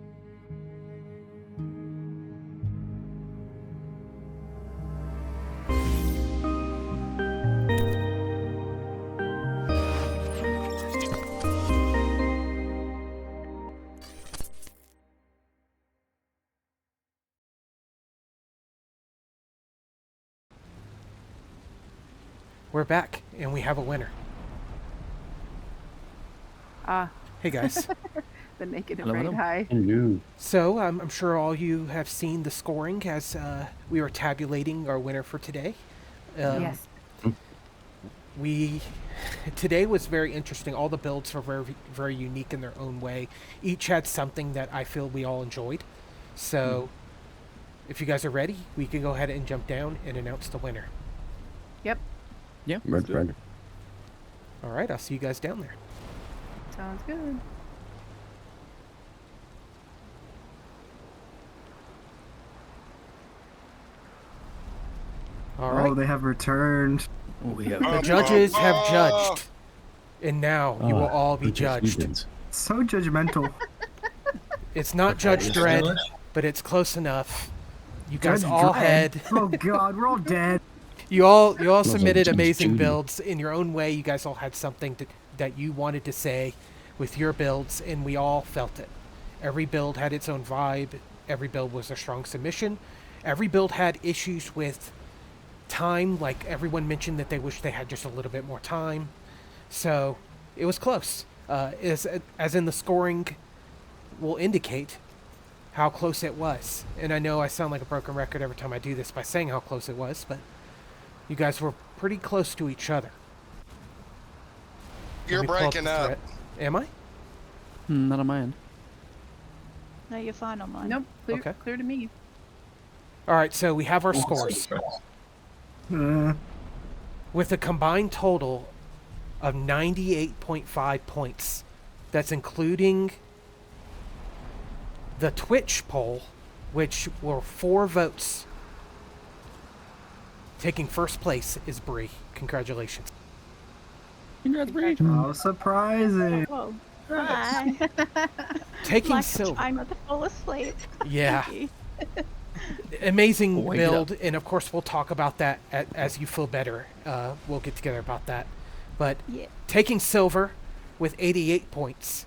We're back, and we have a winner. Hey guys. The negative Hello, right hello. high. Hello. So I'm sure all you have seen the scoring as we are tabulating our winner for today. Yes. Today was very interesting. All the builds were very, very unique in their own way. Each had something that I feel we all enjoyed. So if you guys are ready, we can go ahead and jump down and announce the winner. Yep. Yeah. Red. All right, I'll see you guys down there. Sounds good. All right. Oh, they have returned. The judges have judged, and now you will all be judged. So judgmental. It's not Judge Dredd, but it's close enough. You guys Judge all Dredd? had. Oh God, we're all dead. You all submitted Judge amazing Judy. builds in your own way. You guys all had something that you wanted to say with your builds, and we all felt it. Every build had its own vibe. Every build was a strong submission. Every build had issues with time, like everyone mentioned that they wish they had just a little bit more time. So it was close. As in the scoring will indicate how close it was. And I know I sound like a broken record every time I do this by saying how close it was, but you guys were pretty close to each other. You're Let me pull breaking the up. thread. Am I? Not on my end. No, you're fine on mine. Nope. Clear, Okay. clear to me. All right, so we have our scores. With a combined total of 98.5 points. That's including the Twitch poll, which were 4 votes. Taking first place is Bree. Congratulations. Congrats, Bree. How surprising. Whoa. Hi. Taking like silver. trying not to fall asleep. Yeah. Thank you. Amazing Wake it up. build, and of course we'll talk about that as you feel better. We'll get together about that. But Yeah. taking silver with 88 points,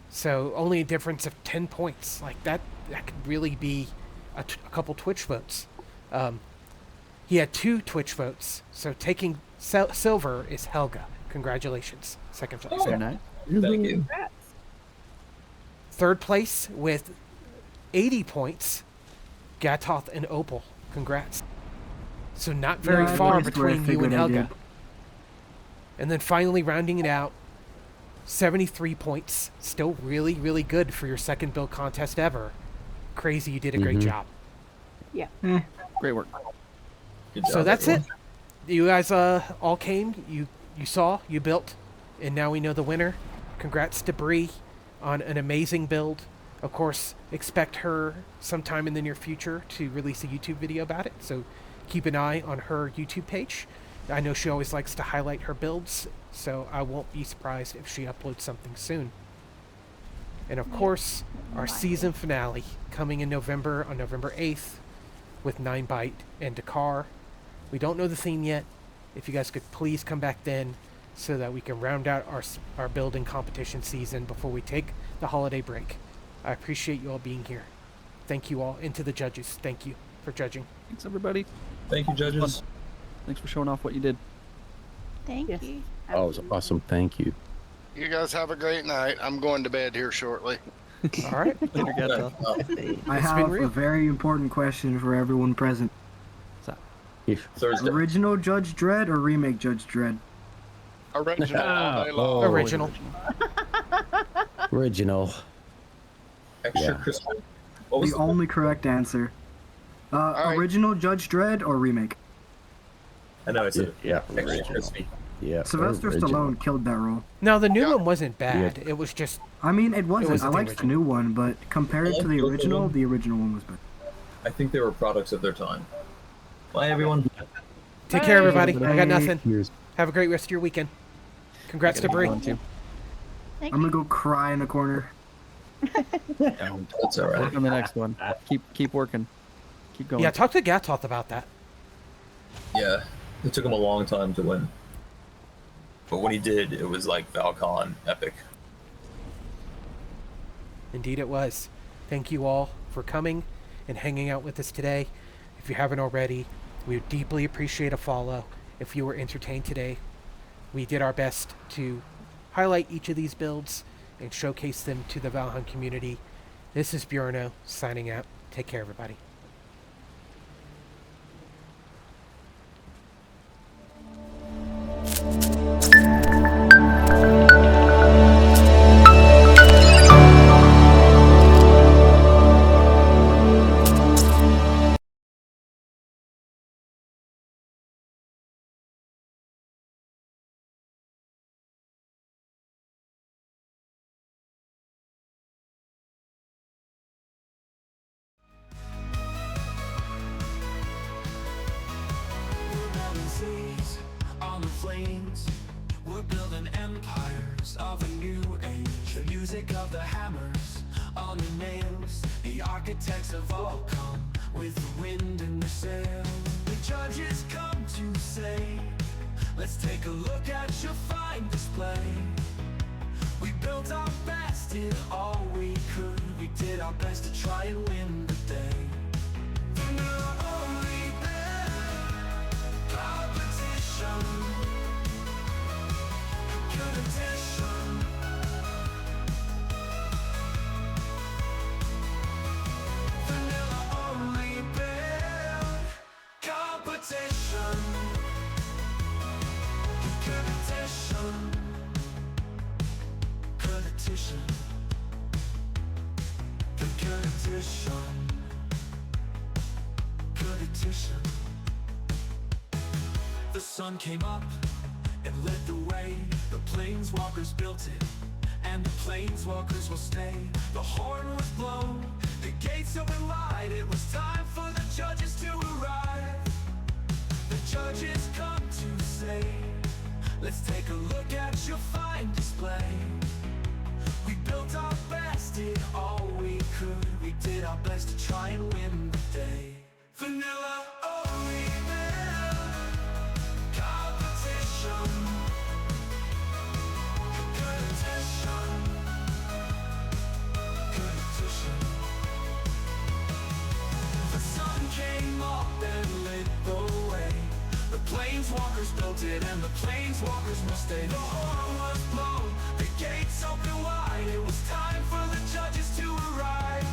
so only a difference of 10 points. Like that could really be a couple Twitch votes. He had 2 Twitch votes, so taking silver is Helga. Congratulations, second place. Very nice. Thank you. Third place with 80 points, Gatoth and Opal. Congrats. So not very Yeah, far that's where I between you figured and I did. Helga. And then finally rounding it out, 73 points. Still really, really good for your second build contest ever. Crazy, you did a great job. Great work. Good job, So that's everyone. it. You guys all came, you saw, you built, and now we know the winner. Congrats to Bree on an amazing build. Of course, expect her sometime in the near future to release a YouTube video about it, so keep an eye on her YouTube page. I know she always likes to highlight her builds, so I won't be surprised if she uploads something soon. And of course, our season finale coming in November, on November 8th, with 9byte and Dakar. We don't know the theme yet. If you guys could please come back then so that we can round out our building competition season before we take the holiday break. I appreciate you all being here. Thank you all. And to the judges, thank you for judging. Thanks, everybody. Thank you, judges. Thanks for showing off what you did. Thank Yes. you. Oh, it was awesome. Thank you. You guys have a great night. I'm going to bed here shortly. All right. Later, Gatoth. I It's been have real. a very important question for everyone present. If Thursday. Original Judge Dredd or remake Judge Dredd? Original all day long. Oh. Original. original. Extra Yeah. crispy. What was The only correct answer. right. Original Judge Dredd or remake? I know it's Yeah, extra original. crispy. Yeah. Sylvester original. Stallone killed that role. Now, the new one wasn't bad. It was just, I mean, it wasn't. wasn't I the liked the new one, but compared I to like the both of original them. one was better. I think they were products of their time. Bye, everyone. take care, everybody. I got Bye. nothing. Here's Have a great rest of your weekend. Congrats to Bree. Thank I'm gonna go cry in the corner. That's all right. Work on the next one. Keep working. Keep going. Yeah, talk to Gatoth about that. Yeah, it took him a long time to win. But when he did, it was like Val-Con epic. Indeed it was. Thank you all for coming and hanging out with us today. If you haven't already, we would deeply appreciate a follow. If you were entertained today, we did our best to highlight each of these builds and showcase them to the Valheim community. This is Bjorno signing out. Take care, everybody. empires of a new age. The music of the hammers on the nails. The architects have all come with the wind in their sails. The judges come to say, let's take a look at your fine display. We built our best, did all we could. We did our best to try and win the day. Vanilla only competition. Good addition. Vanilla only build competition. Good addition. Good addition. Good addition. Good addition. The sun came up and led the way. The PlainsWalkers built it, and the PlainsWalkers will stay. The horn was blown, the gates open wide. It was time for the judges to arrive. The judges come to say, let's take a look at your fine display. We built our best, did all we could. We did our best to try and win the day. Vanilla only competition. Good addition. Good addition. The sun came up and lit the way. The PlainsWalkers built it, and the PlainsWalkers must stay. The horn was blown, the gates open wide. It was time for the judges to arrive.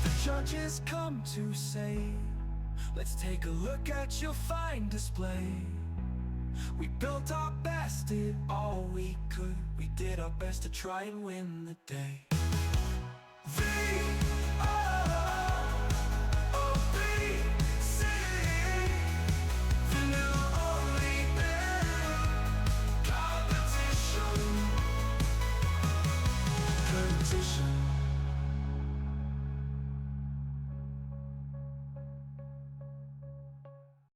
The judges come to say, let's take a look at your fine display. We built our best, did all we could. We did our best to try and win the day.